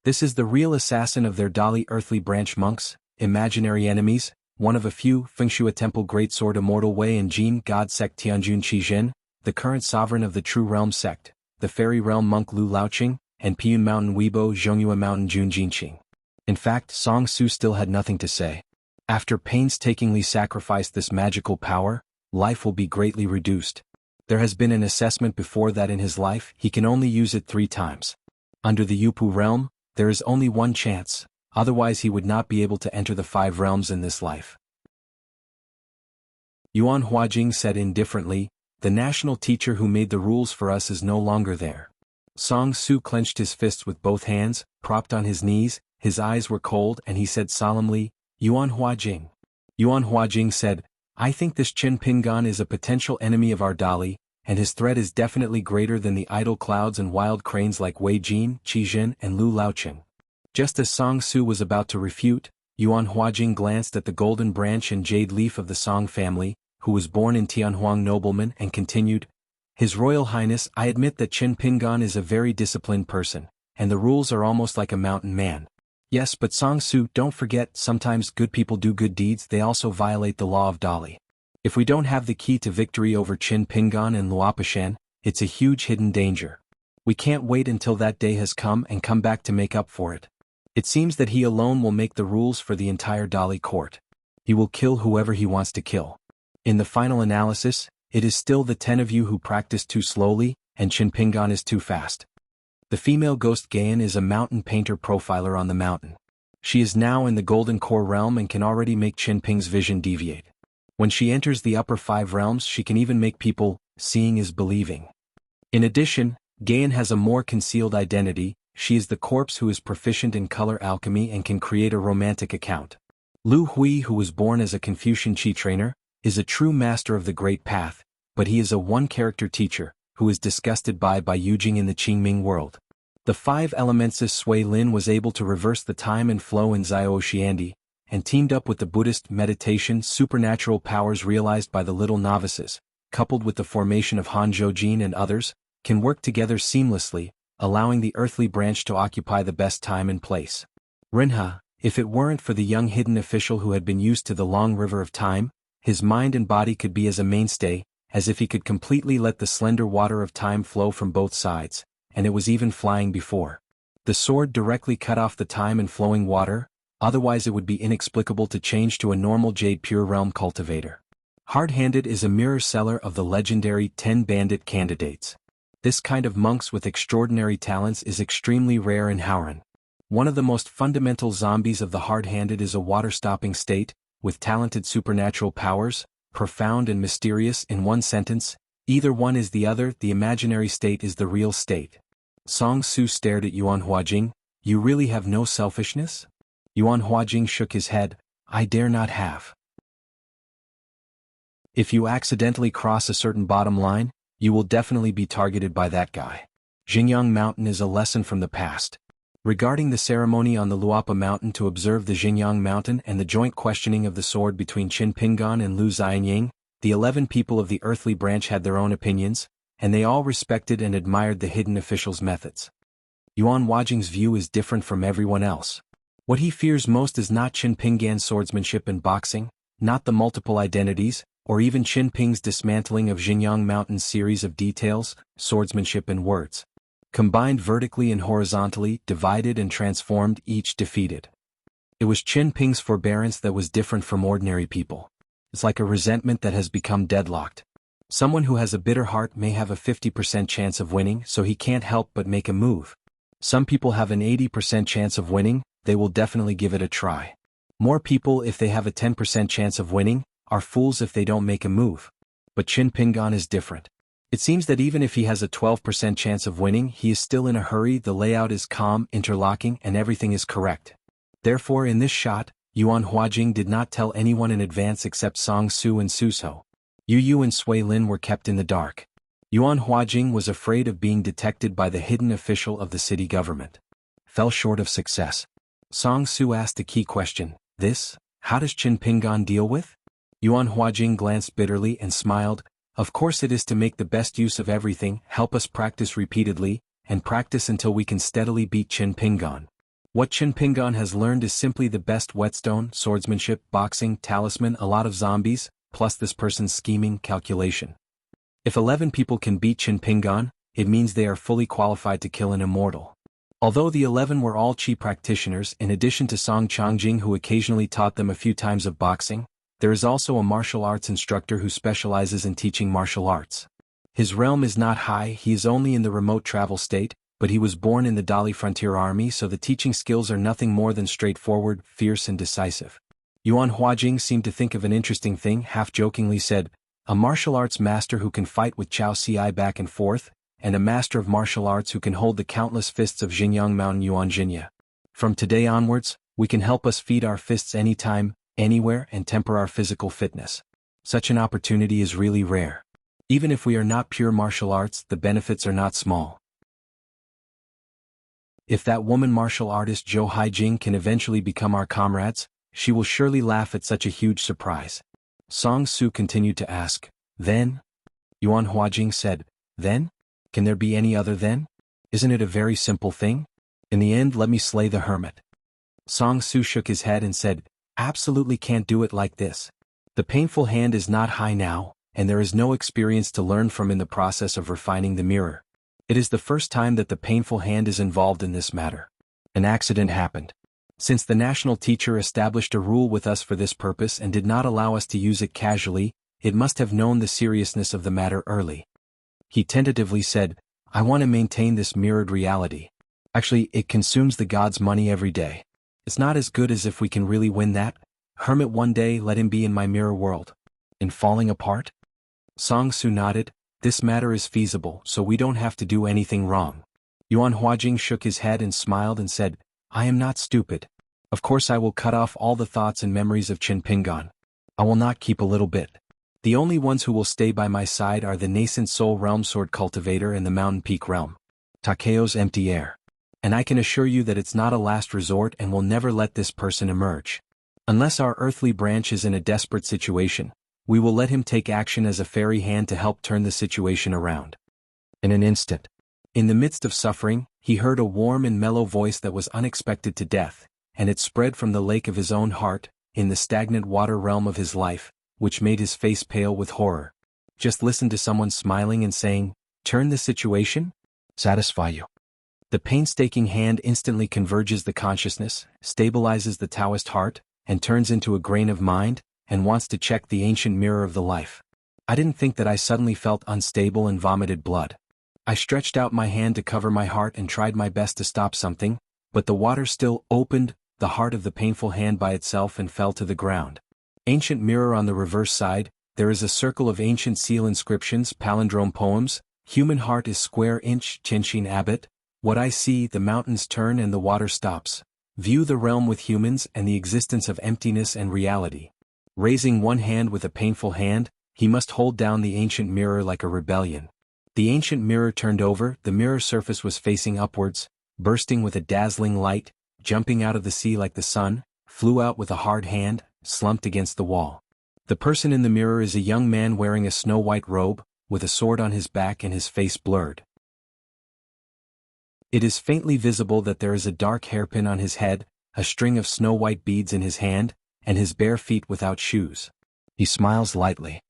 This is the real assassin of their Dali earthly branch monks, imaginary enemies, one of a few, Fengshua Temple Great Sword Immortal Wei and Jin God Sect Tianjun Qizhen, the current sovereign of the True Realm Sect, the Fairy Realm Monk Lu Laoqing, and Piyun Mountain Weibo Zhongyue Mountain Jun Jinqing. In fact, Song Su still had nothing to say. After painstakingly sacrifice this magical power, life will be greatly reduced. There has been an assessment before that in his life he can only use it 3 times. Under the Yupu realm, there is only one chance, otherwise he would not be able to enter the 5 realms in this life. Yuan Huajing said indifferently, the national teacher who made the rules for us is no longer there. Song Su clenched his fists with both hands, propped on his knees, his eyes were cold and he said solemnly, Yuan Huajing. Yuan Huajing said, I think this Qin Pingan is a potential enemy of our Dali, and his threat is definitely greater than the idle clouds and wild cranes like Wei Jin, Qi Jin and Lu Laoqing. Just as Song Su was about to refute, Yuan Huajing glanced at the golden branch and jade leaf of the Song family, who was born in Tianhuang nobleman and continued, His Royal Highness, I admit that Qin Pingan is a very disciplined person, and the rules are almost like a mountain man. Yes, but Song Su, don't forget, sometimes good people do good deeds, they also violate the law of Dali. If we don't have the key to victory over Qin Pingan and Luopishan, it's a huge hidden danger. We can't wait until that day has come and come back to make up for it. It seems that he alone will make the rules for the entire Dali court. He will kill whoever he wants to kill. In the final analysis, it is still the 10 of you who practice too slowly, and Qin Pingan is too fast. The female ghost Gayan is a mountain painter profiler on the mountain. She is now in the Golden Core realm and can already make Qin Ping's vision deviate. When she enters the upper 5 realms, she can even make people, seeing is believing. In addition, Gayan has a more concealed identity, she is the corpse who is proficient in color alchemy and can create a romantic account. Lu Hui, who was born as a Confucian Qi trainer, is a true master of the Great Path, but he is a one-character teacher, who is disgusted by Yujing in the Qingming world. The 5 elementist Sui Lin was able to reverse the time and flow in Xiaoxiandi, and teamed up with the Buddhist meditation supernatural powers realized by the little novices, coupled with the formation of Han Zhoujin and others, can work together seamlessly, allowing the earthly branch to occupy the best time and place. Rinha, if it weren't for the young hidden official who had been used to the long river of time, his mind and body could be as a mainstay, as if he could completely let the slender water of time flow from both sides, and it was even flying before. The sword directly cut off the time and flowing water, otherwise it would be inexplicable to change to a normal Jade Pure Realm cultivator. Hard-handed is a mirror seller of the legendary 10 bandit candidates. This kind of monks with extraordinary talents is extremely rare in Howran. One of the most fundamental zombies of the hard-handed is a water-stopping state, with talented supernatural powers, profound and mysterious in one sentence, either one is the other, the imaginary state is the real state. Song Su stared at Yuan Huajing, you really have no selfishness? Yuan Huajing shook his head, I dare not have. If you accidentally cross a certain bottom line, you will definitely be targeted by that guy. Xingyang Mountain is a lesson from the past. Regarding the ceremony on the Luapa Mountain to observe the Xingyang Mountain and the joint questioning of the sword between Qin Pingan and Lu Xianying, the 11 people of the earthly branch had their own opinions, and they all respected and admired the hidden official's methods. Yuan Huajing's view is different from everyone else. What he fears most is not Qin Pingan's swordsmanship and boxing, not the multiple identities, or even Qin Ping's dismantling of Xingyang Mountain's series of details, swordsmanship and words. Combined vertically and horizontally, divided and transformed, each defeated. It was Qin Ping's forbearance that was different from ordinary people. It's like a resentment that has become deadlocked. Someone who has a bitter heart may have a 50% chance of winning, so he can't help but make a move. Some people have an 80% chance of winning, they will definitely give it a try. More people, if they have a 10% chance of winning, are fools if they don't make a move. But Qin Pingan is different. It seems that even if he has a 12% chance of winning, he is still in a hurry, the layout is calm, interlocking, and everything is correct. Therefore in this shot, Yuan Huajing did not tell anyone in advance except Song Su and Suso. Yu Yu and Sui Lin were kept in the dark. Yuan Huajing was afraid of being detected by the hidden official of the city government. Fell short of success. Song Su asked a key question, this, how does Qin Pingan deal with? Yuan Huajing glanced bitterly and smiled, of course it is to make the best use of everything, help us practice repeatedly, and practice until we can steadily beat Qin Pingan. What Qin Pingan has learned is simply the best whetstone, swordsmanship, boxing, talisman, a lot of zombies, plus this person's scheming, calculation. If 11 people can beat Qin Pingan, it means they are fully qualified to kill an immortal. Although the 11 were all Qi practitioners, in addition to Song Changjing who occasionally taught them a few times of boxing, there is also a martial arts instructor who specializes in teaching martial arts. His realm is not high, he is only in the remote travel state, but he was born in the Dali frontier army, so the teaching skills are nothing more than straightforward, fierce and decisive. Yuan Huajing seemed to think of an interesting thing, half-jokingly said, "A martial arts master who can fight with Chao Ci back and forth, and a master of martial arts who can hold the countless fists of Xinjiang Mountain Yuan Jinya. From today onwards, we can help us feed our fists anytime, anywhere and temper our physical fitness. Such an opportunity is really rare. Even if we are not pure martial arts, the benefits are not small. If that woman martial artist Zhou Haijing can eventually become our comrades, she will surely laugh at such a huge surprise." Song Su continued to ask, "Then?" Yuan Huajing said, "Then? Can there be any other then? Isn't it a very simple thing? In the end, let me slay the hermit." Song Su shook his head and said, "Absolutely can't do it like this. The painful hand is not high now, and there is no experience to learn from in the process of refining the mirror. It is the first time that the painful hand is involved in this matter. An accident happened. Since the national teacher established a rule with us for this purpose and did not allow us to use it casually, it must have known the seriousness of the matter early." He tentatively said, "I want to maintain this mirrored reality. Actually, it consumes the god's money every day. It's not as good as if we can really win that. Hermit, one day let him be in my mirror world. In falling apart?" Song Su nodded. "This matter is feasible, so we don't have to do anything wrong." Yuan Huajing shook his head and smiled and said, "I am not stupid. Of course I will cut off all the thoughts and memories of Qin Pingan. I will not keep a little bit. The only ones who will stay by my side are the nascent soul realm sword cultivator and the mountain peak realm. Takeo's empty air. And I can assure you that it's not a last resort and will never let this person emerge. Unless our earthly branch is in a desperate situation, we will let him take action as a fairy hand to help turn the situation around." In an instant, in the midst of suffering, he heard a warm and mellow voice that was unexpected to death, and it spread from the lake of his own heart, in the stagnant water realm of his life, which made his face pale with horror. Just listen to someone smiling and saying, "Turn the situation? Satisfy you." The painstaking hand instantly converges the consciousness, stabilizes the Taoist heart, and turns into a grain of mind, and wants to check the ancient mirror of the life. I didn't think that I suddenly felt unstable and vomited blood. I stretched out my hand to cover my heart and tried my best to stop something, but the water still opened the heart of the painful hand by itself and fell to the ground. Ancient mirror on the reverse side, there is a circle of ancient seal inscriptions, palindrome poems, human heart is square inch, Qianxin Abbot, what I see, the mountains turn and the water stops. View the realm with humans and the existence of emptiness and reality. Raising one hand with a painful hand, he must hold down the ancient mirror like a rebellion. The ancient mirror turned over, the mirror surface was facing upwards, bursting with a dazzling light, jumping out of the sea like the sun, flew out with a hard hand, slumped against the wall. The person in the mirror is a young man wearing a snow-white robe, with a sword on his back and his face blurred. It is faintly visible that there is a dark hairpin on his head, a string of snow-white beads in his hand, and his bare feet without shoes. He smiles lightly.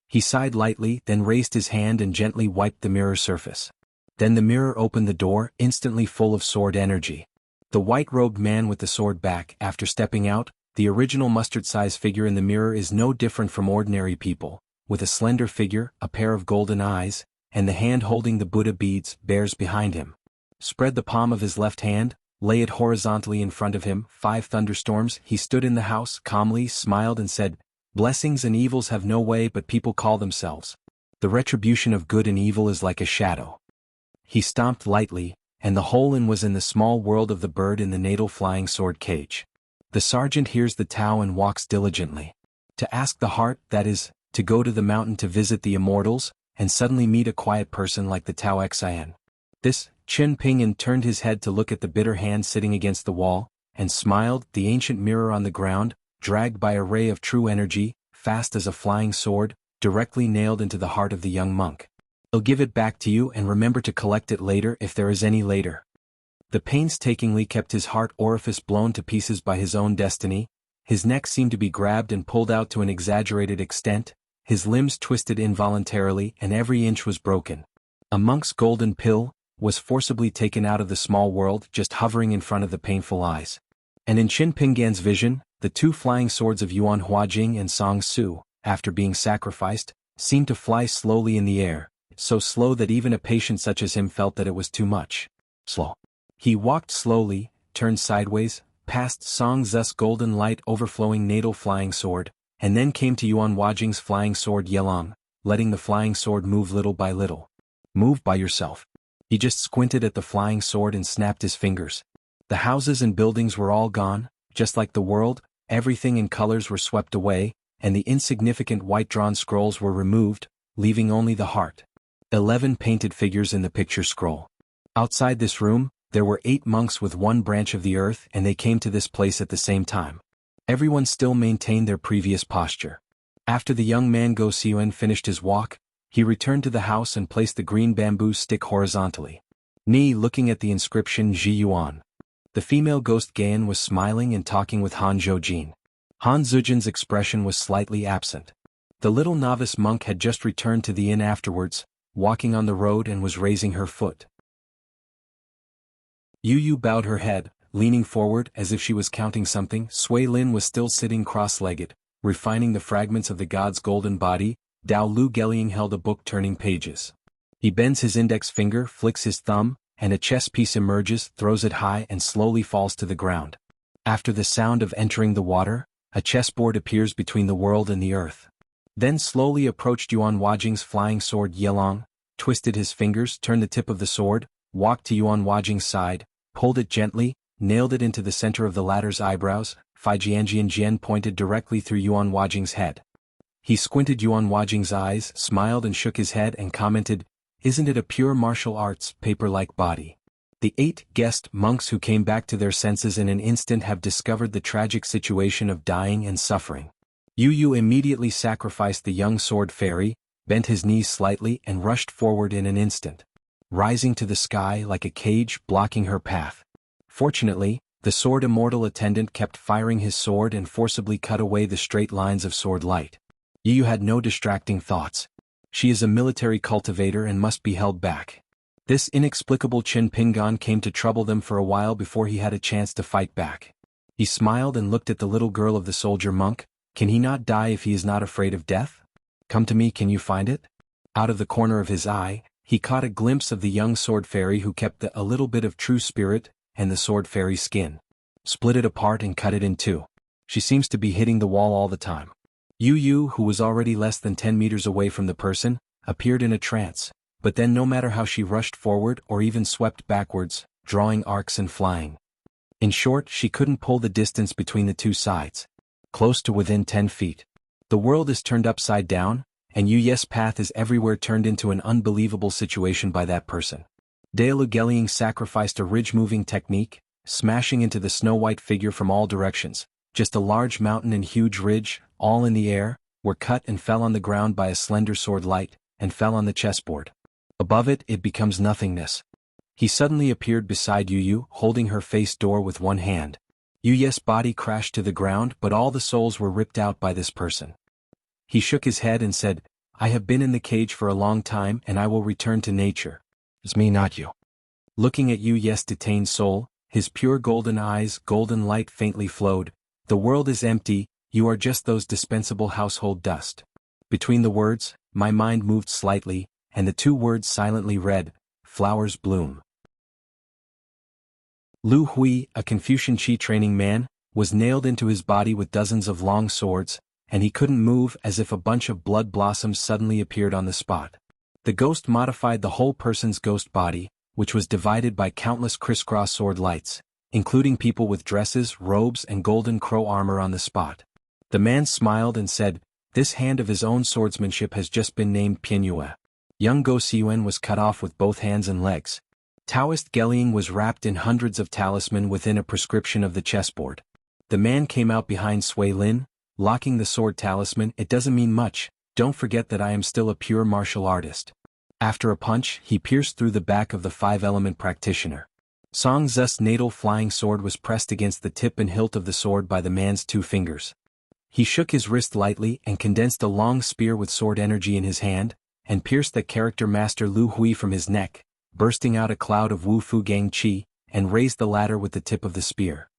He sighed lightly, then raised his hand and gently wiped the mirror surface. Then the mirror opened the door, instantly full of sword energy. The white-robed man with the sword back, after stepping out, the original mustard-sized figure in the mirror is no different from ordinary people, with a slender figure, a pair of golden eyes, and the hand holding the Buddha beads, bears behind him. Spread the palm of his left hand, lay it horizontally in front of him, 5 thunderstorms, he stood in the house, calmly, smiled and said, "Blessings and evils have no way but people call themselves. The retribution of good and evil is like a shadow." He stomped lightly, and the hole in was in the small world of the bird in the natal flying sword cage. The sergeant hears the Tao and walks diligently. To ask the heart, that is, to go to the mountain to visit the immortals, and suddenly meet a quiet person like the Tao Xian. This, Qin Pingan turned his head to look at the bitter hand sitting against the wall, and smiled, the ancient mirror on the ground, dragged by a ray of true energy, fast as a flying sword, directly nailed into the heart of the young monk. "I'll give it back to you and remember to collect it later if there is any later." The painstakingly kept his heart orifice blown to pieces by his own destiny, his neck seemed to be grabbed and pulled out to an exaggerated extent, his limbs twisted involuntarily and every inch was broken. A monk's golden pill was forcibly taken out of the small world just hovering in front of the painful eyes. And in Qin Pingan's vision, the 2 flying swords of Yuan Huajing and Song Su, after being sacrificed, seemed to fly slowly in the air, so slow that even a patient such as him felt that it was too much. Slow. He walked slowly, turned sideways, past Song Zu's golden light overflowing natal flying sword, and then came to Yuan Wajing's flying sword Yelong, letting the flying sword move little by little. Move by yourself. He just squinted at the flying sword and snapped his fingers. The houses and buildings were all gone, just like the world, everything in colors were swept away, and the insignificant white-drawn scrolls were removed, leaving only the heart. 11 painted figures in the picture scroll. Outside this room, there were 8 monks with one branch of the earth, and they came to this place at the same time. Everyone still maintained their previous posture. After the young man Go Xiuan finished his walk, he returned to the house and placed the green bamboo stick horizontally. Ni looking at the inscription Ji Yuan. The female ghost Gayan was smiling and talking with Han Zhoujin. Han Zujin's expression was slightly absent. The little novice monk had just returned to the inn afterwards, walking on the road and was raising her foot. Yu Yu bowed her head, leaning forward as if she was counting something. Sui Lin was still sitting cross-legged, refining the fragments of the god's golden body. Dao Lu Geliang held a book turning pages. He bends his index finger, flicks his thumb, and a chess piece emerges, throws it high and slowly falls to the ground. After the sound of entering the water, a chessboard appears between the world and the earth. Then slowly approached Yuan Wajing's flying sword Yelong, twisted his fingers, turned the tip of the sword, walked to Yuan Wajing's side, pulled it gently, nailed it into the center of the latter's eyebrows. Fai Jianjian Jian pointed directly through Yuan Wajing's head. He squinted Yuan Wajing's eyes, smiled and shook his head and commented, "Isn't it a pure martial arts, paper-like body?" The 8 guest monks who came back to their senses in an instant have discovered the tragic situation of dying and suffering. Yu Yu immediately sacrificed the young sword fairy, bent his knees slightly and rushed forward in an instant, rising to the sky like a cage blocking her path. Fortunately, the sword immortal attendant kept firing his sword and forcibly cut away the straight lines of sword light. Yu Yu had no distracting thoughts. She is a military cultivator and must be held back. This inexplicable Qin Pingan came to trouble them for a while before he had a chance to fight back. He smiled and looked at the little girl of the soldier monk. Can he not die if he is not afraid of death? Come to me, can you find it? Out of the corner of his eye, he caught a glimpse of the young sword fairy who kept a little bit of true spirit and the sword fairy's skin. Split it apart and cut it in 2. She seems to be hitting the wall all the time. Yu Yu, who was already less than 10 meters away from the person, appeared in a trance, but then no matter how she rushed forward or even swept backwards, drawing arcs and flying. In short, she couldn't pull the distance between the 2 sides. Close to within 10 feet. The world is turned upside down, and Yu Ye's path is everywhere turned into an unbelievable situation by that person. Dao Lu Geliang sacrificed a ridge-moving technique, smashing into the snow-white figure from all directions. Just a large mountain and huge ridge, all in the air, were cut and fell on the ground by a slender sword light, and fell on the chessboard. Above it, it becomes nothingness. He suddenly appeared beside Yu Yu, holding her face door with one hand. Yu Ye's body crashed to the ground, but all the souls were ripped out by this person. He shook his head and said, "I have been in the cage for a long time and I will return to nature. It's me, not you." Looking at Yu Ye's detained soul, his pure golden eyes, golden light faintly flowed. "The world is empty, you are just those dispensable household dust." Between the words, my mind moved slightly, and the 2 words silently read, "Flowers bloom." Lu Hui, a Confucian Qi training man, was nailed into his body with dozens of long swords, and he couldn't move, as if a bunch of blood blossoms suddenly appeared on the spot. The ghost modified the whole person's ghost body, which was divided by countless crisscross sword lights, including people with dresses, robes and golden crow armor on the spot. The man smiled and said, "This hand of his own swordsmanship has just been named Pianyue." Young Go Xiuan was cut off with both hands and legs. Taoist Geliang was wrapped in hundreds of talisman within a prescription of the chessboard. The man came out behind Sui Lin, locking the sword talisman. "It doesn't mean much, don't forget that I am still a pure martial artist." After a punch, he pierced through the back of the 5-element practitioner. Song Zu's natal flying sword was pressed against the tip and hilt of the sword by the man's 2 fingers. He shook his wrist lightly and condensed a long spear with sword energy in his hand, and pierced the character master Lu Hui from his neck, bursting out a cloud of Wu Fu Gang Qi, and raised the latter with the tip of the spear.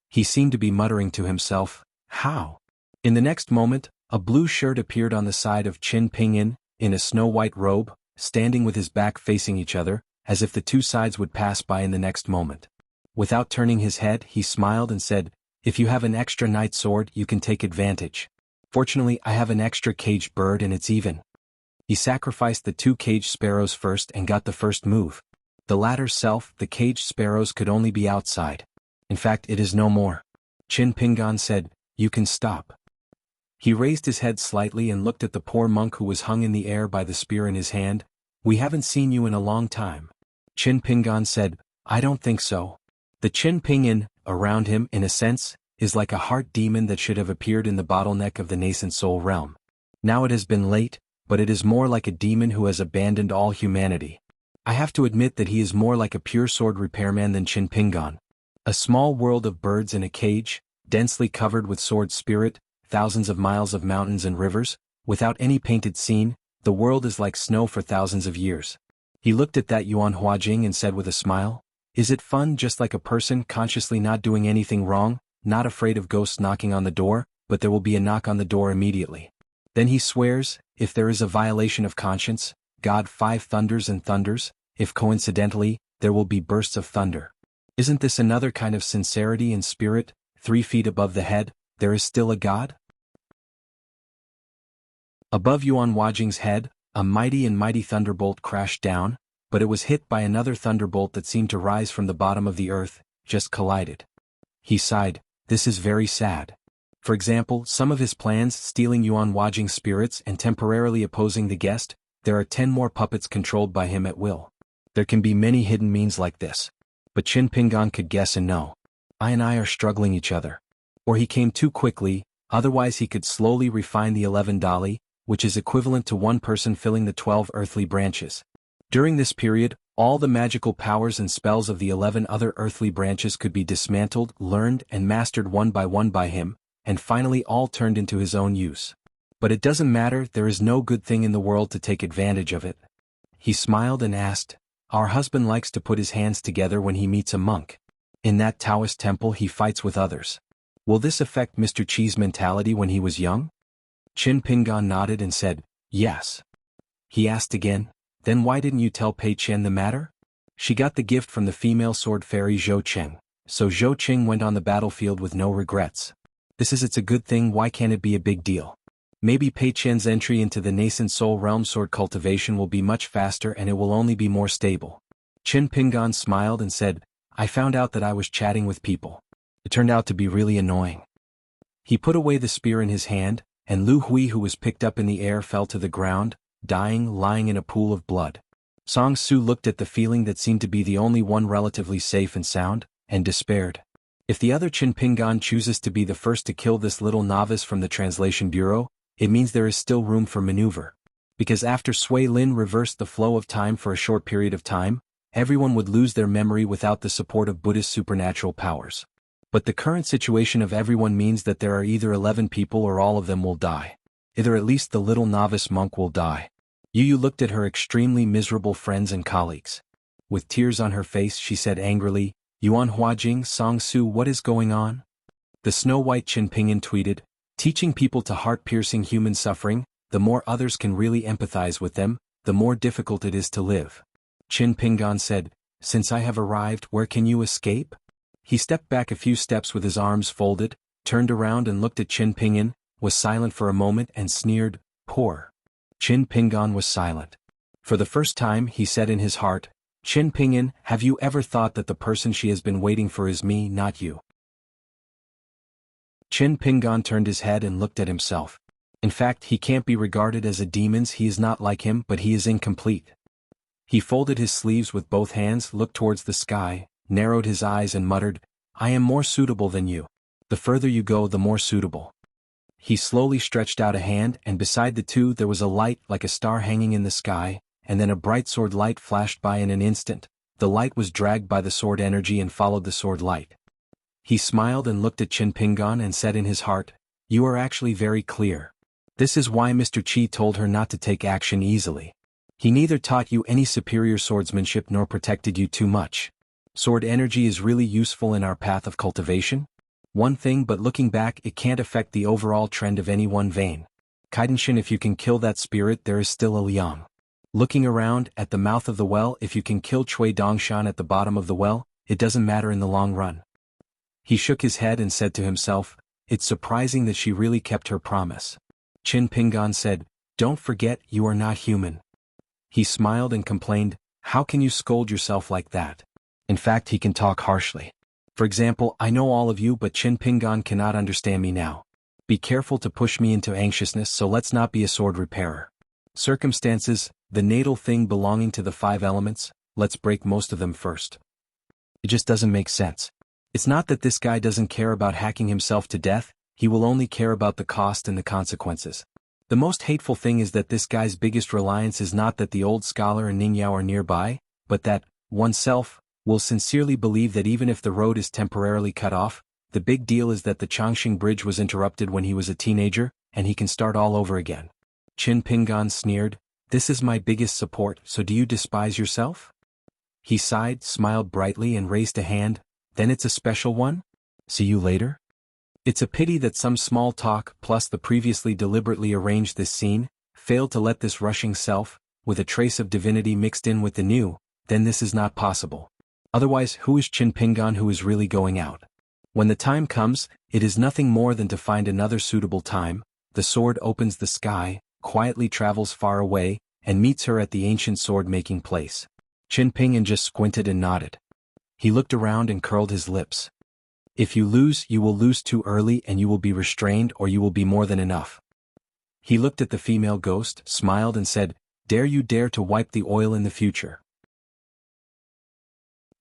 He seemed to be muttering to himself, "How?" In the next moment, a blue shirt appeared on the side of Qin Pinyin, in a snow-white robe, standing with his back facing each other, as if the two sides would pass by in the next moment. Without turning his head, he smiled and said, "If you have an extra night sword, you can take advantage. Fortunately, I have an extra caged bird and it's even." He sacrificed the 2 caged sparrows first and got the first move. The latter's self, the caged sparrows, could only be outside. In fact, it is no more. Qin Pingan said, "You can stop." He raised his head slightly and looked at the poor monk who was hung in the air by the spear in his hand. "We haven't seen you in a long time." Qin Pingan said, "I don't think so." The Qin Pingan, around him, in a sense, is like a heart demon that should have appeared in the bottleneck of the nascent soul realm. Now it has been late, but it is more like a demon who has abandoned all humanity. I have to admit that he is more like a pure sword repairman than Qin Pingan. A small world of birds in a cage, densely covered with sword spirit, thousands of miles of mountains and rivers, without any painted scene, the world is like snow for thousands of years. He looked at that Yuan Huajing and said with a smile, "Is it fun just like a person consciously not doing anything wrong, not afraid of ghosts knocking on the door, but there will be a knock on the door immediately. Then he swears, if there is a violation of conscience, God 5 thunders and thunders, if coincidentally, there will be bursts of thunder. Isn't this another kind of sincerity in spirit? 3 feet above the head, there is still a God?" Above Yuan Huajing's head, a mighty thunderbolt crashed down, but it was hit by another thunderbolt that seemed to rise from the bottom of the earth, just collided. He sighed, "This is very sad." For example, some of his plans, stealing Yuan Huajing's spirits and temporarily opposing the guest, there are 10 more puppets controlled by him at will. There can be many hidden means like this. But Qin Pingan could guess and know. I are struggling each other. Or he came too quickly, otherwise he could slowly refine the 11 dali, which is equivalent to 1 person filling the 12 earthly branches. During this period, all the magical powers and spells of the 11 other earthly branches could be dismantled, learned, and mastered one by him, and finally all turned into his own use. But it doesn't matter, there is no good thing in the world to take advantage of it. He smiled and asked, "Our husband likes to put his hands together when he meets a monk. In that Taoist temple he fights with others. Will this affect Mr. Chi's mentality when he was young?" Qin Pingan nodded and said, "Yes." He asked again, "Then why didn't you tell Pei Chen the matter?" She got the gift from the female sword fairy Zhou Cheng, so Zhou Cheng went on the battlefield with no regrets. It's a good thing, why can't it be a big deal? Maybe Pei Chen's entry into the nascent soul realm sword cultivation will be much faster and it will only be more stable. Qin Pingan smiled and said, "I found out that I was chatting with people. It turned out to be really annoying." He put away the spear in his hand, and Lu Hui, who was picked up in the air, fell to the ground, lying in a pool of blood. Song Su looked at the feeling that seemed to be the only one relatively safe and sound, and despaired. If the other Qin Pingan chooses to be the first to kill this little novice from the translation bureau, it means there is still room for maneuver. Because after Sui Lin reversed the flow of time for a short period of time, everyone would lose their memory without the support of Buddhist supernatural powers. But the current situation of everyone means that there are either 11 people or all of them will die. Either at least the little novice monk will die. Yu looked at her extremely miserable friends and colleagues. With tears on her face she said angrily, "Yuan Huajing, Song Su, what is going on?" The snow-white Qin Pingan tweeted, "Teaching people to heart-piercing human suffering, the more others can really empathize with them, the more difficult it is to live." Qin Pingan said, "Since I have arrived, where can you escape?" He stepped back a few steps with his arms folded, turned around and looked at Qin Pingan, was silent for a moment and sneered, "Poor." Qin Pingan was silent. For the first time he said in his heart, "Qin Pingan, have you ever thought that the person she has been waiting for is me, not you?" Qin Pingan turned his head and looked at himself. In fact, he can't be regarded as a demon, he is not like him, but he is incomplete. He folded his sleeves with both hands, looked towards the sky, narrowed his eyes and muttered, "I am more suitable than you. The further you go, the more suitable." He slowly stretched out a hand, and beside the two there was a light like a star hanging in the sky, and then a bright sword light flashed by in an instant. The light was dragged by the sword energy and followed the sword light. He smiled and looked at Qin Pingan and said in his heart, "You are actually very clear. This is why Mr. Chi told her not to take action easily. He neither taught you any superior swordsmanship nor protected you too much. Sword energy is really useful in our path of cultivation. One thing, but looking back it can't affect the overall trend of any one vein. Kaidenshin, if you can kill that spirit there is still a Liang. Looking around, at the mouth of the well, if you can kill Cui Dongshan at the bottom of the well, it doesn't matter in the long run. He shook his head and said to himself, it's surprising that she really kept her promise. Qin Pingan said, don't forget you are not human. He smiled and complained, how can you scold yourself like that? In fact, he can talk harshly. For example, I know all of you, but Qin Pingan cannot understand me now. Be careful to push me into anxiousness, so let's not be a sword repairer. Circumstances, the natal thing belonging to the 5 elements, let's break most of them first. It just doesn't make sense. It's not that this guy doesn't care about hacking himself to death, he will only care about the cost and the consequences. The most hateful thing is that this guy's biggest reliance is not that the old scholar and Ningyao are nearby, but that, oneself, will sincerely believe that even if the road is temporarily cut off, the big deal is that the Chongqing Bridge was interrupted when he was a teenager, and he can start all over again. Qin Pingan sneered, this is my biggest support, so do you despise yourself? He sighed, smiled brightly and raised a hand, then it's a special one? See you later? It's a pity that some small talk, plus the previously deliberately arranged this scene, failed to let this rushing self, with a trace of divinity mixed in with the new, then this is not possible. Otherwise, who is Qin Pingan who is really going out? When the time comes, it is nothing more than to find another suitable time, the sword opens the sky, quietly travels far away, and meets her at the ancient sword-making place. Qin Pingan just squinted and nodded. He looked around and curled his lips. If you lose, you will lose too early and you will be restrained, or you will be more than enough. He looked at the female ghost, smiled and said, dare you dare to wipe the oil in the future?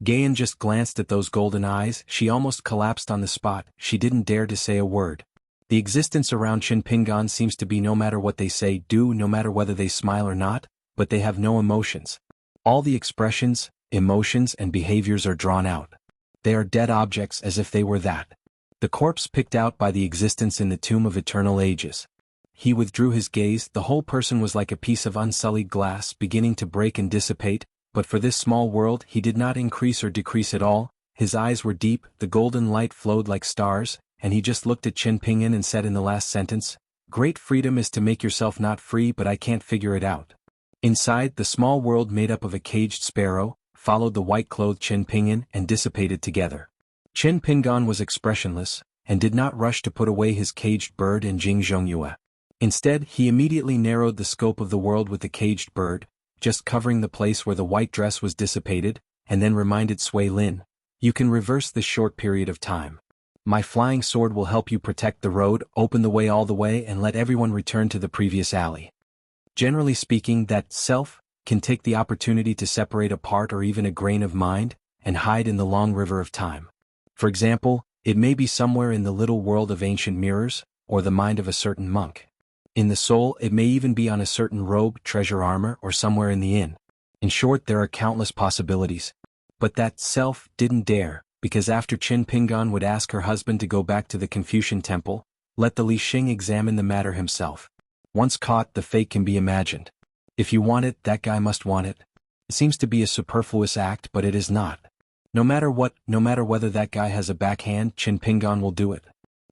Gayan just glanced at those golden eyes, she almost collapsed on the spot, she didn't dare to say a word. The existence around Qin Pingan seems to be no matter what they say, do, no matter whether they smile or not, but they have no emotions. All the expressions, emotions and behaviors are drawn out. They are dead objects as if they were that. The corpse picked out by the existence in the tomb of eternal ages. He withdrew his gaze, the whole person was like a piece of unsullied glass beginning to break and dissipate, but for this small world he did not increase or decrease at all, his eyes were deep, the golden light flowed like stars, and he just looked at Qin Pingan and said in the last sentence, great freedom is to make yourself not free, but I can't figure it out. Inside, the small world made up of a caged sparrow, followed the white-clothed Qin Pingan and dissipated together. Qin Pingan was expressionless, and did not rush to put away his caged bird and Jing Zhongyue. Instead, he immediately narrowed the scope of the world with the caged bird, just covering the place where the white dress was dissipated, and then reminded Sui Lin, you can reverse this short period of time. My flying sword will help you protect the road, open the way all the way and let everyone return to the previous alley. Generally speaking, that self can take the opportunity to separate a part or even a grain of mind, and hide in the long river of time. For example, it may be somewhere in the little world of ancient mirrors, or the mind of a certain monk. In the soul, it may even be on a certain robe, treasure armor, or somewhere in the inn. In short, there are countless possibilities. But that self didn't dare, because after Qin Pingan would ask her husband to go back to the Confucian temple, let the Li Xing examine the matter himself. Once caught, the fate can be imagined. If you want it, that guy must want it. It seems to be a superfluous act, but it is not. No matter what, no matter whether that guy has a backhand, Qin Pingan will do it.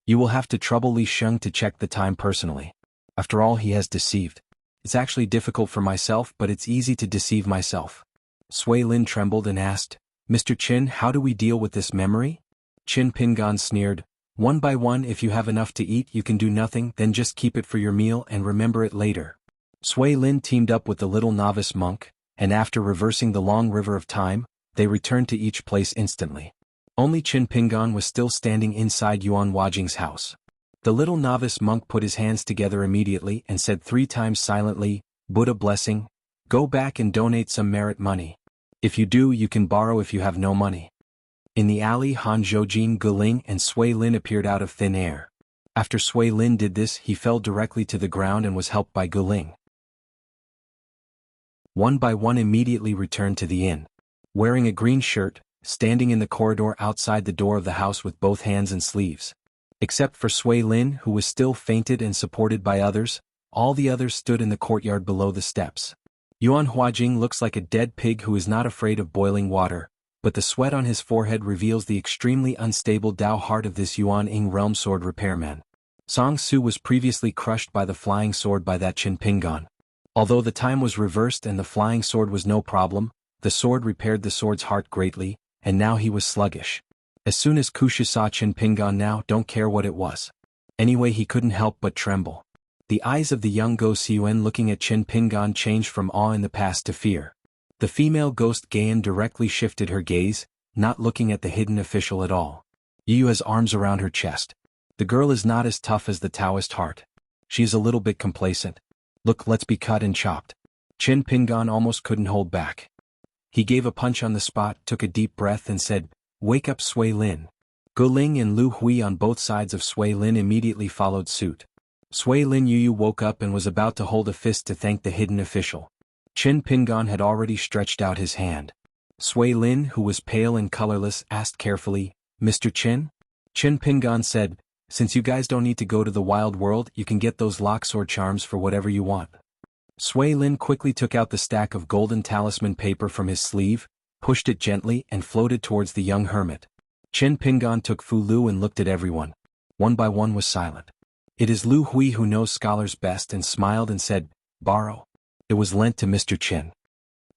You will have to trouble Li Sheng to check the time personally. After all, he has deceived. It's actually difficult for myself, but it's easy to deceive myself. Sui Lin trembled and asked, Mr. Qin, how do we deal with this memory? Qin Pingan sneered, one by one, if you have enough to eat you can do nothing, then just keep it for your meal and remember it later. Sui Lin teamed up with the little novice monk, and after reversing the long river of time, they returned to each place instantly. Only Qin Pingan was still standing inside Yuan Huajing's house. The little novice monk put his hands together immediately and said 3 times silently, Buddha blessing, go back and donate some merit money. If you do, you can borrow if you have no money. In the alley, Han Zhoujin, Guling and Sui Lin appeared out of thin air. After Sui Lin did this, he fell directly to the ground and was helped by Guling. One by one immediately returned to the inn. Wearing a green shirt, standing in the corridor outside the door of the house with both hands and sleeves. Except for Sui Lin, who was still fainted and supported by others, all the others stood in the courtyard below the steps. Yuan Huajing looks like a dead pig who is not afraid of boiling water, but the sweat on his forehead reveals the extremely unstable Dao heart of this Yuan Ing realm sword repairman. Song Su was previously crushed by the flying sword by that Qin Pingan. Although the time was reversed and the flying sword was no problem, the sword repaired the sword's heart greatly, and now he was sluggish. As soon as Kusha saw Qin Pingan now don't care what it was. Anyway he couldn't help but tremble. The eyes of the young ghost Yuen looking at Qin Pingan changed from awe in the past to fear. The female ghost Gayan directly shifted her gaze, not looking at the hidden official at all. Yu has arms around her chest. The girl is not as tough as the Taoist heart. She is a little bit complacent. Look, let's be cut and chopped. Qin Pingan almost couldn't hold back. He gave a punch on the spot, took a deep breath and said, "Wake up Sui Lin." Gu Ling and Lu Hui on both sides of Sui Lin immediately followed suit. Sui Lin Yu woke up and was about to hold a fist to thank the hidden official. Qin Pingan had already stretched out his hand. Sui Lin, who was pale and colorless, asked carefully, "Mr. Qin?" Qin Pingan said, "Since you guys don't need to go to the wild world, you can get those lock sword charms for whatever you want." Sui Lin quickly took out the stack of golden talisman paper from his sleeve, pushed it gently and floated towards the young hermit. Qin Pingan took Fu Lu and looked at everyone. One by one was silent. It is Lu Hui who knows scholars best and smiled and said, "Borrow." It was lent to Mr. Qin.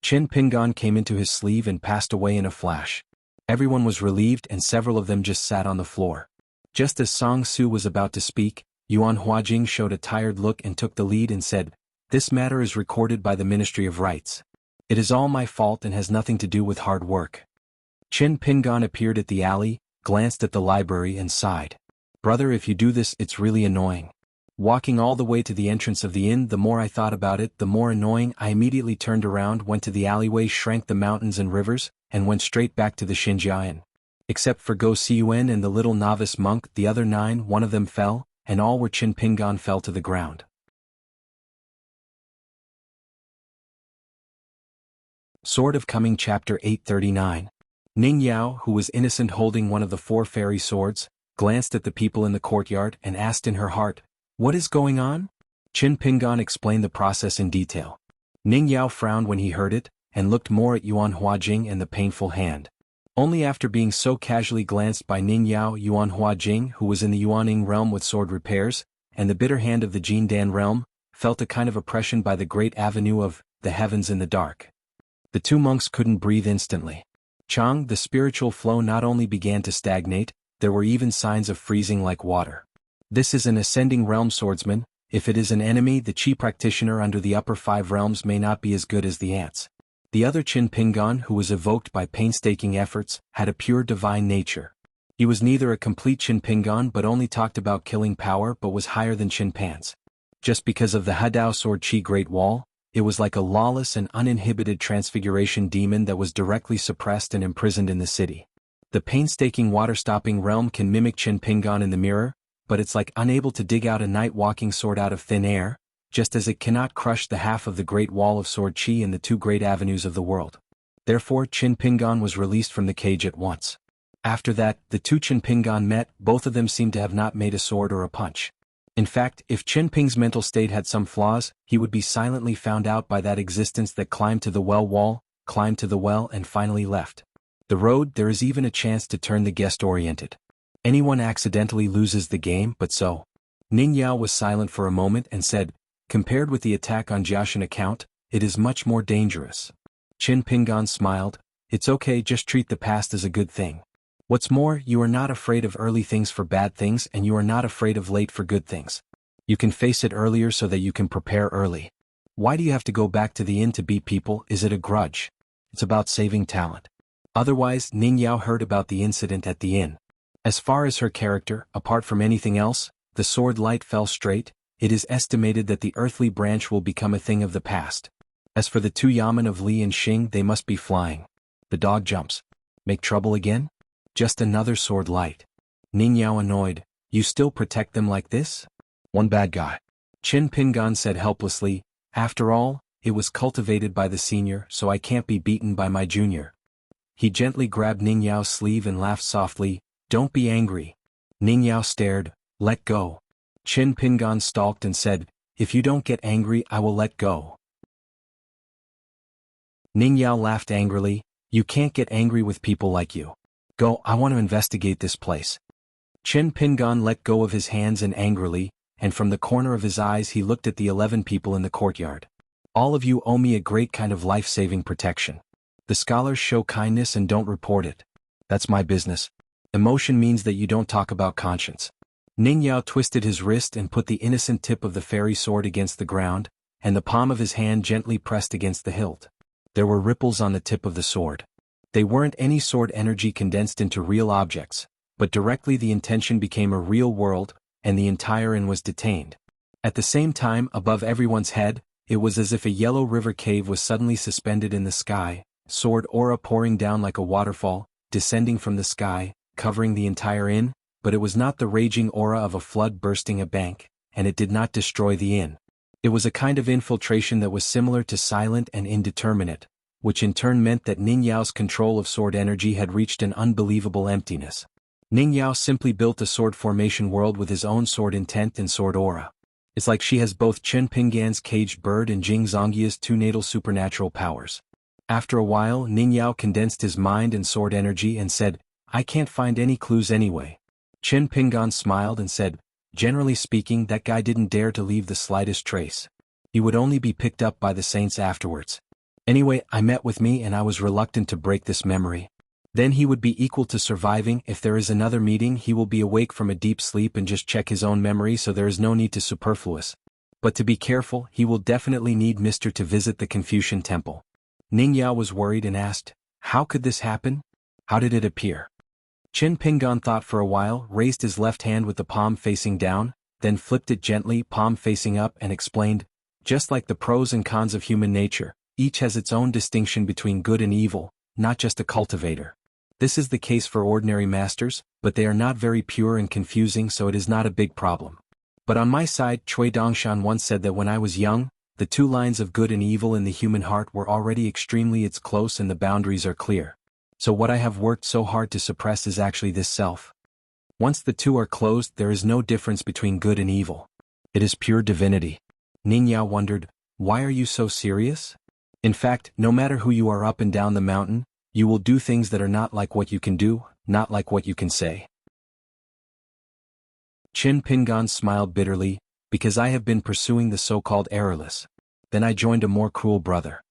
Qin Pingan came into his sleeve and passed away in a flash. Everyone was relieved and several of them just sat on the floor. Just as Song Su was about to speak, Yuan Huajing showed a tired look and took the lead and said, "This matter is recorded by the Ministry of Rights. It is all my fault and has nothing to do with hard work." Qin Pingan appeared at the alley, glanced at the library and sighed. "Brother, if you do this, it's really annoying. Walking all the way to the entrance of the inn, the more I thought about it, the more annoying. I immediately turned around, went to the alleyway, shrank the mountains and rivers, and went straight back to the Xinjiang. Except for Go Siyuan and the little novice monk, the other 9, one of them fell, and all were Qin Pingan fell to the ground." Sword of Coming Chapter 839. Ning Yao, who was innocent holding one of the 4 fairy swords, glanced at the people in the courtyard and asked in her heart, "What is going on?" Qin Pingan explained the process in detail. Ning Yao frowned when he heard it, and looked more at Yuan Huajing and the painful hand. Only after being so casually glanced by Ning Yao, Yuan Huajing, who was in the Yuaning realm with sword repairs, and the bitter hand of the Jindan realm, felt a kind of oppression by the great avenue of the heavens in the dark. The 2 monks couldn't breathe instantly. Chang, the spiritual flow not only began to stagnate, there were even signs of freezing like water. This is an ascending realm swordsman. If it is an enemy, the chi practitioner under the upper 5 realms may not be as good as the ants. The other Qin Pingan, who was evoked by painstaking efforts, had a pure divine nature. He was neither a complete Qin Pingan but only talked about killing power but was higher than Qin Pans. Just because of the Hadao sword chi Great Wall, it was like a lawless and uninhibited transfiguration demon that was directly suppressed and imprisoned in the city. The painstaking water-stopping realm can mimic Qin Pingan in the mirror, but it's like unable to dig out a night-walking sword out of thin air, just as it cannot crush the half of the Great Wall of Sword Chi in the 2 great avenues of the world. Therefore Qin Pingan was released from the cage at once. After that, the 2 Qin Pingan met, both of them seemed to have not made a sword or a punch. In fact, if Qin Ping's mental state had some flaws, he would be silently found out by that existence that climbed to the well wall, climbed to the well and finally left the road. There is even a chance to turn the guest oriented. Anyone accidentally loses the game, but so. Ning Yao was silent for a moment and said, "Compared with the attack on Jiaoshan account, it is much more dangerous." Qin Pingan smiled, "It's okay, just treat the past as a good thing. What's more, you are not afraid of early things for bad things and you are not afraid of late for good things. You can face it earlier so that you can prepare early. Why do you have to go back to the inn to beat people? Is it a grudge? It's about saving talent." Otherwise, Ning Yao heard about the incident at the inn. As far as her character, apart from anything else, the sword light fell straight. It is estimated that the earthly branch will become a thing of the past. As for the 2 yamen of Li and Xing, they must be flying. The dog jumps. Make trouble again? Just another sword light. Ning Yao annoyed, "You still protect them like this?" "One bad guy," Qin Pingan said helplessly. "After all, it was cultivated by the senior, so I can't be beaten by my junior." He gently grabbed Ning Yao's sleeve and laughed softly, "Don't be angry." Ning Yao stared, "Let go." Qin Pingan stalked and said, "If you don't get angry, I will let go." Ning Yao laughed angrily, "You can't get angry with people like you. Go, I want to investigate this place." Qin Pingan let go of his hands and angrily, and from the corner of his eyes he looked at the 11 people in the courtyard. All of you owe me a great kind of life-saving protection. The scholars show kindness and don't report it. That's my business. Emotion means that you don't talk about conscience. Ning Yao twisted his wrist and put the innocent tip of the fairy sword against the ground, and the palm of his hand gently pressed against the hilt. There were ripples on the tip of the sword. They weren't any sword energy condensed into real objects, but directly the intention became a real world, and the entire inn was detained. At the same time, above everyone's head, it was as if a yellow river cave was suddenly suspended in the sky, sword aura pouring down like a waterfall, descending from the sky, covering the entire inn, but it was not the raging aura of a flood bursting a bank, and it did not destroy the inn. It was a kind of infiltration that was similar to silent and indeterminate, which in turn meant that Ning Yao's control of sword energy had reached an unbelievable emptiness. Ning Yao simply built a sword formation world with his own sword intent and sword aura. It's like she has both Chen Pinggan's caged bird and Jing Zongyi's two natal supernatural powers. After a while, Ning Yao condensed his mind and sword energy and said, "I can't find any clues anyway." Chen Pinggan smiled and said, "Generally speaking, that guy didn't dare to leave the slightest trace. He would only be picked up by the saints afterwards. Anyway, I met with me and I was reluctant to break this memory. Then he would be equal to surviving. If there is another meeting, he will be awake from a deep sleep and just check his own memory, so there is no need to superfluous. But to be careful, he will definitely need Mr. to visit the Confucian temple." Ning Yao was worried and asked, "How could this happen? How did it appear?" Chen Pinggan thought for a while, raised his left hand with the palm facing down, then flipped it gently, palm facing up, and explained, "Just like the pros and cons of human nature, each has its own distinction between good and evil, not just a cultivator. This is the case for ordinary masters, but they are not very pure and confusing, so it is not a big problem. But on my side, Cui Dongshan once said that when I was young, the two lines of good and evil in the human heart were already extremely close and the boundaries are clear. So what I have worked so hard to suppress is actually this self. Once the two are closed, there is no difference between good and evil. It is pure divinity." Ning Yao wondered, "Why are you so serious? In fact, no matter who you are up and down the mountain, you will do things that are not like what you can do, not like what you can say." Chen Pinggan smiled bitterly, "Because I have been pursuing the so-called errorless. Then I joined a more cruel brother.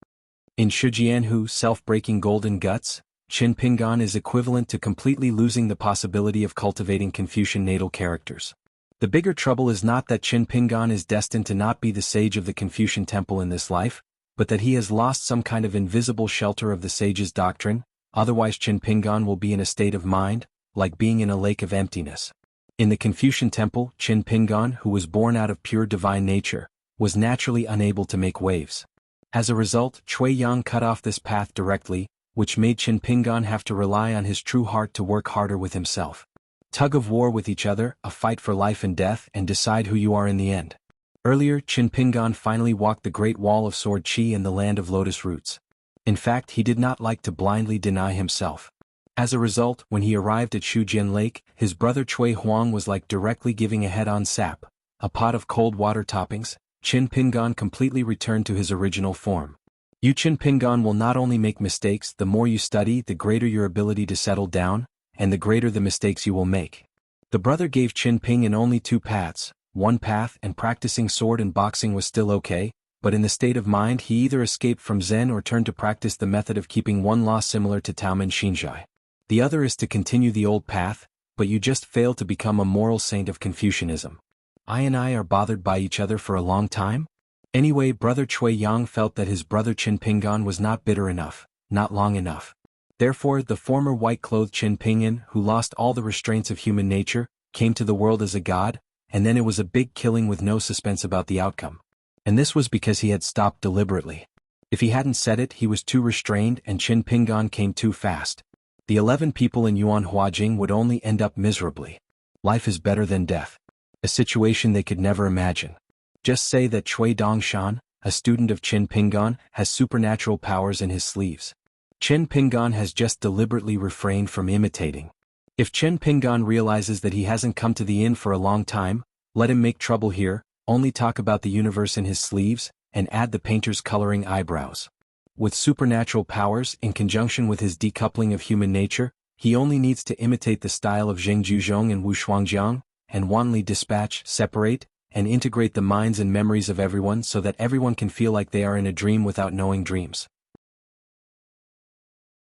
In Xuanhu, self-breaking golden guts, Chen Pinggan is equivalent to completely losing the possibility of cultivating Confucian natal characters. The bigger trouble is not that Chen Pinggan is destined to not be the sage of the Confucian temple in this life, but that he has lost some kind of invisible shelter of the sage's doctrine. Otherwise Chen Pinggan will be in a state of mind, like being in a lake of emptiness. In the Confucian temple, Chen Pinggan, who was born out of pure divine nature, was naturally unable to make waves. As a result, Cui Yang cut off this path directly, which made Chen Pinggan have to rely on his true heart to work harder with himself. Tug of war with each other, a fight for life and death, and decide who you are in the end. Earlier, Chen Pinggan finally walked the Great Wall of Sword Qi in the land of lotus roots. In fact, he did not like to blindly deny himself. As a result, when he arrived at Shujian Lake, his brother Cui Huang was like directly giving a head-on sap, a pot of cold water toppings. Chen Pinggan completely returned to his original form. You Chen Pinggan will not only make mistakes, the more you study, the greater your ability to settle down, and the greater the mistakes you will make. The brother gave Chen Ping in only two paths. One path, and practicing sword and boxing was still okay, but in the state of mind he either escaped from Zen or turned to practice the method of keeping one law similar to Taomen Xinzhai. The other is to continue the old path, but you just fail to become a moral saint of Confucianism. I and I are bothered by each other for a long time? Anyway, brother Cui Yang felt that his brother Chen Pinggan was not bitter enough, not long enough. Therefore, the former white-clothed Chen Pingyan, who lost all the restraints of human nature, came to the world as a god, and then it was a big killing with no suspense about the outcome. And this was because he had stopped deliberately. If he hadn't said it, he was too restrained and Chen Pinggan came too fast. The 11 people in Yuanhuajing would only end up miserably. Life is better than death. A situation they could never imagine. Just say that Cui Dongshan, a student of Chen Pinggan, has supernatural powers in his sleeves. Chen Pinggan has just deliberately refrained from imitating. If Chen Pinggan realizes that he hasn't come to the inn for a long time, let him make trouble here, only talk about the universe in his sleeves, and add the painter's coloring eyebrows. With supernatural powers, in conjunction with his decoupling of human nature, he only needs to imitate the style of Zheng Juzhong and Wu Shuangjiang, and Wanli dispatch, separate, and integrate the minds and memories of everyone so that everyone can feel like they are in a dream without knowing dreams.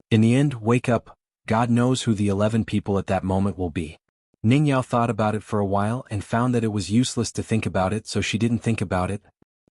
In the end, wake up, God knows who the 11 people at that moment will be. Ning Yao thought about it for a while and found that it was useless to think about it, so she didn't think about it.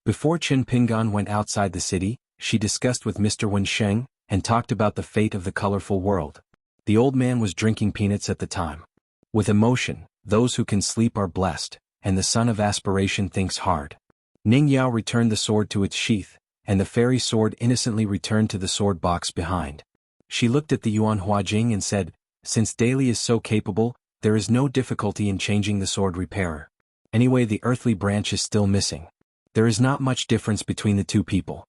Before Qin Pingan went outside the city, she discussed with Mr. Wen Sheng and talked about the fate of the colorful world. The old man was drinking peanuts at the time. With emotion, those who can sleep are blessed, and the son of aspiration thinks hard. Ning Yao returned the sword to its sheath, and the fairy sword innocently returned to the sword box behind. She looked at the xuanhuan and said, "Since Daily is so capable, there is no difficulty in changing the sword repairer. Anyway, the earthly branch is still missing. There is not much difference between the two people."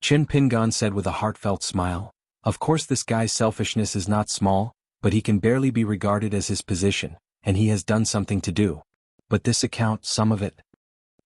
Qin Pingan said with a heartfelt smile, "Of course this guy's selfishness is not small, but he can barely be regarded as his position, and he has done something to do. But this account, some of it."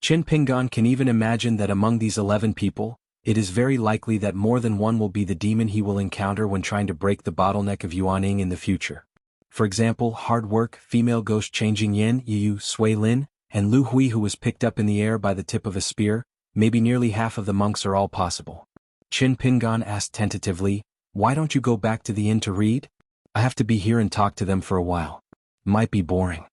Qin Pingan can even imagine that among these 11 people, it is very likely that more than one will be the demon he will encounter when trying to break the bottleneck of Yuaning in the future. For example, hard work, female ghost changing Yin, Yu, Sui Lin, and Lu Hui who was picked up in the air by the tip of a spear. Maybe nearly half of the monks are all possible. Qin Pingan asked tentatively, "Why don't you go back to the inn to read? I have to be here and talk to them for a while. Might be boring."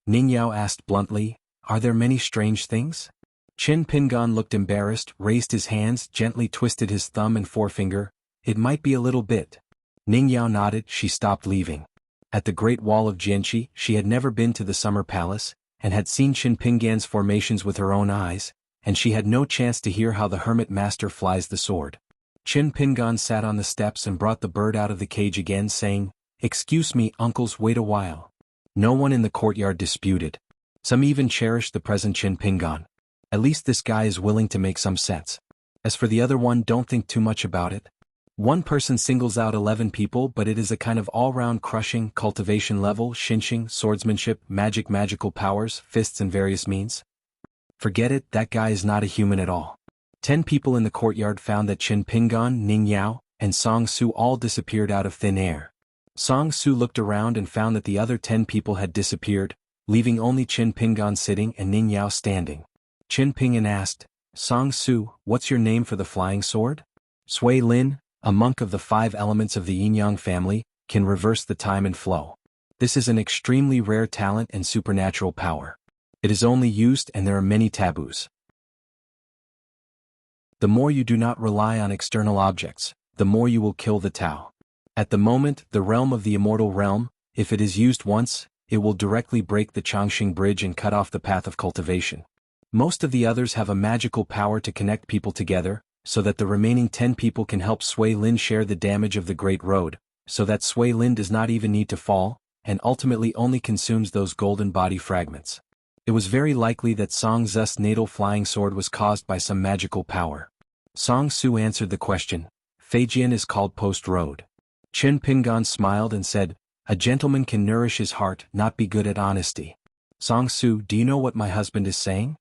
Ning Yao asked bluntly, "Are there many strange things?" Qin Pingan looked embarrassed, raised his hands, gently twisted his thumb and forefinger. "It might be a little bit." Ning Yao nodded. She stopped leaving. At the Great Wall of Jianghu, she had never been to the Summer Palace, and had seen Qin Pingan's formations with her own eyes, and she had no chance to hear how the hermit master flies the sword. Qin Pingan sat on the steps and brought the bird out of the cage again, saying, "Excuse me, uncles, wait a while." No one in the courtyard disputed. Some even cherished the present Qin Pingan. At least this guy is willing to make some sense. As for the other one, don't think too much about it. One person singles out 11 people, but it is a kind of all-round crushing, cultivation level, xinxing, swordsmanship, magical powers, fists and various means. Forget it, that guy is not a human at all. 10 people in the courtyard found that Qin Pingan, Ning Yao, and Song Su all disappeared out of thin air. Song Su looked around and found that the other 10 people had disappeared, leaving only Qin Pingan sitting and Ning Yao standing. Qin Pingan asked, "Song Su, what's your name for the flying sword?" Sui Lin, a monk of the 5 elements of the yin-yang family, can reverse the time and flow. This is an extremely rare talent and supernatural power. It is only used and there are many taboos. The more you do not rely on external objects, the more you will kill the Tao. At the moment, the realm of the immortal realm, if it is used once, it will directly break the Changxing bridge and cut off the path of cultivation. Most of the others have a magical power to connect people together, so that the remaining 10 people can help Sui Lin share the damage of the Great Road, so that Sui Lin does not even need to fall, and ultimately only consumes those golden body fragments. It was very likely that Song Zu's natal flying sword was caused by some magical power. Song Su answered the question. Feijian is called Post Road. Qin Pingan smiled and said, "A gentleman can nourish his heart, not be good at honesty." Song Su, do you know what my husband is saying?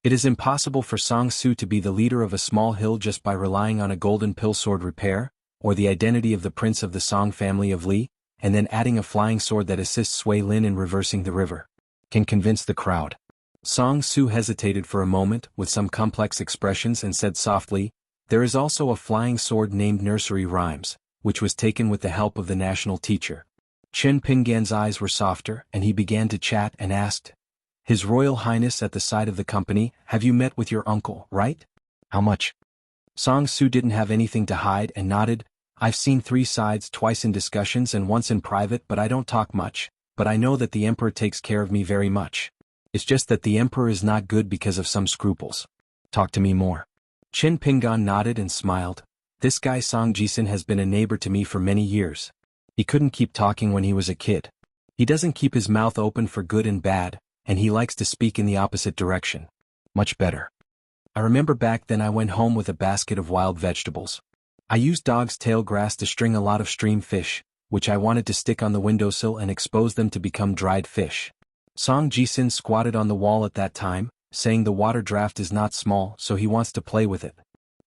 It is impossible for Song Su to be the leader of a small hill just by relying on a golden pill sword repair, or the identity of the prince of the Song family of Li, and then adding a flying sword that assists Sui Lin in reversing the river. Can convince the crowd. Song Su hesitated for a moment with some complex expressions and said softly, "There is also a flying sword named Nursery Rhymes, which was taken with the help of the national teacher." Qin Pingan's eyes were softer and he began to chat and asked, "His Royal Highness at the side of the company, have you met with your uncle, right? How much?" Song Su didn't have anything to hide and nodded. "I've seen 3 sides, twice in discussions and once in private, but I don't talk much, but I know that the Emperor takes care of me very much. It's just that the Emperor is not good because of some scruples. Talk to me more." Qin Pingan nodded and smiled. "This guy Song Jisin has been a neighbor to me for many years. He couldn't keep talking when he was a kid. He doesn't keep his mouth open for good and bad, and he likes to speak in the opposite direction. Much better. I remember back then I went home with a basket of wild vegetables. I used dog's tail grass to string a lot of stream fish, which I wanted to stick on the windowsill and expose them to become dried fish. Song Jisin squatted on the wall at that time, saying the water draft is not small, so he wants to play with it.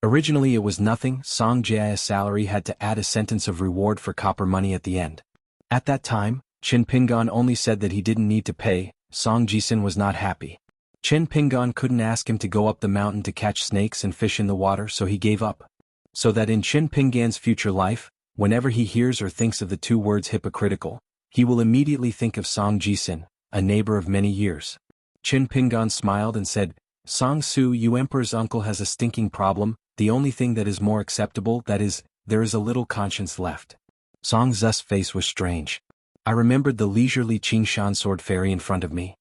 Originally it was nothing. Song Jia's salary had to add a sentence of reward for copper money at the end. At that time, Qin Pingan only said that he didn't need to pay. Song Jisin was not happy. Chen Pingan couldn't ask him to go up the mountain to catch snakes and fish in the water, so he gave up. So that in Chen Pingan's future life, whenever he hears or thinks of the two words hypocritical, he will immediately think of Song Jisin, a neighbor of many years. Chen Pingan smiled and said, Song Su, you emperor's uncle has a stinking problem. The only thing that is more acceptable, that is, there is a little conscience left. Song Zu's face was strange. I remembered the leisurely Qingshan sword fairy in front of me.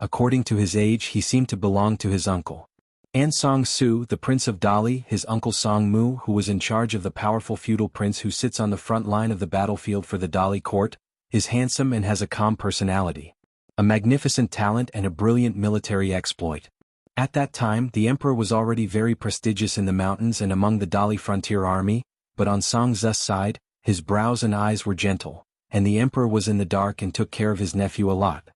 According to his age, he seemed to belong to his uncle. And Song Su, the prince of Dali, his uncle Song Mu, who was in charge of the powerful feudal prince who sits on the front line of the battlefield for the Dali court, is handsome and has a calm personality, a magnificent talent and a brilliant military exploit. At that time, the emperor was already very prestigious in the mountains and among the Dali frontier army, but on Song Zu's side, his brows and eyes were gentle, and the emperor was in the dark and took care of his nephew a lot.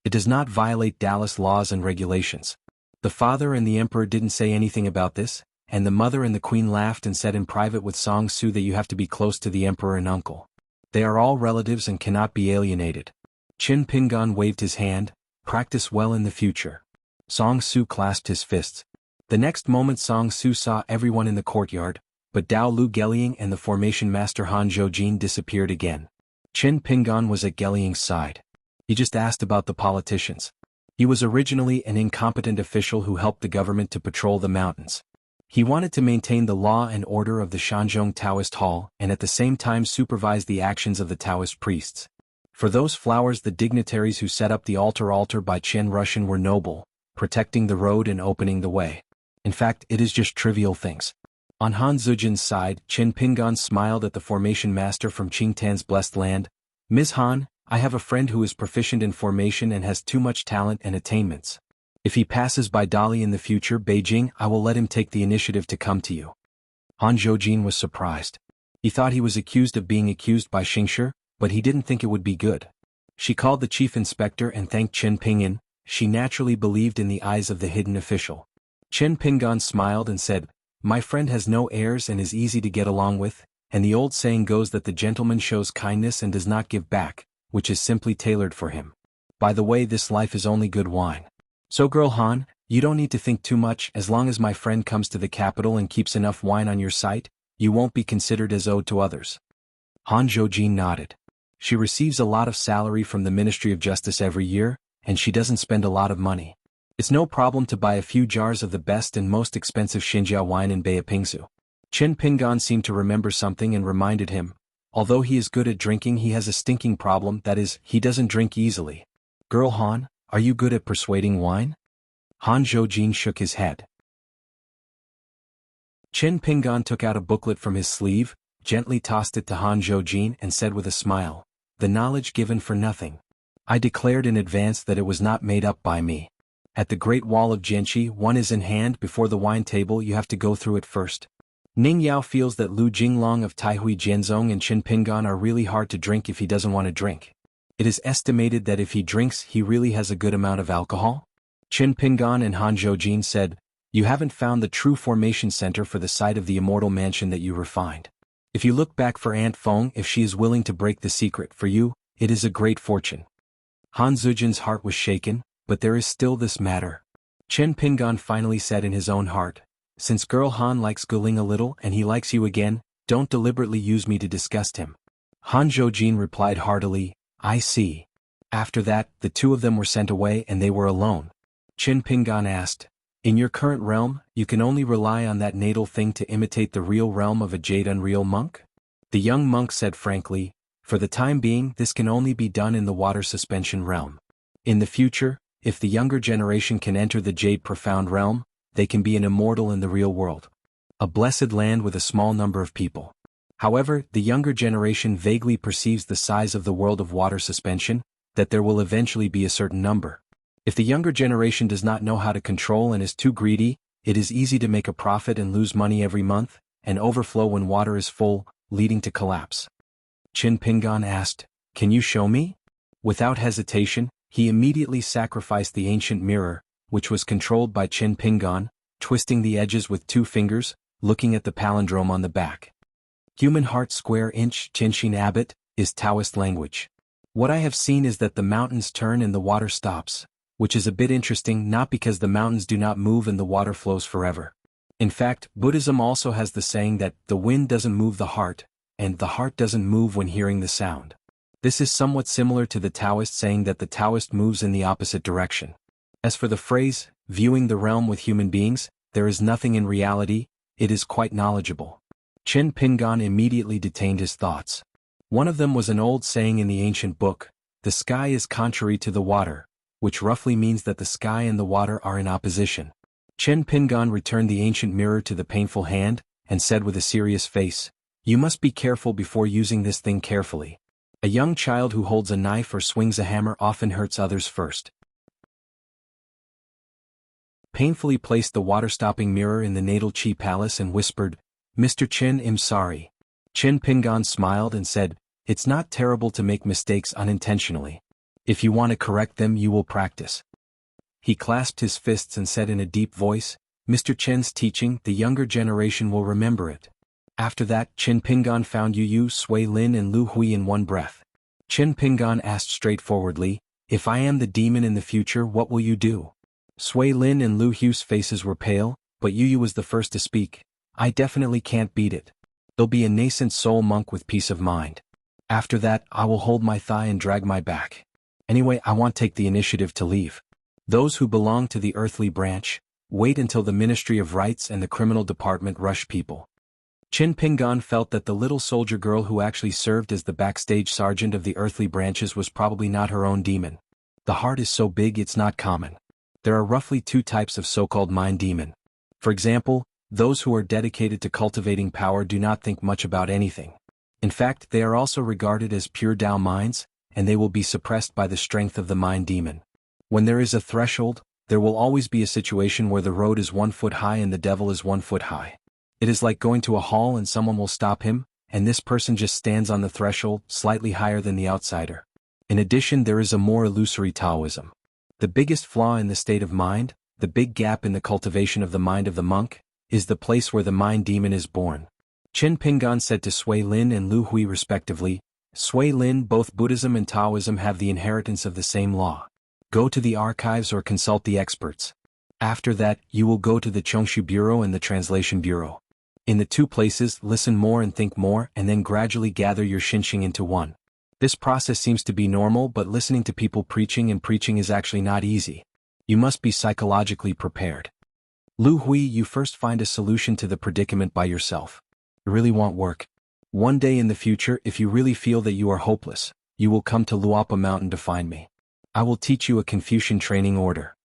It does not violate Dallas laws and regulations. The father and the emperor didn't say anything about this, and the mother and the queen laughed and said in private with Song Su that you have to be close to the emperor and uncle. They are all relatives and cannot be alienated. Chen Pingan waved his hand, practice well in the future. Song Su clasped his fists. The next moment Song Su saw everyone in the courtyard, but Dao Lu Gelying and the formation master Han Zhoujin disappeared again. Chen Pingan was at Gelying's side. He just asked about the politicians. He was originally an incompetent official who helped the government to patrol the mountains. He wanted to maintain the law and order of the Shanzhong Taoist Hall and at the same time supervise the actions of the Taoist priests. For those flowers, the dignitaries who set up the altar by Chen Russian were noble, protecting the road and opening the way. In fact, it is just trivial things. On Han Zhoujin's side, Chen Pingan smiled at the formation master from Qingtan's blessed land. Ms. Han, I have a friend who is proficient in formation and has too much talent and attainments. If he passes by Dali in the future, Beijing, I will let him take the initiative to come to you. Han Zhoujin was surprised. He thought he was accused of being accused by xianxia, but he didn't think it would be good. She called the chief inspector and thanked Chen Pingan. She naturally believed in the eyes of the hidden official. Chen Pingan smiled and said, my friend has no heirs and is easy to get along with, and the old saying goes that the gentleman shows kindness and does not give back, which is simply tailored for him. By the way, this life is only good wine. So girl Han, you don't need to think too much. As long as my friend comes to the capital and keeps enough wine on your site, you won't be considered as owed to others. Han Zhoujin nodded. She receives a lot of salary from the Ministry of Justice every year, and she doesn't spend a lot of money. It's no problem to buy a few jars of the best and most expensive Xinjiang wine in Beipingsu. Chen Pingan seemed to remember something and reminded him, although he is good at drinking, he has a stinking problem, that is, he doesn't drink easily. Girl Han, are you good at persuading wine? Han Zhoujin shook his head. Chen Pingan took out a booklet from his sleeve, gently tossed it to Han Zhoujin and said with a smile, the knowledge given for nothing. I declared in advance that it was not made up by me. At the Great Wall of Jianghu, one is in hand before the wine table, you have to go through it first. Ning Yao feels that Lu Jinglong of Taihui Jianzong and Chen Pingan are really hard to drink if he doesn't want to drink. It is estimated that if he drinks, he really has a good amount of alcohol. Chen Pingan and Han Zhoujin said, you haven't found the true formation center for the site of the immortal mansion that you refined. If you look back for Aunt Feng, if she is willing to break the secret for you, it is a great fortune. Han Zhoujin's heart was shaken, but there is still this matter. Chen Pingan finally said in his own heart, since girl Han likes Guling a little and he likes you again, don't deliberately use me to disgust him. Han Zhoujin replied heartily, I see. After that, the two of them were sent away and they were alone. Chen Pingan asked, in your current realm, you can only rely on that natal thing to imitate the real realm of a jade unreal monk? The young monk said frankly, for the time being, this can only be done in the water suspension realm. In the future, if the younger generation can enter the jade profound realm, they can be an immortal in the real world. A blessed land with a small number of people. However, the younger generation vaguely perceives the size of the world of water suspension, that there will eventually be a certain number. If the younger generation does not know how to control and is too greedy, it is easy to make a profit and lose money every month, and overflow when water is full, leading to collapse. Chen Pingan asked, can you show me? Without hesitation, he immediately sacrificed the ancient mirror, which was controlled by Chen Pingan, twisting the edges with 2 fingers, looking at the palindrome on the back. Human heart square inch Qinshin Abbot is Taoist language. What I have seen is that the mountains turn and the water stops. which is a bit interesting not because the mountains do not move and the water flows forever. In fact, Buddhism also has the saying that the wind doesn't move the heart, and the heart doesn't move when hearing the sound. This is somewhat similar to the Taoist saying that the Taoist moves in the opposite direction. As for the phrase, viewing the realm with human beings, there is nothing in reality, it is quite knowledgeable. Chen Pingan immediately detained his thoughts. One of them was an old saying in the ancient book, the sky is contrary to the water, which roughly means that the sky and the water are in opposition. Chen Pingan returned the ancient mirror to the painful hand, and said with a serious face, "You must be careful before using this thing carefully. A young child who holds a knife or swings a hammer often hurts others first." Painfully placed the water-stopping mirror in the natal chi palace and whispered, "Mr. Chen, I'm sorry." Chen Pingan smiled and said, "It's not terrible to make mistakes unintentionally. If you want to correct them, you will practice." He clasped his fists and said in a deep voice, "Mr. Chen's teaching, the younger generation will remember it." After that, Chen Pingan found Yu, Sui Lin and Lu Hui in one breath. Chen Pingan asked straightforwardly, "If I am the demon in the future, what will you do?" Sui Lin and Lu Hui's faces were pale, but Yu was the first to speak. "I definitely can't beat it. There'll be a nascent soul monk with peace of mind. After that, I will hold my thigh and drag my back. Anyway, I won't take the initiative to leave. Those who belong to the earthly branch, wait until the Ministry of Rights and the criminal department rush people." Chen Pingan felt that the little soldier girl who actually served as the backstage sergeant of the earthly branches was probably not her own demon. The heart is so big it's not common. There are roughly two types of so-called mind demon. For example, those who are dedicated to cultivating power do not think much about anything. In fact, they are also regarded as pure Tao minds, and they will be suppressed by the strength of the mind demon. When there is a threshold, there will always be a situation where the road is 1 foot high and the devil is 1 foot high. It is like going to a hall and someone will stop him, and this person just stands on the threshold, slightly higher than the outsider. In addition, there is a more illusory Taoism. The biggest flaw in the state of mind, the big gap in the cultivation of the mind of the monk, is the place where the mind demon is born. Chen Pingan said to Sui Lin and Lu Hui respectively, "Sui Lin, both Buddhism and Taoism have the inheritance of the same law. Go to the archives or consult the experts. After that, you will go to the Chongshu Bureau and the Translation Bureau. In the two places, listen more and think more, and then gradually gather your xianxia into one." This process seems to be normal, but listening to people preaching is actually not easy. You must be psychologically prepared. Lu Hui, you first find a solution to the predicament by yourself. You really won't work. One day in the future, if you really feel that you are hopeless, you will come to Luapa Mountain to find me. I will teach you a Confucian training order.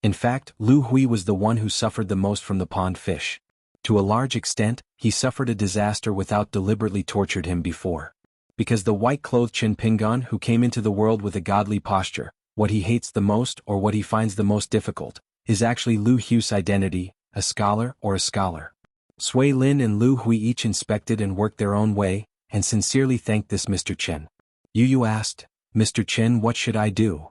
In fact, Lu Hui was the one who suffered the most from the pond fish. To a large extent, he suffered a disaster without deliberately tortured him before. Because the white-clothed Chen Pingan who came into the world with a godly posture, what he hates the most or what he finds the most difficult, is actually Lu Hui's identity, a scholar or a scholar. Sui Lin and Lu Hui each inspected and worked their own way, and sincerely thanked this Mr. Chen. Yu asked, "Mr. Chen, what should I do?"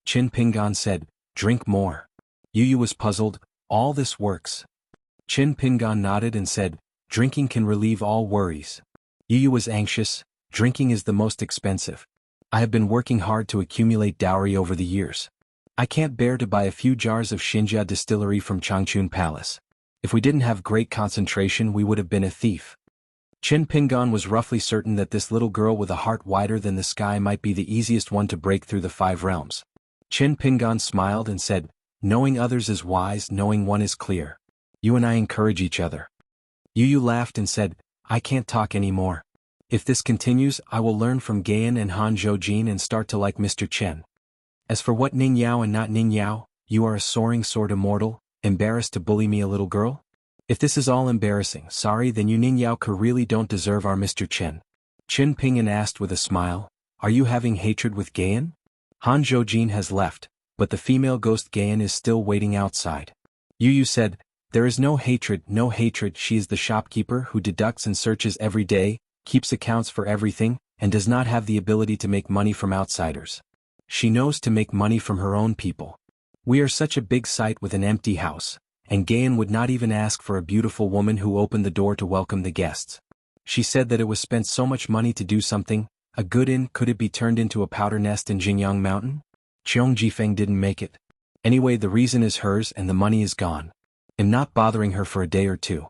Chen Pingan said, "Drink more." Yu was puzzled, "All this works?" Chen Pingan nodded and said, "Drinking can relieve all worries." Yu was anxious, "Drinking is the most expensive. I have been working hard to accumulate dowry over the years. I can't bear to buy a few jars of Xinjia distillery from Changchun Palace. If we didn't have great concentration, we would have been a thief." Chen Pingan was roughly certain that this little girl with a heart wider than the sky might be the easiest one to break through the 5 realms. Chen Pingan smiled and said, "Knowing others is wise, knowing one is clear. You and I encourage each other." Yu laughed and said, "I can't talk anymore. If this continues, I will learn from Gayan and Han Zhoujin and start to like Mr. Chen. As for what Ning Yao and not Ning Yao, you are a soaring sword immortal, embarrassed to bully me, a little girl? If this is all embarrassing, sorry, then you Ning Yao really don't deserve our Mr. Chen." Chen Pingan asked with a smile, "Are you having hatred with Gayan?" Han Zhoujin has left, but the female ghost Gayan is still waiting outside. Yu said, "There is no hatred, no hatred. She is the shopkeeper who deducts and searches every day, keeps accounts for everything, and does not have the ability to make money from outsiders. She knows to make money from her own people. We are such a big site with an empty house, and Gayan would not even ask for a beautiful woman who opened the door to welcome the guests. She said that it was spent so much money to do something, A good inn, could it be turned into a powder nest in Jingyang Mountain? Cheong Jifeng didn't make it. Anyway, the reason is hers and the money is gone. I'm not bothering her for a day or two.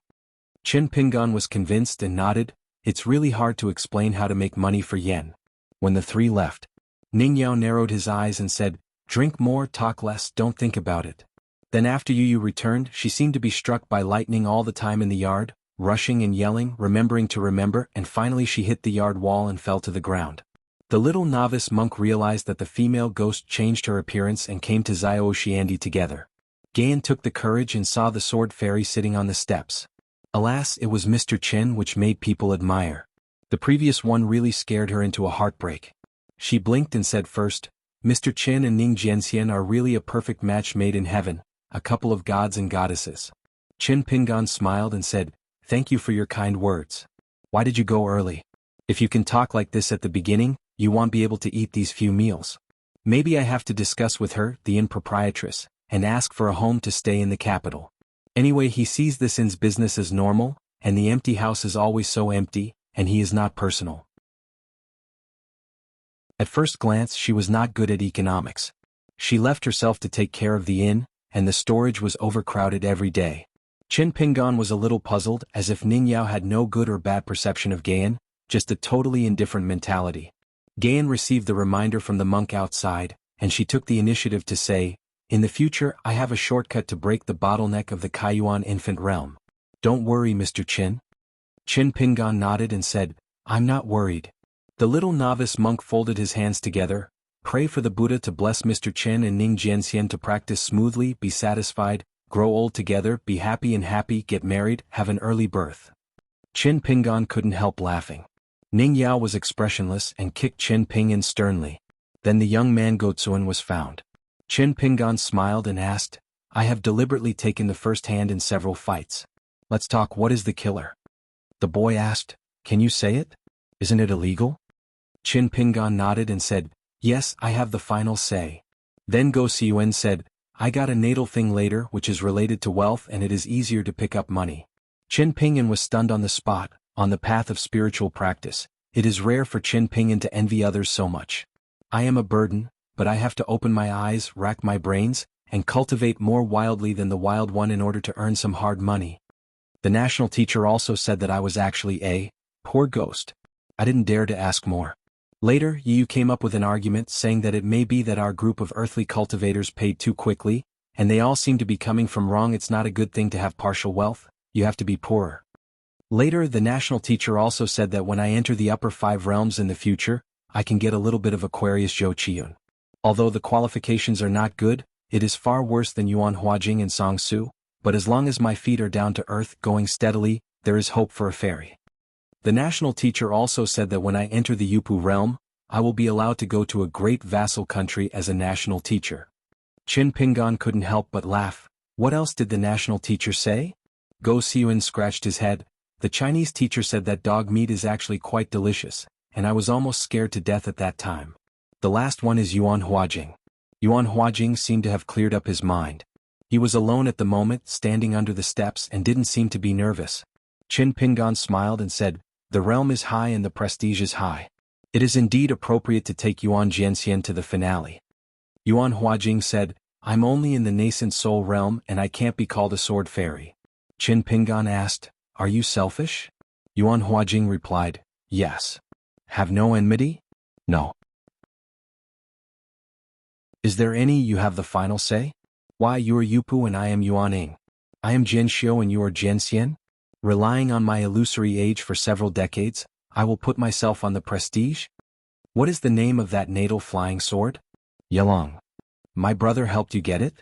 Qin Pingan was convinced and nodded. It's really hard to explain how to make money for yen. When the three left, Ning Yao narrowed his eyes and said, drink more, talk less, don't think about it. Then after Yu returned, she seemed to be struck by lightning all the time in the yard, rushing and yelling, remembering to remember, and finally she hit the yard wall and fell to the ground. The little novice monk realized that the female ghost changed her appearance and came to Xiao Xiandi together. Gayan took the courage and saw the sword fairy sitting on the steps. Alas, it was Mr. Chen, which made people admire. The previous one really scared her into a heartbreak. She blinked and said first, Mr. Chen and Ning Jianxian are really a perfect match made in heaven, a couple of gods and goddesses. Qin Pingan smiled and said, thank you for your kind words. Why did you go early? If you can talk like this at the beginning, you won't be able to eat these few meals. Maybe I have to discuss with her, the inn proprietress, and ask for a home to stay in the capital. Anyway, he sees this inn's business as normal, and the empty house is always so empty, and he is not personal. At first glance, she was not good at economics. She left herself to take care of the inn, and the storage was overcrowded every day. Qin Pingan was a little puzzled, as if Ning Yao had no good or bad perception of Gayan, just a totally indifferent mentality. Gayan received the reminder from the monk outside, and she took the initiative to say, in the future, I have a shortcut to break the bottleneck of the Kaiyuan infant realm. Don't worry, Mr. Qin. Qin Pingan nodded and said, I'm not worried. The little novice monk folded his hands together. Pray for the Buddha to bless Mr. Chen and Ning Jianxian to practice smoothly, be satisfied, grow old together, be happy and happy, get married, have an early birth. Qin Pingan couldn't help laughing. Ning Yao was expressionless and kicked Qin Pingan sternly. Then the young man Gotsuan was found. Qin Pingan smiled and asked, I have deliberately taken the first hand in several fights. Let's talk. What is the killer? The boy asked, can you say it? Isn't it illegal? Qin Pingan nodded and said, yes, I have the final say. Then Go Siyuan said, I got a natal thing later which is related to wealth and it is easier to pick up money. Qin Pingan was stunned on the spot. On the path of spiritual practice, it is rare for Qin Pingan to envy others so much. I am a burden, but I have to open my eyes, rack my brains, and cultivate more wildly than the wild one in order to earn some hard money. The national teacher also said that I was actually a poor ghost. I didn't dare to ask more. Later, Yu came up with an argument saying that it may be that our group of earthly cultivators paid too quickly, and they all seem to be coming from wrong. It's not a good thing to have partial wealth, you have to be poorer. Later, the national teacher also said that when I enter the upper 5 realms in the future, I can get a little bit of Aquarius Zhou Qiyun. Although the qualifications are not good, it is far worse than Yuan Huajing and Song Su, but as long as my feet are down to earth, going steadily, there is hope for a fairy. The national teacher also said that when I enter the Yupu realm, I will be allowed to go to a great vassal country as a national teacher. Qin Pingan couldn't help but laugh. What else did the national teacher say? Go Siyuan scratched his head. The Chinese teacher said that dog meat is actually quite delicious, and I was almost scared to death at that time. The last one is Yuan Huajing. Yuan Huajing seemed to have cleared up his mind. He was alone at the moment, standing under the steps, and didn't seem to be nervous. Qin Pingan smiled and said, the realm is high and the prestige is high. It is indeed appropriate to take Yuan Jianxian to the finale. Yuan Huajing said, I'm only in the nascent soul realm and I can't be called a sword fairy. Qin Pingan asked, are you selfish? Yuan Huajing replied, yes. Have no enmity? No. Is there any? You have the final say? Why, you are Yupu and I am Yuaning. I am Jianxiu and you are Jianxian? Relying on my illusory age for several decades, I will put myself on the prestige? What is the name of that natal flying sword? Yelong. My brother helped you get it?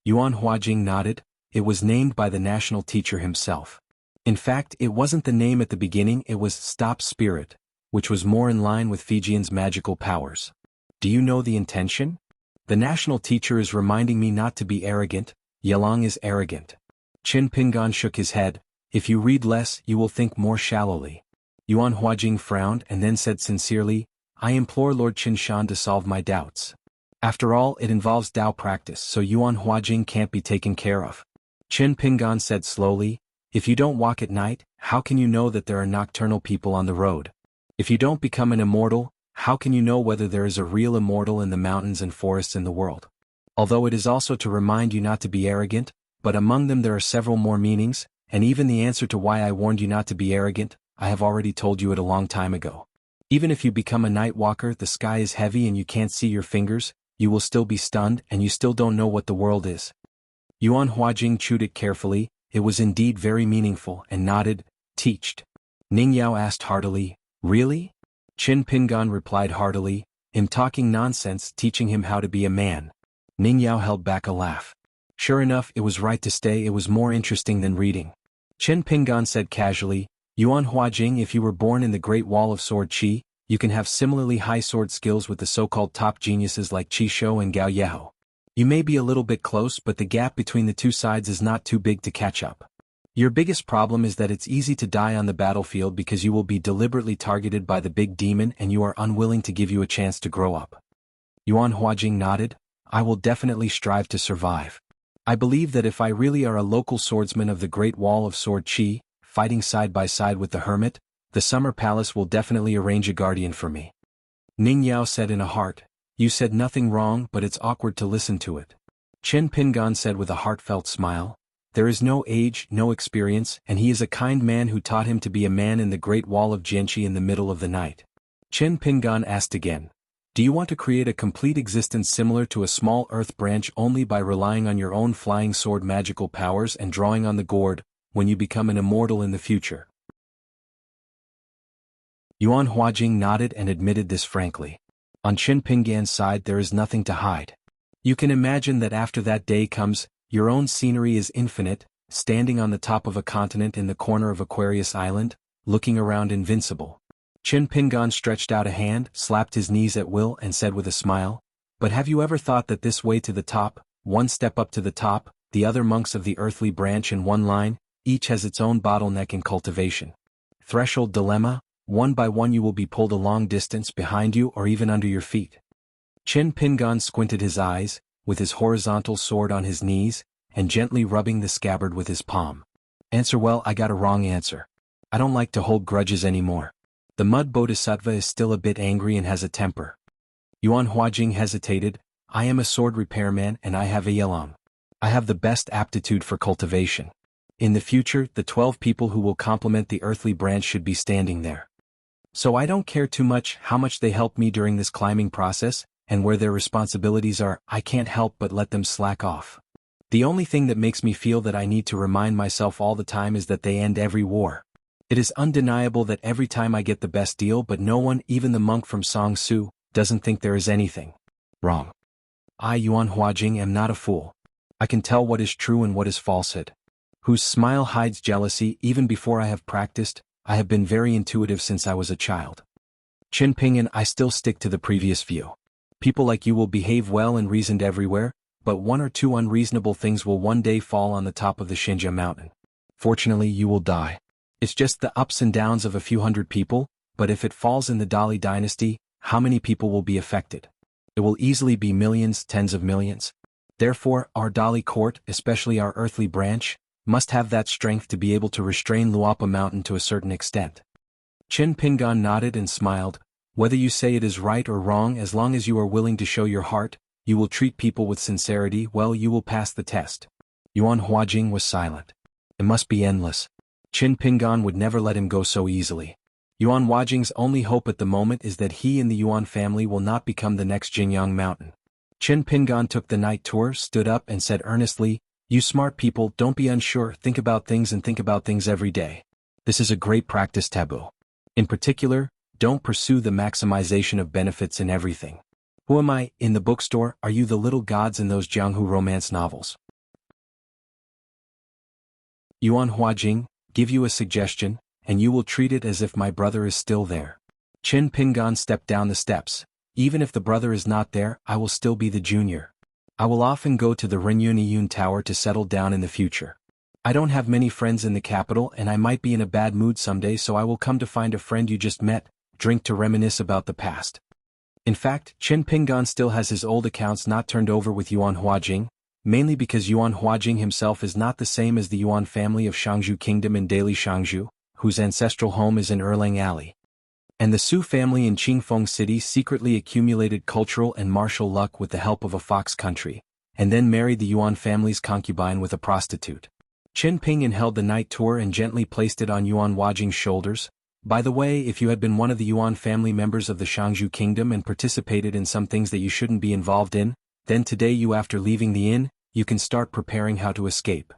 Yuan Huajing nodded. It was named by the national teacher himself. In fact, it wasn't the name at the beginning, it was Stop Spirit, which was more in line with Fijian's magical powers. Do you know the intention? The national teacher is reminding me not to be arrogant. Yelong is arrogant. Qin Pingan shook his head. If you read less, you will think more shallowly. Yuan Huajing frowned and then said sincerely, I implore Lord Qinshan to solve my doubts. After all, it involves Dao practice, so Yuan Huajing can't be taken care of. Qin Pingan said slowly, if you don't walk at night, how can you know that there are nocturnal people on the road? If you don't become an immortal, how can you know whether there is a real immortal in the mountains and forests in the world? Although it is also to remind you not to be arrogant, but among them there are several more meanings, and even the answer to why I warned you not to be arrogant, I have already told you it a long time ago. Even if you become a night walker, the sky is heavy and you can't see your fingers, you will still be stunned and you still don't know what the world is. Yuan Huajing chewed it carefully. It was indeed very meaningful, and nodded. Teached. Ning Yao asked heartily, really? Qin Pingan replied heartily, I'm talking nonsense, teaching him how to be a man. Ning Yao held back a laugh. Sure enough, it was right to stay, it was more interesting than reading. Qin Pingan said casually, Yuan Huajing, if you were born in the Great Wall of Sword Qi, you can have similarly high sword skills with the so-called top geniuses like Qi Shou and Gao Yao. You may be a little bit close, but the gap between the two sides is not too big to catch up. Your biggest problem is that it's easy to die on the battlefield because you will be deliberately targeted by the big demon and you are unwilling to give you a chance to grow up. Yuan Huajing nodded. I will definitely strive to survive. I believe that if I really are a local swordsman of the Great Wall of Sword Qi, fighting side by side with the hermit, the Summer Palace will definitely arrange a guardian for me. Ning Yao said in a heart, you said nothing wrong, but it's awkward to listen to it. Qin Pingan said with a heartfelt smile, there is no age, no experience, and he is a kind man who taught him to be a man in the Great Wall of Jianghu in the middle of the night. Qin Pingan asked again, do you want to create a complete existence similar to a small earth branch only by relying on your own flying sword magical powers and drawing on the gourd, when you become an immortal in the future? Yuan Huajing nodded and admitted this frankly. On Qin Pingan's side there is nothing to hide. You can imagine that after that day comes, your own scenery is infinite, standing on the top of a continent in the corner of Aquarius Island, looking around invincible. Qin Pingan stretched out a hand, slapped his knees at will and said with a smile, but have you ever thought that this way to the top, one step up to the top, the other monks of the earthly branch in one line, each has its own bottleneck in cultivation. Threshold dilemma, one by one you will be pulled a long distance behind you or even under your feet. Qin Pingan squinted his eyes, with his horizontal sword on his knees, and gently rubbing the scabbard with his palm. Answer well, I got a wrong answer. I don't like to hold grudges anymore. The mud bodhisattva is still a bit angry and has a temper. Yuan Huajing hesitated, I am a sword repairman and I have a yelong. I have the best aptitude for cultivation. In the future, the 12 people who will complement the earthly branch should be standing there. So I don't care too much how much they help me during this climbing process, and where their responsibilities are, I can't help but let them slack off. The only thing that makes me feel that I need to remind myself all the time is that they end every war. It is undeniable that every time I get the best deal, but no one, even the monk from Songsu, doesn't think there is anything wrong. I, Yuan Huajing, am not a fool. I can tell what is true and what is falsehood. Whose smile hides jealousy. Even before I have practiced, I have been very intuitive since I was a child. Qin Pingan, I still stick to the previous view. People like you will behave well and reasoned everywhere, but one or two unreasonable things will one day fall on the top of the Xianxia mountain. Fortunately, you will die. It's just the ups and downs of a few hundred people, but if it falls in the Dali dynasty, how many people will be affected? It will easily be millions, tens of millions. Therefore, our Dali court, especially our earthly branch, must have that strength to be able to restrain Luapa Mountain to a certain extent. Qin Pingan nodded and smiled. Whether you say it is right or wrong, as long as you are willing to show your heart, you will treat people with sincerity, well, you will pass the test. Yuan Huajing was silent. It must be endless. Qin Pingan would never let him go so easily. Yuan Huajing's only hope at the moment is that he and the Yuan family will not become the next Jinyang Mountain. Qin Pingan took the night tour, stood up and said earnestly, you smart people, don't be unsure, think about things and think about things every day. This is a great practice taboo. In particular, don't pursue the maximization of benefits in everything. Who am I, in the bookstore? Are you the little gods in those jianghu romance novels? Yuan Huajing, give you a suggestion, and you will treat it as if my brother is still there. Qin Pingan stepped down the steps. Even if the brother is not there, I will still be the junior. I will often go to the Renyun Tower to settle down in the future. I don't have many friends in the capital and I might be in a bad mood someday, so I will come to find a friend you just met, drink to reminisce about the past. In fact, Qin Pingan still has his old accounts not turned over with Yuan Huajing, mainly because Yuan Huajing himself is not the same as the Yuan family of Xiangzhu Kingdom in Daily Xiangzhu, whose ancestral home is in Erlang Alley. And the Su family in Qingfeng City secretly accumulated cultural and martial luck with the help of a fox country, and then married the Yuan family's concubine with a prostitute. Qin Pingyan held the night tour and gently placed it on Yuan Huajing's shoulders. By the way, if you had been one of the Yuan family members of the Xianxia kingdom and participated in some things that you shouldn't be involved in, then today after leaving the inn, you can start preparing how to escape.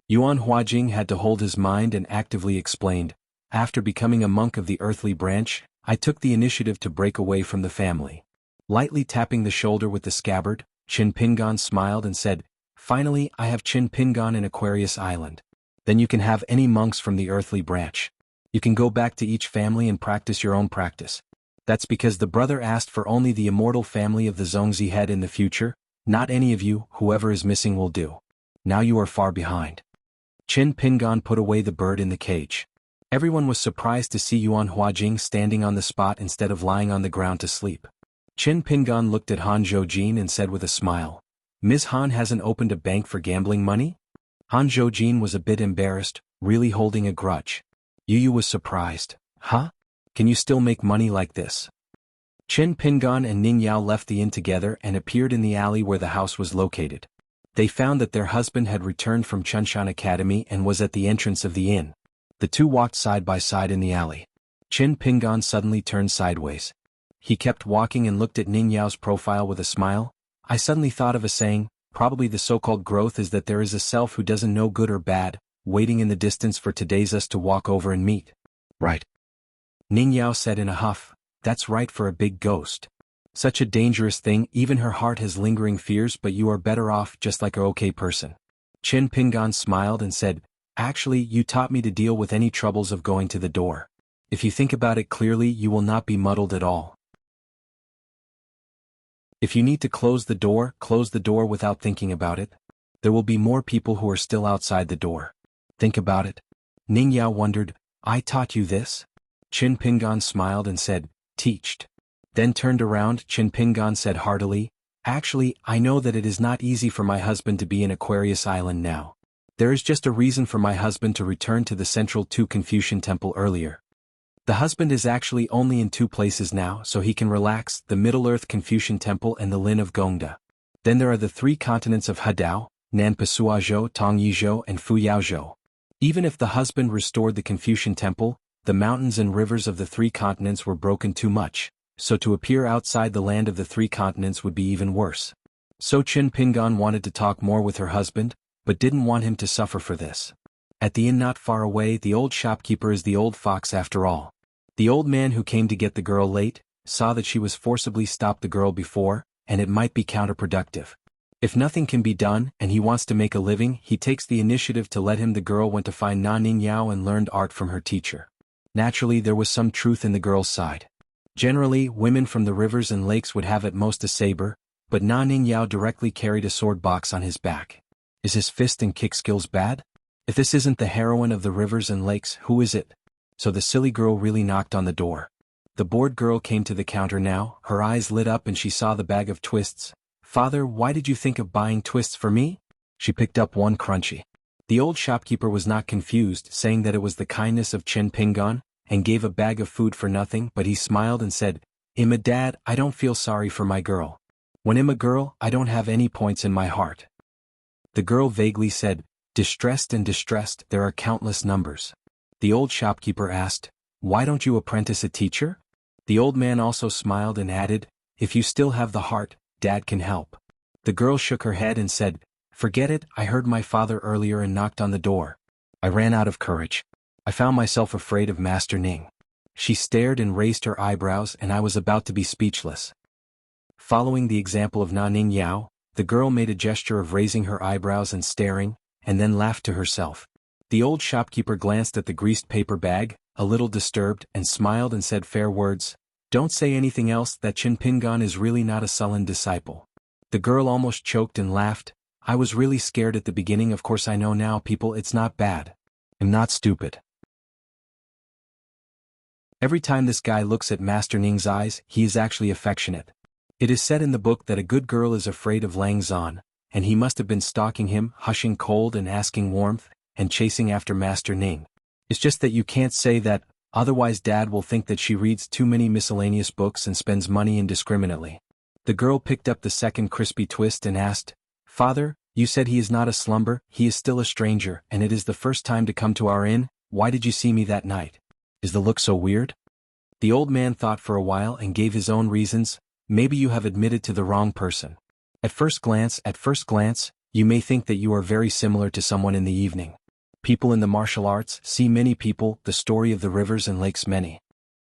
Yuan Huajing had to hold his mind and actively explained, after becoming a monk of the earthly branch, I took the initiative to break away from the family. Lightly tapping the shoulder with the scabbard, Qin Pingyan smiled and said, finally I have Qin Pingyan in Aquarius Island. Then you can have any monks from the earthly branch. You can go back to each family and practice your own practice. That's because the brother asked for only the immortal family of the Zongzi head in the future, not any of you, whoever is missing will do. Now you are far behind. Qin Pingyan put away the bird in the cage. Everyone was surprised to see Yuan Huajing standing on the spot instead of lying on the ground to sleep. Qin Pingyan looked at Han Zhoujin and said with a smile, Ms. Han hasn't opened a bank for gambling money? Han Zhoujin was a bit embarrassed, really holding a grudge. Yu was surprised. Huh? Can you still make money like this? Qin Pingyan and Ning Yao left the inn together and appeared in the alley where the house was located. They found that their husband had returned from Chunshan Academy and was at the entrance of the inn. The two walked side by side in the alley. Qin Pingyan suddenly turned sideways. He kept walking and looked at Ning Yao's profile with a smile. I suddenly thought of a saying, probably the so-called growth is that there is a self who doesn't know good or bad, waiting in the distance for today's us to walk over and meet. Right. Ning Yao said in a huff, that's right for a big ghost. Such a dangerous thing, even her heart has lingering fears, but you are better off just like a okay person. Qin Pingyan smiled and said, actually you taught me to deal with any troubles of going to the door. If you think about it clearly you will not be muddled at all. If you need to close the door without thinking about it. There will be more people who are still outside the door. Think about it. Ning Yao wondered, I taught you this? Qin Pingyan smiled and said, teached. Then turned around, Qin Pingyan said heartily, actually I know that it is not easy for my husband to be in Aquarius Island now. There is just a reason for my husband to return to the Central 2 Confucian Temple earlier. The husband is actually only in 2 places now so he can relax, the Middle-earth Confucian Temple and the Lin of Gongda. Then there are the 3 continents of Hadao, Nanpasuazhou, Tongyizhou and Fuyaozhou. Even if the husband restored the Confucian Temple, the mountains and rivers of the 3 continents were broken too much, so to appear outside the land of the 3 continents would be even worse. So Qin Pingyan wanted to talk more with her husband, but didn't want him to suffer for this. At the inn not far away, the old shopkeeper is the old fox after all. The old man who came to get the girl late, saw that she was forcibly stopped the girl before, and it might be counterproductive. If nothing can be done and he wants to make a living, he takes the initiative to let him. The girl went to find Na Ning Yao and learned art from her teacher. Naturally there was some truth in the girl's side. Generally, women from the rivers and lakes would have at most a saber, but Na Ning Yao directly carried a sword box on his back. Is his fist and kick skills bad? If this isn't the heroine of the rivers and lakes, who is it? So the silly girl really knocked on the door. The bored girl came to the counter now, her eyes lit up and she saw the bag of twists. Father, why did you think of buying twists for me? She picked up one crunchy. The old shopkeeper was not confused, saying that it was the kindness of Qin Pingyan, and gave a bag of food for nothing, but he smiled and said, Imma dad, I don't feel sorry for my girl. When I'm a girl, I don't have any points in my heart. The girl vaguely said, distressed and distressed, there are countless numbers. The old shopkeeper asked, why don't you apprentice a teacher? The old man also smiled and added, if you still have the heart, Dad can help. The girl shook her head and said, forget it, I heard my father earlier and knocked on the door. I ran out of courage. I found myself afraid of Master Ning. She stared and raised her eyebrows and I was about to be speechless. Following the example of Na Ning Yao, the girl made a gesture of raising her eyebrows and staring, and then laughed to herself. The old shopkeeper glanced at the greased paper bag, a little disturbed, and smiled and said fair words. Don't say anything else, that Qin Pingyan is really not a sullen disciple. The girl almost choked and laughed. I was really scared at the beginning, of course I know now people, it's not bad. I'm not stupid. Every time this guy looks at Master Ning's eyes, he is actually affectionate. It is said in the book that a good girl is afraid of Lang Zhan, and he must have been stalking him, hushing cold and asking warmth, and chasing after Master Ning. It's just that you can't say that, Otherwise Dad will think that she reads too many miscellaneous books and spends money indiscriminately. The girl picked up the second crispy twist and asked, Father, you said he is not a slumber, he is still a stranger, and it is the first time to come to our inn. Why did you see me that night? Is the look so weird? The old man thought for a while and gave his own reasons. Maybe you have admitted to the wrong person. At first glance, you may think that you are very similar to someone in the evening. People in the martial arts see many people, the story of the rivers and lakes many.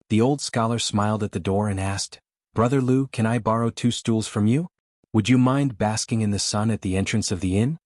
The old scholar smiled at the door and asked, Brother Lu, can I borrow 2 stools from you? Would you mind basking in the sun at the entrance of the inn?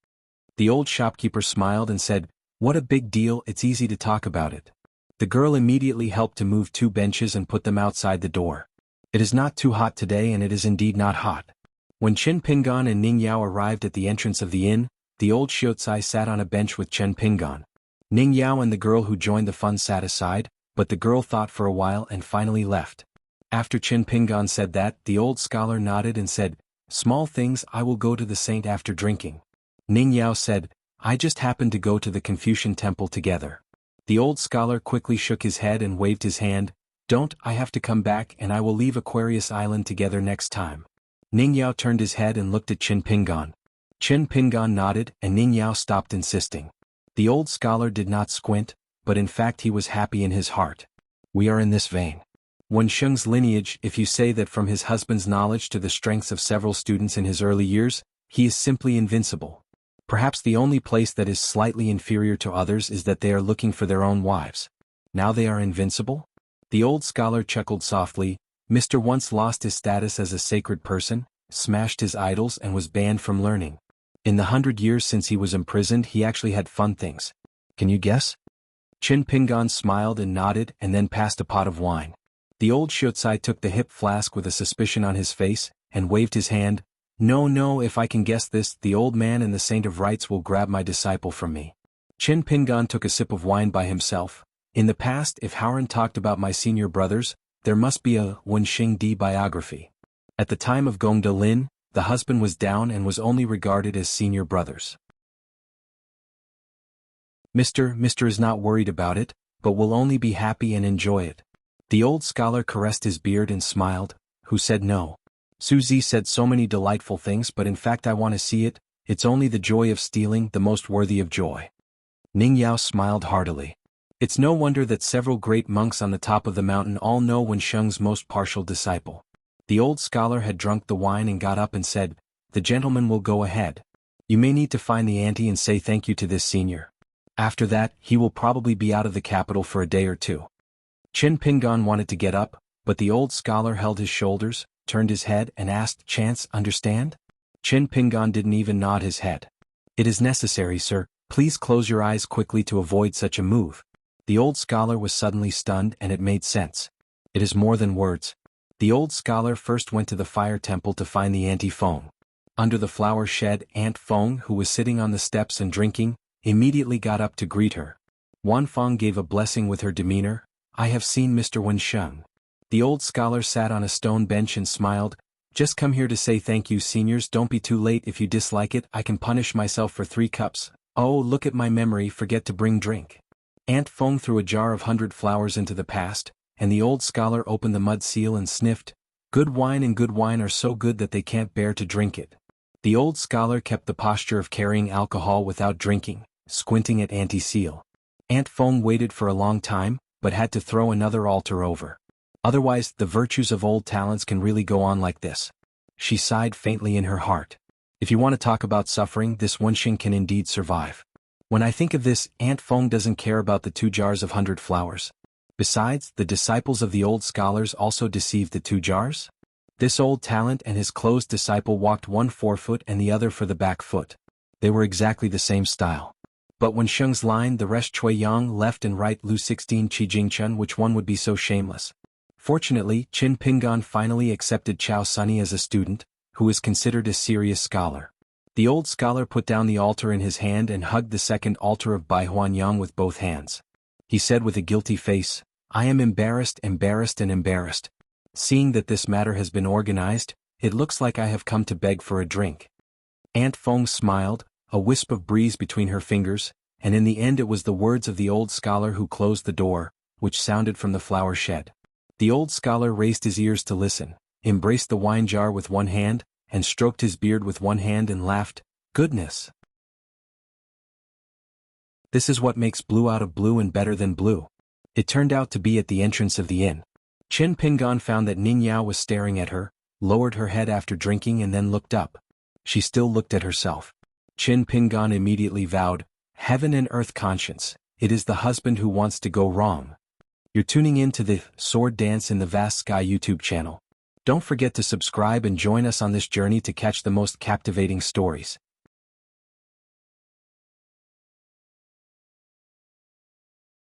The old shopkeeper smiled and said, What a big deal, it's easy to talk about it. The girl immediately helped to move 2 benches and put them outside the door. It is not too hot today, and it is indeed not hot. When Chen Pingan and Ning Yao arrived at the entrance of the inn, the old Xiaotsai sat on a bench with Chen Pingan. Ning Yao and the girl who joined the fun sat aside, but the girl thought for a while and finally left. After Chen Pingan said that, the old scholar nodded and said, Small things, I will go to the saint after drinking. Ning Yao said, I just happened to go to the Confucian temple together. The old scholar quickly shook his head and waved his hand, Don't, I have to come back and I will leave Aquarius Island together next time. Ning Yao turned his head and looked at Chen Pingan. Chen Pingan nodded and Ning Yao stopped insisting. The old scholar did not squint, but in fact he was happy in his heart. We are in this vein. Wen Sheng's lineage, if you say that from his husband's knowledge to the strengths of several students in his early years, he is simply invincible. Perhaps the only place that is slightly inferior to others is that they are looking for their own wives. Now they are invincible? The old scholar chuckled softly. Mr. once lost his status as a sacred person, smashed his idols and was banned from learning. In the 100 years since he was imprisoned he actually had fun things. Can you guess? Chen Pingan smiled and nodded and then passed a pot of wine. The old Xiaotsai took the hip flask with a suspicion on his face, and waved his hand. No, if I can guess this, the old man and the saint of rights will grab my disciple from me. Chen Pingan took a sip of wine by himself. In the past, if Howren talked about my senior brothers, there must be a Wenxing Di biography. At the time of Gongda Lin, the husband was down and was only regarded as senior brothers. Mr. is not worried about it, but will only be happy and enjoy it. The old scholar caressed his beard and smiled. Who said no? Suzy said so many delightful things, but in fact I want to see it. It's only the joy of stealing, the most worthy of joy. Ning Yao smiled heartily. It's no wonder that several great monks on the top of the mountain all know Wen Sheng's most partial disciple. The old scholar had drunk the wine and got up and said, The gentleman will go ahead. You may need to find the auntie and say thank you to this senior. After that, he will probably be out of the capital for a day or 2. Chen Pingan wanted to get up, but the old scholar held his shoulders, turned his head and asked, Chance, understand? Chen Pingan didn't even nod his head. It is necessary, sir. Please close your eyes quickly to avoid such a move. The old scholar was suddenly stunned and it made sense. It is more than words. The old scholar first went to the fire temple to find the Auntie Feng. Under the flower shed, Aunt Feng, who was sitting on the steps and drinking, immediately got up to greet her. Wan Feng gave a blessing with her demeanor. I have seen Mr. Wen Sheng. The old scholar sat on a stone bench and smiled. Just come here to say thank you, seniors. Don't be too late. If you dislike it, I can punish myself for 3 cups. Oh, look at my memory, forget to bring drink. Aunt Feng threw a jar of 100 flowers into the past, and the old scholar opened the mud seal and sniffed. Good wine and good wine are so good that they can't bear to drink it. The old scholar kept the posture of carrying alcohol without drinking, squinting at Auntie Seal. Aunt Feng waited for a long time, but had to throw another altar over. Otherwise, the virtues of old talents can really go on like this. She sighed faintly in her heart. If you want to talk about suffering, this Wenxing can indeed survive. When I think of this, Aunt Feng doesn't care about the 2 jars of 100 flowers. Besides, the disciples of the old scholars also deceived the 2 jars. This old talent and his closed disciple walked one forefoot and the other for the back foot. They were exactly the same style. But when Sheng's line, the rest Chui Yang left and right Lu 16 Qi Jingchen, which one would be so shameless? Fortunately, Qin Pingan finally accepted Chao Sunny as a student, who is considered a serious scholar. The old scholar put down the altar in his hand and hugged the second altar of Bai Huanyang with both hands. He said with a guilty face, I am embarrassed. Seeing that this matter has been organized, it looks like I have come to beg for a drink. Aunt Feng smiled, a wisp of breeze between her fingers, and in the end it was the words of the old scholar who closed the door. which sounded from the flower shed. The old scholar raised his ears to listen, embraced the wine jar with one hand, and stroked his beard with one hand and laughed, "Goodness! This is what makes blue out of blue and better than blue." It turned out to be at the entrance of the inn. Chen Pingan found that Ning Yao was staring at her, lowered her head after drinking and then looked up. She still looked at herself. Chen Pingan immediately vowed, "Heaven and earth conscience, it is the husband who wants to go wrong." You're tuning in to the Sword Dance in the Vast Sky YouTube channel. Don't forget to subscribe and join us on this journey to catch the most captivating stories.